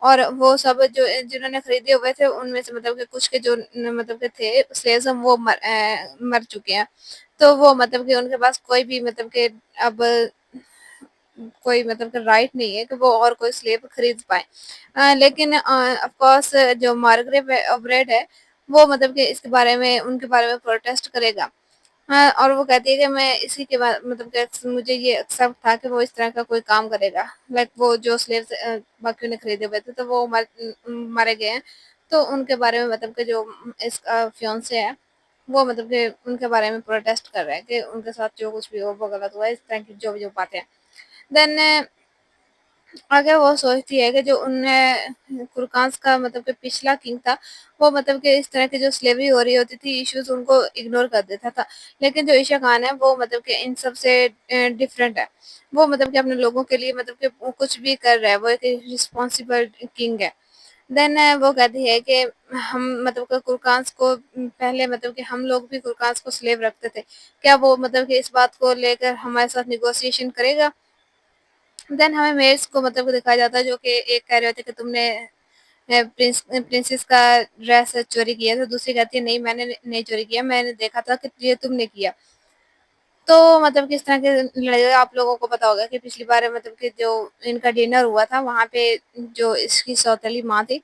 और वो सब जो जिन्होंने खरीदे हुए थे उनमें से मतलब कि कुछ के जो मतलब के थे स्लेव्स वो मर चुके हैं। तो वो मतलब कि उनके पास कोई भी मतलब कि अब कोई मतलब कि राइट नहीं है कि वो और कोई स्लेव खरीद पाए। लेकिन ऑफ कोर्स जो मार्गरेट ऑब्रेड है वो मतलब कि इसके बारे में उनके बारे में प्रोटेस्ट करेगा। हाँ, और वो कहती है कि मैं इसी के बाद मतलब कि मुझे ये एक्सेप्ट था कि वो इस तरह का कोई काम करेगा। लाइक वो जो स्लेव्स बाकियों ने खरीदे हुए थे तो वो मारे गए हैं। तो उनके बारे में मतलब कि जो इसका फियांसे है वो मतलब कि उनके बारे में प्रोटेस्ट कर रहा है कि उनके साथ जो कुछ भी हो वो गलत हुआ है, इस तरह की जो भी जो बातें हैं। देन आगे वो सोचती है कि जो उनने कुरकांस का मतलब कि पिछला किंग था, वो मतलब कि इस तरह की जो स्लेवरी हो रही होती थी, इश्यूज़ उनको इग्नोर कर देता था। लेकिन जो ईशा खान है, वो मतलब कि इन सब से डिफरेंट है। वो मतलब कि अपने लोगों के लिए मतलब कि वो कुछ भी कर रहा है, वो एक रिस्पॉन्सिबल किंग है। देन वो कहती है कि हम मतलब कि कुरकांस को पहले मतलब कि हम लोग भी कुरकांस को स्लेव रखते थे। क्या वो मतलब कि इस बात को लेकर हमारे साथ नेगोशिएशन करेगा? देन हमें मेड्स को मतलब को दिखाया जाता है जो कि एक कह रहे होते हैं कि तुमने प्रिंसेस का ड्रेस चोरी किया, तो दूसरी कहती है नहीं मैंने नहीं चोरी किया, मैंने देखा था कि ये तुमने किया। तो मतलब किस तरह के लड़ाई आप लोगों को पता होगा कि पिछली बार मतलब कि जो इनका डिनर हुआ था वहाँ पे जो इसकी सौतेली माँ थी,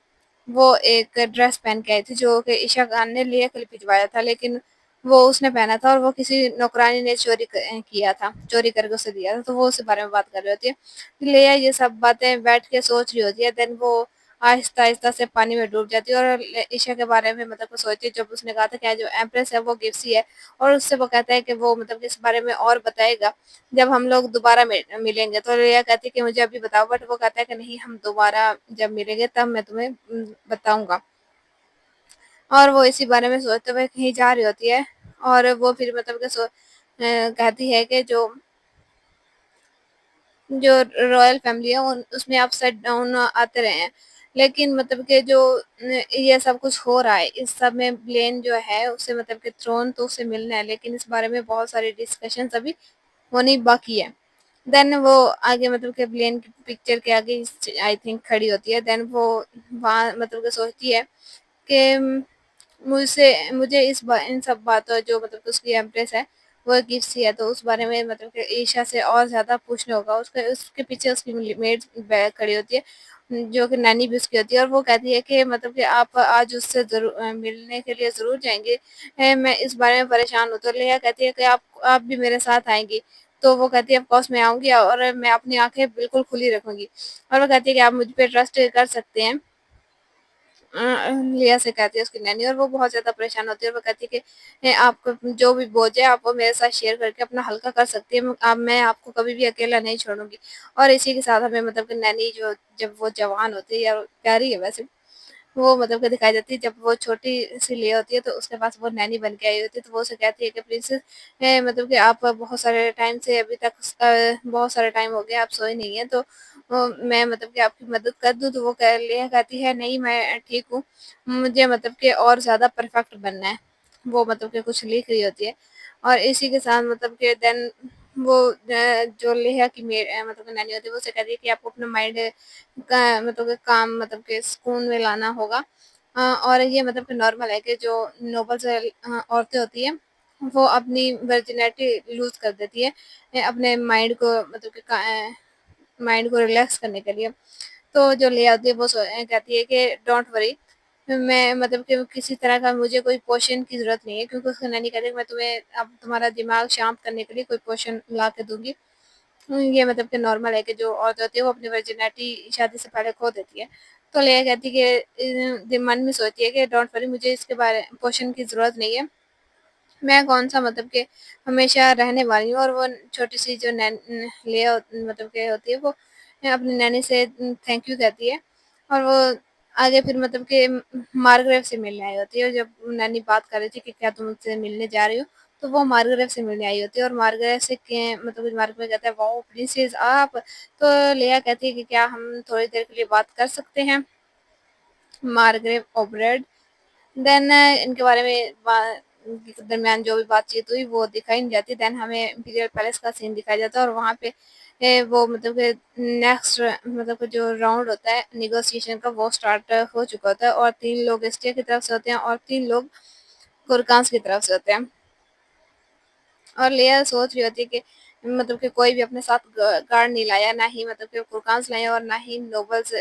वो एक ड्रेस पहन के आई थी जो कि ईशा खान ने लिया के भिजवाया था, लेकिन वो उसने पहना था और वो किसी नौकरानी ने किया था, चोरी करके उसे दिया था, तो वो उसी बारे में बात कर रही होती है। लिया ये सब बातें बैठ के सोच रही होती है। देन वो आहिस्ता-आहिस्ता से पानी में डूब जाती है और ईशा के बारे में मतलब कुछ सोचती है। जब उसने कहा था कि जो एम्प्रेस है वो गिप्सी है, और उससे वो कहता है कि वो मतलब इस बारे में और बताएगा जब हम लोग दोबारा मिलेंगे। तो रिया कहती है कि मुझे अभी बताओ, बट वो कहता है कि नहीं हम दोबारा जब मिलेंगे तब मैं तुम्हें बताऊंगा। और वो इसी बारे में सोचते हुए कहीं जा रही होती है, और वो फिर मतलब कि कहती है कि जो जो रॉयल फैमिली है उसमें अपसाइड डाउन आते रहे हैं। लेकिन मतलब कि जो ये सब कुछ हो रहा है इस सब में ब्लेन जो है उसे मतलब कि थ्रोन तो उसे मिलना है, लेकिन इस बारे में बहुत सारे डिस्कशन अभी होनी बाकी है। देन वो आगे मतलब कि ब्लेन की पिक्चर के आगे आई थिंक खड़ी होती है। देन वो वहाँ मतलब कि सोचती है कि मुझे इन सब बातों जो मतलब उसकी एम्प्रेस है वो गिफ्ट है, तो उस बारे में मतलब कि ईशा से और ज़्यादा पूछना होगा। उसके उसके पीछे उसकी मेड बैग खड़ी होती है, जो कि नैनी भी उसकी होती है, और वो कहती है कि मतलब कि आप आज उससे ज़रूर मिलने के लिए ज़रूर जाएँगे। मैं इस बारे में परेशान हूँ। तो लिया कहती है कि आप भी मेरे साथ आएँगी? तो वो कहती है ऑफ कोर्स मैं आऊँगी और मैं अपनी आँखें बिल्कुल खुली रखूँगी। और वो कहती है कि आप मुझ पे ट्रस्ट कर सकते हैं। लिया से कहती है उसकी नैनी, और वो बहुत ज़्यादा परेशान होती है और वो कहती है कि आपको जो भी बोझ है आप वो मेरे साथ शेयर करके अपना हल्का कर सकती है। अब मैं आपको कभी भी अकेला नहीं छोड़ूँगी। और इसी के साथ हमें मतलब कि नैनी जो जब वो जवान होती है या प्यारी है वैसे, वो मतलब कि दिखाई देती है। जब वो छोटी-सी लिया होती है तो उसके पास वो नैनी बन के आई होती है, तो वो उसे कहती है कि प्रिंसेस मतलब कि आप बहुत सारे टाइम से अभी तक बहुत सारा टाइम हो गया आप सोए नहीं हैं, तो मैं मतलब कि आपकी मदद कर दूँ? तो वो कहती है नहीं मैं ठीक हूँ, मुझे मतलब कि और ज़्यादा परफेक्ट बनना है। वो मतलब कि कुछ लिख रही होती है, और इसी के साथ मतलब कि देन वो जो लेहा की मतलब कि नैनी होती है वो उसे कहती है कि आपको अपना माइंड का मतलब कि काम मतलब कि सुकून में लाना होगा। और ये मतलब कि नॉर्मल है कि जो नोबल्स औरतें होती हैं वो अपनी वर्जिनिटी लूज़ कर देती है अपने माइंड को मतलब कि माइंड को रिलैक्स करने के लिए। तो जो ले आती है वो कहती है कि डोंट वरी, मैं मतलब कि किसी तरह का मुझे कोई पोशन की ज़रूरत नहीं है, क्योंकि उसकी नानी कहती है मैं तुम्हें अब तुम्हारा दिमाग शांत करने के लिए कोई पोशन ला के दूँगी। ये मतलब कि नॉर्मल है कि जो औरत होती है वो अपनी वर्जिनिटी शादी से पहले खो देती है। तो लेया कहती है कि मन में सोचती है कि डोंट वरी, मुझे इसके बारे पोशन की ज़रूरत नहीं है। मैं कौन-सा मतलब कि हमेशा रहने वाली हूँ, और वो छोटी-सी जो लेया मतलब कि होती है वो अपनी नैनी से थैंक यू कहती है। और वो आगे फिर मतलब कि मार्गरेट से मिलने आई होती है। जब नैनी बात कर रही थी कि क्या तुम मुझसे मिलने जा रही हो? तो वो मार्गरेट से मिलने आई होती है, और मार्गरेट से के मतलब कि मार्गरेट कहता है वाओ प्रिंसेस आप! तो लेया कहती है कि क्या हम थोड़ी देर के लिए बात कर सकते हैं? मार्गरेट ओब्रेड देन इनके बारे में के दरमियान जो भी बातचीत हुई वो दिखाई नहीं जाती। देन हमें इम्पीरियल पैलेस का सीन दिखाया जाता है, और वहाँ पे वो मतलब कि नेक्स्ट मतलब कि जो राउंड होता है नेगोशिएशन का वो स्टार्ट हो चुका होता है, और 3 लोग एस्टिया की तरफ से होते हैं और 3 लोग गुरकांस की तरफ से होते हैं। और लेया सोच रही होती है कि मतलब कि कोई भी अपने साथ गार्ड नहीं लाया, ना ही मतलब कि फुरकान्स लाए हैं और ना ही नोबल्स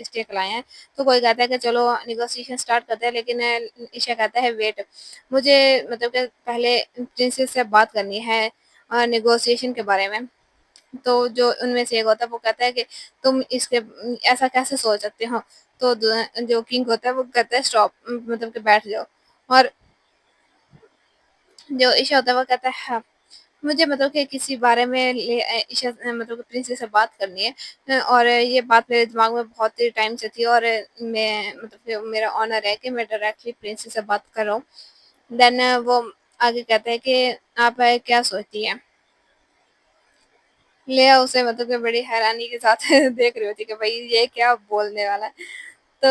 स्टेक लाए हैं। तो कोई कहता है कि चलो नेगोशिएशन स्टार्ट करते हैं, लेकिन ईशा कहता है वेट, मुझे मतलब कि पहले प्रिंसेस से बात करनी है नेगोशिएशन के बारे में। तो जो उनमें से एक होता है वो कहता है कि तुम इसके ऐसा कैसे सोच सकते हो? तो जो किंग होता है वो कहता है स्टॉप, मतलब कि बैठ जाओ। और जो ईशा होता है वो कहता है हाँ, मुझे मतलब कि किसी बारे में ईशा मतलब कि प्रिंसेस से बात करनी है। और ये बात मेरे दिमाग में बहुत ही टाइम से थी, और मैं मतलब कि मेरा ऑनर है कि मैं डायरेक्टली प्रिंसेस से बात कर रहा हूँ। देन वो आगे कहते हैं कि आप क्या सोचती हैं? लेया उसे मतलब कि बड़ी हैरानी के साथ देख रही होती है कि भाई ये क्या बोलने वाला है। तो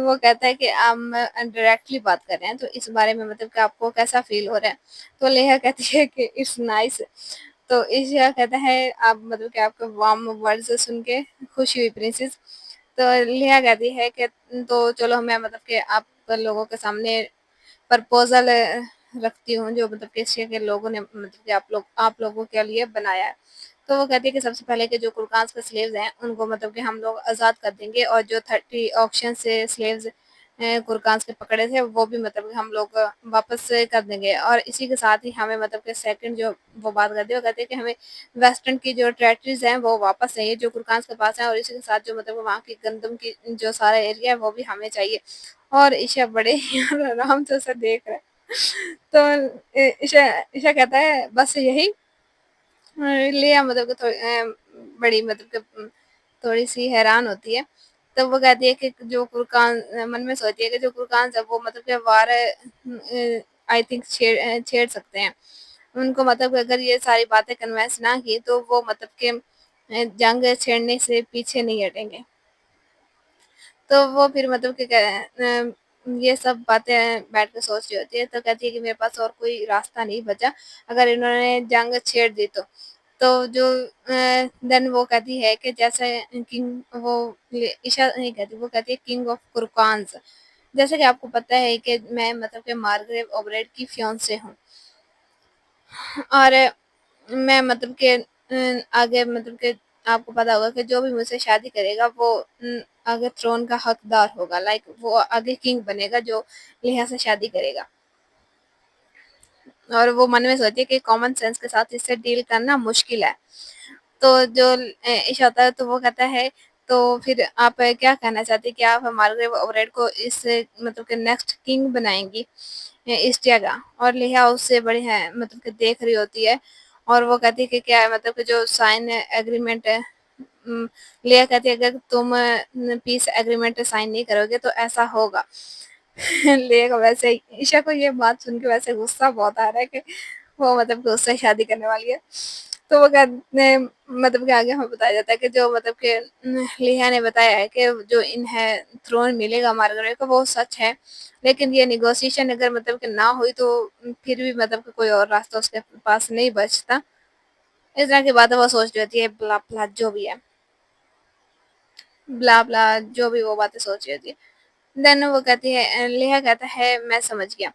वो कहता है कि हम डायरेक्टली बात कर रहे हैं, तो इस बारे में मतलब कि आपको कैसा फील हो रहा है? तो लेहा कहती है कि इट्स नाइस। तो ईशा कहता है आप मतलब कि आपके वार्म वर्ड्स सुन के खुशी हुई प्रिंसेस। तो लेहा कहती है कि तो चलो मैं मतलब कि आप लोगों के सामने प्रपोज़ल रखती हूँ, जो मतलब कि एशिया के लोगों ने मतलब कि आप लोगों के लिए बनाया है। तो वो कहती है कि सबसे पहले के जो कुरकास के स्लेव्स हैं उनको मतलब कि हम लोग आज़ाद कर देंगे, और जो 30 ऑक्शन से स्लेव्स कुरकास के पकड़े थे वो भी मतलब कि हम लोग वापस कर देंगे। और इसी के साथ ही हमें मतलब कि सेकंड जो वो बात करती है वो कहती है कि हमें वेस्टर्न की जो टेरिटरीज़ हैं वो वापस चाहिए जो कुरकास के पास है, और इसी के साथ जो मतलब वहाँ की गंदम की जो सारा एरिया है वो भी हमें चाहिए। और ईशा बड़े ही आराम से उसे देख रहा है। तो ईशा ईशा कहता है बस यही? लिया मतलब कि बड़ी मतलब कि थोड़ी-सी हैरान होती है। तो वो कहती है कि जो फुरकान मन में सोचती है कि जो फुरकान है वो मतलब कि वार आई थिंक छेड़ सकते हैं। उनको मतलब कि अगर ये सारी बातें कन्विंस ना की तो वो मतलब कि जंग छेड़ने से पीछे नहीं हटेंगे। तो वो फिर मतलब कि ये सब बातें बैठ के सोच रही होती है, तो कहती है कि मेरे पास और कोई रास्ता नहीं बचा, अगर इन्होंने जंग छेड़ दी तो। तो जो देन वो कहती है कि जैसे किंग वो ईशा नहीं कहती, वो कहती है किंग ऑफ कुरकान्स। जैसे कि आपको पता है कि मैं मतलब कि मार्गरेट ओबरेट की फियांसे हूँ, और मैं मतलब कि आगे मतलब कि आपको पता होगा कि जो भी मुझसे शादी करेगा वो आगे थ्रोन का हकदार होगा, लाइक वो आगे किंग बनेगा जो लेहा से शादी करेगा। और वो मन में सोचती है कि कॉमन सेंस के साथ इससे डील करना मुश्किल है। तो जो इश होता है तो वो कहता है तो फिर आप क्या कहना चाहती हैं कि आप मार्गरेट ओबरेट को इस मतलब कि नेक्स्ट किंग बनाएँगी ईस्टिया का? और लिहा उससे बड़ी है मतलब कि देख रही होती है, और वो कहती है कि क्या मतलब कि जो साइन एग्रीमेंट है, लिहा कहती है अगर तुम पीस एग्रीमेंट साइन नहीं करोगे तो ऐसा होगा। लिहा को वैसे ही ईशा को ये बात सुन के वैसे गुस्सा बहुत आ रहा है कि वो मतलब कि उससे शादी करने वाली है। तो वो कहते हैं मतलब कि आगे हमें बताया जाता है कि जो मतलब कि लिहा ने बताया है कि जो इन्हें थ्रोन मिलेगा मार्गरेट को वो सच है। लेकिन ये नेगोशिएशन अगर मतलब कि ना हुई तो फिर भी मतलब कि कोई और रास्ता उसके पास नहीं बचता। इस तरह की बातें वो सोच रही होती है, ब्ला ब्ला जो भी है, ब्ला ब्ला जो भी वो बातें सोच रही होती है। देन वो कहती है, लेहा कहता है मैं समझ गया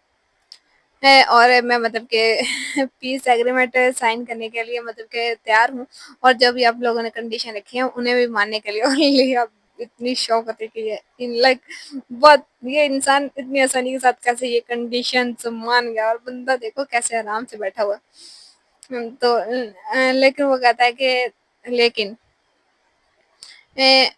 है और मैं मतलब कि पीस एग्रीमेंट साइन करने के लिए मतलब कि तैयार हूँ, और जो भी आप लोगों ने कंडीशन रखी है उन्हें भी मानने के लिए। और लिया इतनी शौक होती है कि ये इन लाइक बहुत, ये इंसान इतनी आसानी के साथ कैसे ये कंडीशन मान गया, और बंदा देखो कैसे आराम से बैठा हुआ। तो लेकिन वो कहता है कि लेकिन ए,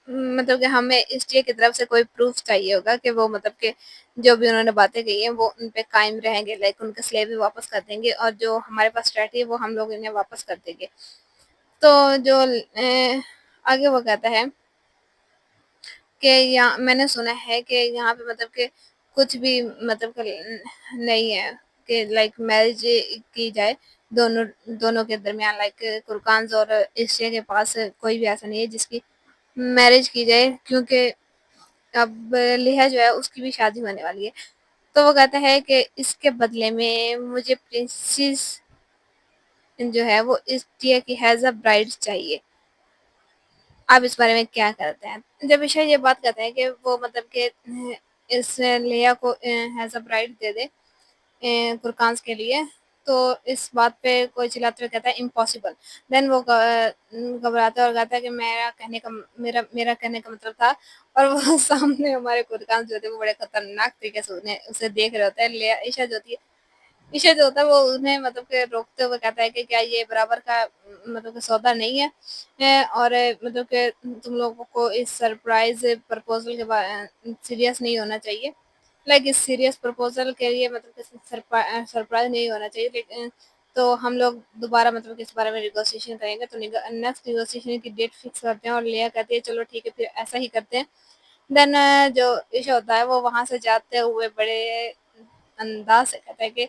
मतलब कि हमें एसटीए की तरफ से कोई प्रूफ चाहिए होगा कि वो मतलब कि जो भी उन्होंने बातें कही हैं वो उन पे कायम रहेंगे, लाइक उनका स्लेव भी वापस कर देंगे, और जो हमारे पास रहती है वो हम लोग इन्हें वापस कर देंगे। तो जो आगे वो कहता है कि यहाँ मैंने सुना है कि यहाँ पे मतलब कि कुछ भी मतलब कि नहीं है कि लाइक मैरिज की जाए दोनों दोनों के दरमियान, लाइक कुरकान और एशिया के पास कोई भी ऐसा नहीं है जिसकी मैरिज की जाए, क्योंकि अब लिहा जो है उसकी भी शादी होने वाली है। तो वो कहता है कि इसके बदले में मुझे प्रिंसेस जो है वो इस टीयर की हैज़ अ ब्राइड चाहिए। आप इस बारे में क्या करते हैं? जब ईशा ये बात कहते हैं कि वो मतलब कि इस लिया को हैज़ अ ब्राइड दे दे गुरकांस के लिए, तो इस बात पे कोई चिल्लाते हुए कहता है इम्पॉसिबल। देन वो घबराता है और कहता है कि मेरा कहने का मतलब था, और वो सामने हमारे गुरकांस जो थे वो बड़े खतरनाक तरीके से उन्हें उसे देख रहे होते हैं। लिया ईशा जो थी ईशा जो होता है वो उन्हें मतलब कि रोकते हुए कहता है कि क्या ये बराबर का मतलब कि सौदा नहीं है, और मतलब कि तुम लोगों को इस सरप्राइज प्रपोजल के बाद सीरियस नहीं होना चाहिए, लाइक इस सीरियस प्रपोजल के लिए मतलब कि सरप्राइज नहीं होना चाहिए, लेकिन तो हम लोग दोबारा मतलब कि इस बारे में निगोशिएशन करेंगे। तो नेक्स्ट निगोशिएशन की डेट फिक्स करते हैं, और लिया कहती है चलो ठीक है फिर ऐसा ही करते हैं। देन जो ईशा होता है वो वहां से जाते हुए बड़े अंदाज से कहता है कि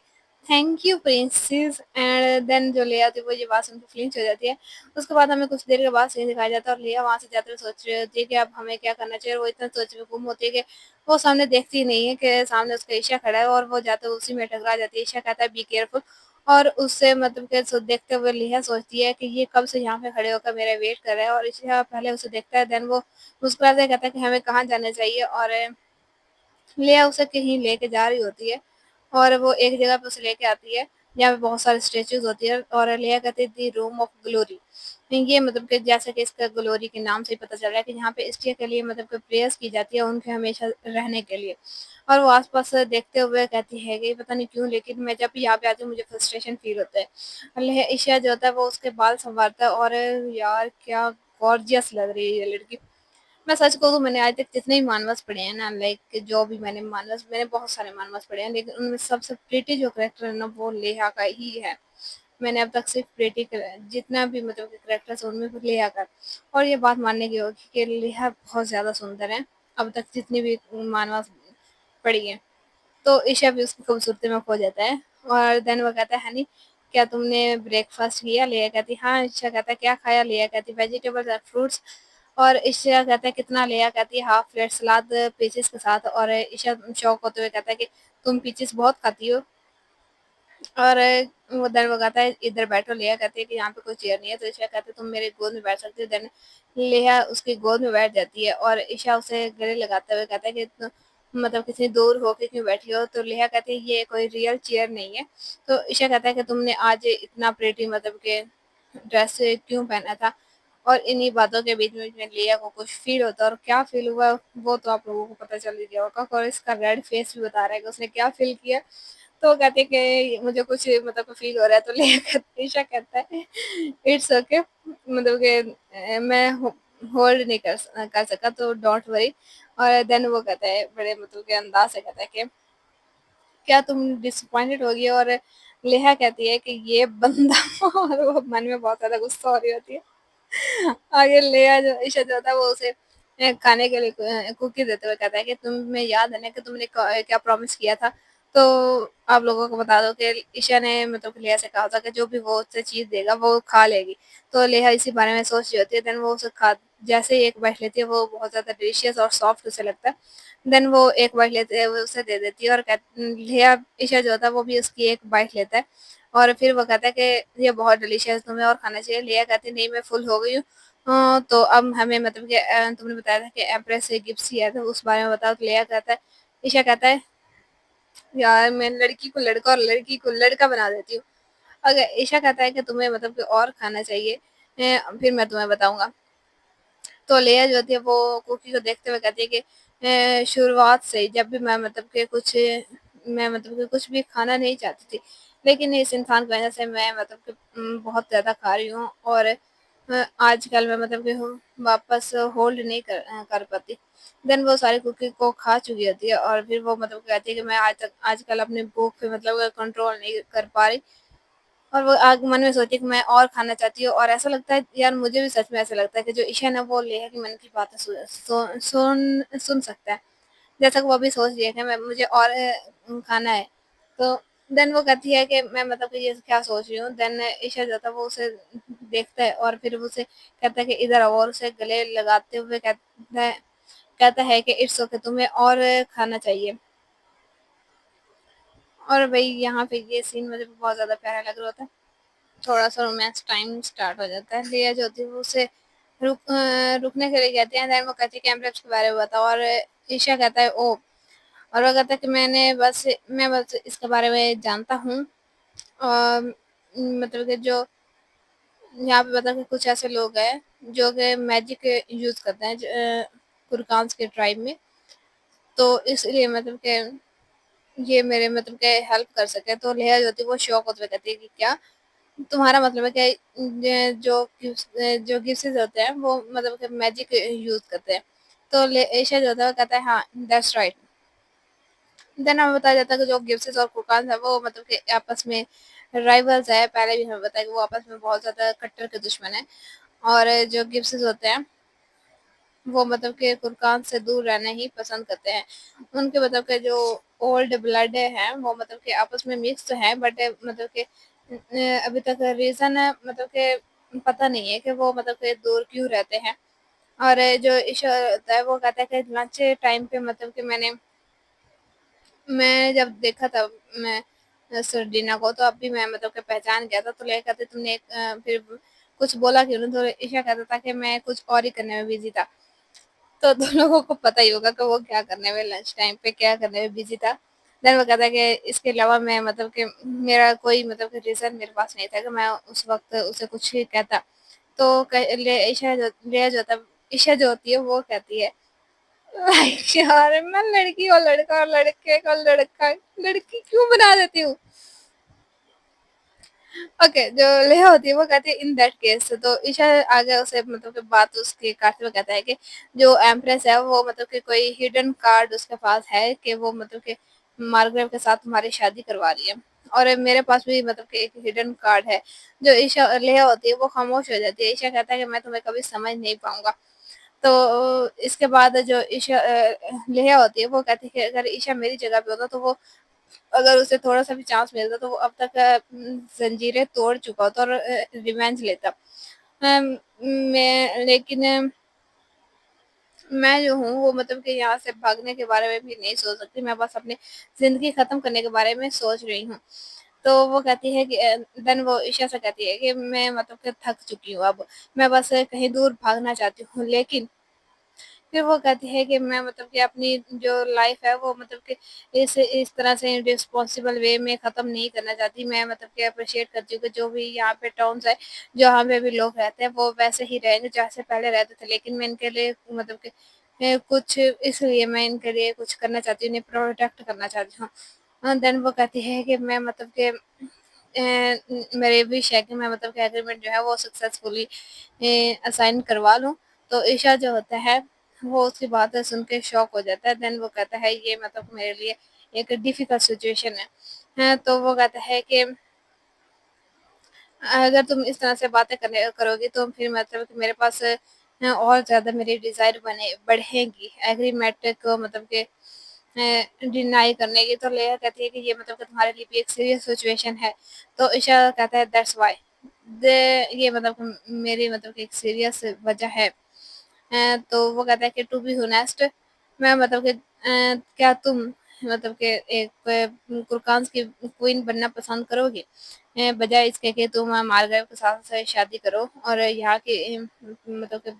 thank you princess, and then जो लिया होती है वो ये बात सुन के फ्लिंच हो जाती है। उसके बाद हमें कुछ देर के बाद सीन दिखाया जाता है, और लिया वहां से जाते हुए सोच रही होती है कि अब हमें क्या करना चाहिए, और वो इतना सोच में गुम होती है कि वो सामने देखती ही नहीं है कि सामने उसका ईशा खड़ा है, और वो जाते हुए उसी में टकरा जाती है। ईशा कहता है बी केयरफुल, और उससे मतलब कि देखते हुए लिया सोचती है कि ये कब से यहाँ पे खड़े होकर मेरा वेट कर रहा है, और ईशा पहले उसे देखता है, देन वो मुस्कुराते हुए कहता है कि हमें कहाँ जाना चाहिए, और लिया उसे कहीं लेके जा रही होती है, और वो एक जगह पे उसे लेके आती है जहाँ पे बहुत सारे स्टेचूज होती है, और लिया कहती है दी रूम ऑफ ग्लोरी। ये मतलब कि जैसे कि इसका ग्लोरी के नाम से ही पता चल रहा है कि यहाँ पे स्टे के लिए मतलब कि प्रेयर्स की जाती है उनके हमेशा रहने के लिए। और वो आसपास देखते हुए कहती है कि पता नहीं क्यों लेकिन मैं जब भी यहाँ पे आती हूँ मुझे फ्रस्ट्रेशन फील होता है। और ईशा जो होता है वो उसके बाल संवारता है, और यार क्या गॉर्जियस लग रही है ये लड़की। मैं सच कहूँ तो मैंने आज तक जितने भी मानवास पढ़े हैं ना, लाइक जो भी मैंने बहुत सारे मानवास पढ़े हैं, लेकिन उनमें सबसे प्रीटी जो करेक्टर है ना वो लेहा का ही है। मैंने अब तक सिर्फ प्रीटी जितना भी मतलब कि करेक्टर्स है उनमें लेहा का, और ये बात मानने की होगी कि लेहा बहुत ज़्यादा सुंदर है अब तक जितनी भी मानवास पढ़ी है। तो ईशा भी उसकी खूबसूरती में खो जाता है, और देन वो कहता है हनी क्या तुमने ब्रेकफास्ट किया? लिया कहती हाँ। ईशा कहता है क्या खाया? लिया कहती वेजिटेबल्स एंड फ्रूट्स। और ईशा कहता है कितना? लिया कहती है हाफ प्लेट सलाद पीसेस के साथ, और ईशा शौक होते हुए कहता है कि तुम पीसेस बहुत खाती हो। और वो देन वो कहता है इधर बैठो। लिया कहती है कि यहाँ पे कोई चेयर नहीं है, तो ईशा कहती है तुम मेरी गोद में बैठ सकती हो। देन लिया उसकी गोद में बैठ जाती है, और ईशा उसे गले लगाते हुए कहता है कि मतलब कितनी दूर होके क्यों बैठी हो? तो लिया कहती है ये कोई रियल चेयर नहीं है। तो ईशा कहता है कि तुमने आज इतना प्रेटी मतलब के ड्रेस क्यों पहना था? और इन्हीं बातों के बीच में लिया को कुछ फील होता है, और क्या फील हुआ वो तो आप लोगों को पता चल ही गया होगा, और इसका रेड फेस भी बता रहा है कि उसने क्या फील किया। तो वो कहती है कि मुझे कुछ मतलब फील हो रहा है, तो लिया ईशा कहता है इट्स ओके, मतलब कि मैं होल्ड नहीं कर सका तो डोंट वरी। और देन वो कहता है बड़े मतलब के अंदाज से कहता है कि क्या तुम डिसअपॉइंटेड होगी? और लेहा कहती है कि ये बंदा और वो मन में बहुत ज्यादा गुस्सा हो रही होती है। आगे लेहा जो ईशा जो होता है वो उसे खाने के लिए कुकी देते हुए कहता है कि तुम्हें याद है ना कि तुमने क्या प्रॉमिस किया था? तो आप लोगों को बता दो कि ईशा ने मतलब कि लेहा से कहा था कि जो भी वो उससे चीज देगा वो खा लेगी। तो लेहा इसी बारे में सोच रही होती है, देन वो उसे खा जैसे ही एक बाइट लेती है वो बहुत ज्यादा डिलीशियस और सॉफ्ट उसे लगता है। देन वो एक बाइट लेते हुए उसे दे देती है, और लेहा ईशा जो होता है वो भी उसकी एक बाइट लेता है, और फिर वो कहता है कि ये बहुत डिलीशियस, तुम्हें और खाना चाहिए। लिया कहती है नहीं मैं फुल हो गई हूँ। तो अब हमें मतलब कि तुमने बताया था कि एम्प्रेस से गिफ्ट है तो उस बारे में बताओ। तो लिया कहता है, ईशा कहता है यार मैं लड़की को लड़का और लड़की को लड़का बना देती हूँ। अगर ईशा कहता है कि तुम्हें मतलब कि और खाना चाहिए, फिर मैं तुम्हें बताऊंगा। तो लेया जो होती है वो कुकी को देखते हुए कहती है कि शुरुआत से ही जब भी मैं मतलब कि कुछ भी खाना नहीं चाहती थी, लेकिन इस इंसान की वजह से मैं मतलब कि बहुत ज़्यादा खा रही हूँ। और आजकल मैं मतलब कि वापस होल्ड नहीं कर पाती। देन वो सारी कुकी को खा चुकी होती है और फिर वो मतलब कहती है कि मैं आजकल अपनी भूख पे मतलब कंट्रोल नहीं कर पा रही। और वो आग मन में सोची कि मैं और खाना चाहती हूँ। और ऐसा लगता है यार, मुझे भी सच में ऐसा लगता है कि जो ईशा है वो लेहा की मन की बातें सुन सकता है। जैसा कि वो अभी सोच रही है कि मैं मुझे और खाना है। तो देन वो कहती है कि मैं मतलब कि ये क्या सोच रही हूँ। देन ईशा जो था वो उसे देखता है और फिर वो उसे कहता है कि इधर आओ, और उसे गले लगाते हुए कहता है कि इट्स ओके, तुम्हें और खाना चाहिए। और भाई यहाँ पे ये सीन मुझे बहुत ज़्यादा प्यारा लग रहा होता है। थोड़ा-सा रोमांस टाइम स्टार्ट हो जाता है। लिया जो होती है वो उसे रुकने के लिए कहती है। देन वो कहती है कि एम्प्रेस के बारे में बताओ। और ईशा कहता है ओह! और वो कहता है कि मैं बस इसके बारे में जानता हूँ। मतलब कि जो यहाँ पे मतलब कि कुछ ऐसे लोग हैं जो कि मैजिक यूज़ करते हैं कुरकान्स के ट्राइब में। तो इसलिए मतलब कि ये मेरे मतलब के हेल्प कर सके। तो लेहा जो होती है वो शॉक होते हुए कहती है कि क्या? तुम्हारा मतलब है कि जो गिफ्ट्स होते हैं वो मतलब कि मैजिक यूज़ करते हैं। तो ले एशा जो होता है वो कहता है हाँ, दैट्स राइट। देन हमें बताया जाता है कि जो गिफ्ट्स और फुरकान है वो मतलब कि आपस में राइवल्स है। पहले भी हमें बताया कि वो आपस में बहुत ज़्यादा कट्टर के दुश्मन है। और जो गिफ्ट्स होते हैं वो मतलब कि फुरकान से दूर रहना ही पसंद करते हैं। उनके मतलब के जो ओल्ड ब्लड है वो मतलब कि आपस में मिक्स है, बट मतलब कि अभी तक रीज़न मतलब कि पता नहीं है कि वो मतलब कि दूर क्यों रहते हैं। और जो ईशा होता है वो कहता है कि लंच टाइम पे मतलब कि मैं जब देखा था मैं सर्डिना को, तो अब भी मैं मतलब कि पहचान गया था। तो ले कहते तुमने फिर कुछ बोला क्यों नहीं? तो ईशा कहता था कि मैं कुछ और ही करने में बिज़ी था। तो 2 लोगों को पता ही होगा कि वो क्या करने में लंच टाइम पे क्या करने में बिज़ी था। देन वो कहता है कि इसके अलावा मैं मतलब कि मेरा कोई मतलब कि रीज़न मेरे पास नहीं था कि मैं उस वक़्त उसे कुछ ही कहता। तो क ले ईशा जो होती है वो कहती है लाइक यार मैं लड़की और लड़का और लड़के को लड़का लड़की क्यों बना देती हूँ? ओके, जो लेहा होती है वो कहती है इन दैट केस। तो ईशा आगे उसे मतलब कि बात उसकी काटते हुए कहता है कि जो एम्प्रेस है वो मतलब कि कोई हिडन कार्ड उसके पास है कि वो मतलब कि मार्गरेट के साथ तुम्हारी शादी करवा रही है। और मेरे पास भी मतलब कि एक हिडन कार्ड है। जो ईशा लेहा होती है वो खामोश हो जाती है। ईशा कहता है कि मैं तुम्हें कभी समझ नहीं पाऊंगा। तो इसके बाद जो लेहा होती है वो कहती है कि अगर ईशा मेरी जगह पे होता तो वो, अगर उसे थोड़ा-सा भी चांस मिलता तो वो अब तक ज़ंजीरें तोड़ चुका होता और रिवेंज लेता। अम, मैं लेकिन मैं जो हूँ वो मतलब कि यहाँ से भागने के बारे में भी नहीं सोच सकती, मैं बस अपनी ज़िंदगी ख़त्म करने के बारे में सोच रही हूँ। तो वो कहती है कि देन वो ईशा से कहती है कि मैं मतलब कि थक चुकी हूँ अब, मैं बस कहीं दूर भागना चाहती हूँ। लेकिन फिर वो कहती है कि मैं मतलब कि अपनी जो लाइफ है वो मतलब कि इस तरह से रिस्पॉन्सिबल वे में ख़त्म नहीं करना चाहती। मैं मतलब कि अप्रिशिएट करती हूँ कि जो भी यहाँ पे टाउन्स है, जहाँ पे भी लोग रहते हैं वो वैसे ही रहेंगे जैसे पहले रहते थे। लेकिन मैं इनके लिए मतलब कि कुछ इसलिए मैं इनके लिए कुछ करना चाहती हूँ, इन्हें प्रोटेक्ट करना चाहती हूँ। देन वो कहती है कि मैं मतलब कि मेरे विश है कि मैं मतलब कि एग्रीमेंट जो है वो सक्सेसफुली असाइन करवा लूँ। तो ईशा जो होता है वो उसकी बातें सुन के शॉक हो जाता है। देन वो कहता है ये मतलब मेरे लिए एक डिफ़िकल्ट सिचुएशन है। तो वो कहता है कि अगर तुम इस तरह से बातें करने करोगी तो फिर मतलब कि मेरे पास और ज़्यादा मेरी डिज़ायर बने बढ़ेगी एग्रीमेंट को मतलब कि डिनाई करने की। तो लेया कहती है कि ये मतलब कि तुम्हारे लिए भी एक सीरियस सिचुएशन है। तो ईशा कहता है दैट्स व्हाई द ये मतलब कि मेरी मतलब कि एक सीरियस वजह है। तो वो कहता है कि टू बी ऑनेस्ट मैं मतलब कि क्या तुम मतलब कि एक कुरकांस की क्वीन बनना पसंद करोगी? बजाए इसके कि तुम मार्गारेट के साथ से शादी करो और यहाँ की मतलब कि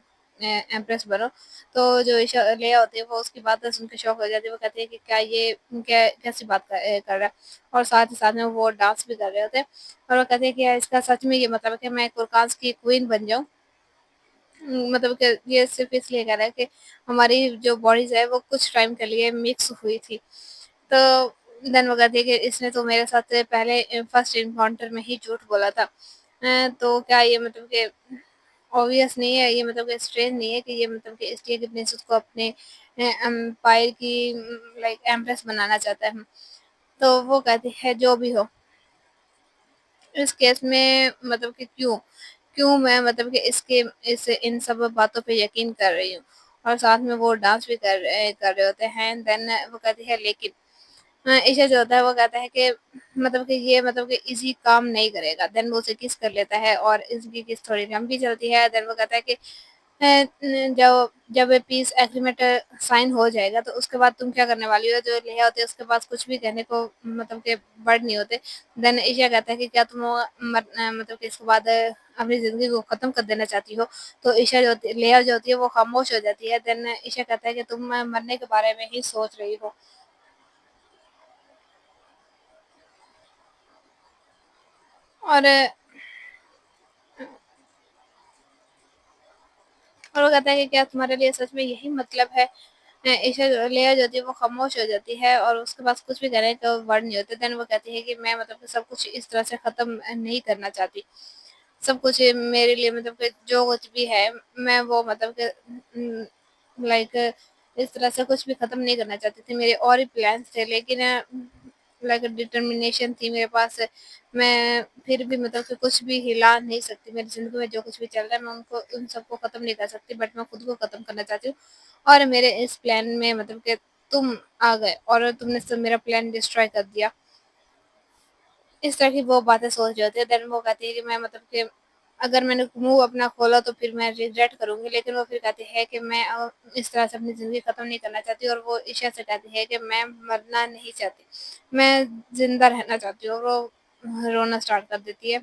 एम्प्रेस बनो। तो जो लेया होती है वो उसकी बातें सुन के शॉक हो जाती है। वो कहती है कि क्या ये कैसी बात कर रहा है? और साथ ही साथ में वो डांस भी कर रहे होते हैं और वो कहते हैं कि यार इसका सच में ये मतलब है कि मैं कुरकांस की क्वीन बन जाऊँ। मतलब कि ये सिर्फ़ इसलिए कह रहा है कि हमारी जो बॉडीज़ है वो कुछ टाइम के लिए मिक्स हुई थी। तो देन वो कहती है कि इसने तो मेरे साथ पहले फर्स्ट एनकाउंटर में ही झूठ बोला था। तो क्या ये मतलब कि ऑब्वियस नहीं है, ये मतलब कि स्ट्रेंज नहीं है कि ये मतलब कि इसलिए कि प्रिंसेस को अपने एम्पायर की लाइक एम्प्रेस बनाना चाहता है। तो वो कहती है जो भी हो, इस केस में मतलब कि क्यों मैं मतलब कि इसके इस इन सब बातों पे यकीन कर रही हूँ। और साथ में वो डांस भी कर रहे होते हैं। देन वो कहती है लेकिन ईशा जो होता है वो कहता है कि मतलब कि ये मतलब कि इज़ी काम नहीं करेगा। देन वो उसे किस कर लेता है और इसकी किस थोड़ी लंबी चलती है। देन वो कहता है कि जब जब पीस एग्रीमेंट साइन हो जाएगा तो उसके बाद तुम क्या करने वाली हो? जो लेया होते है उसके पास कुछ भी कहने को मतलब कि वर्ड नहीं होते। देन ईशा कहता है कि क्या तुम मतलब कि इसके बाद अपनी ज़िंदगी को ख़त्म कर देना चाहती हो? तो ईशा जो होती है लेया जो होती है वो खामोश हो जाती है। देन ईशा कहता है कि तुम मरने के बारे में ही सोच रही हो। और और वो कहता है कि क्या तुम्हारे लिए सच में यही मतलब है? ईशा जो लेया जो होती है वो खामोश हो जाती है और उसके पास कुछ भी कहने का वर्ड नहीं होते। देन वो कहती है कि मैं मतलब कि सब कुछ इस तरह से ख़त्म नहीं करना चाहती। सब कुछ मेरे लिए मतलब कि जो कुछ भी है मैं वो मतलब कि लाइक इस तरह से कुछ भी ख़त्म नहीं करना चाहती थी। मेरे और ही प्लान्स थे लेकिन लाइक डिटर्मिनेशन थी मेरे पास। मैं फिर भी मतलब कि कुछ भी हिला नहीं सकती। मेरी ज़िंदगी में जो कुछ भी चल रहा है मैं उनको उन सबको ख़त्म नहीं कर सकती बट मैं खुद को ख़त्म करना चाहती हूँ। और मेरे इस प्लान में मतलब कि तुम आ गए और तुमने सब मेरा प्लान डिस्ट्रॉय कर दिया। इस तरह की वो बातें सोच रहे होते हैं। देन वो कहती है कि मैं मतलब कि अगर मैंने मुँह अपना खोला तो फिर मैं रिग्रेट करूँगी। लेकिन वो फिर कहती है कि मैं इस तरह से अपनी ज़िंदगी ख़त्म नहीं करना चाहती और वो ईशा से कहती है कि मैं मरना नहीं चाहती, मैं ज़िंदा रहना चाहती हूँ और वो रोना स्टार्ट कर देती है।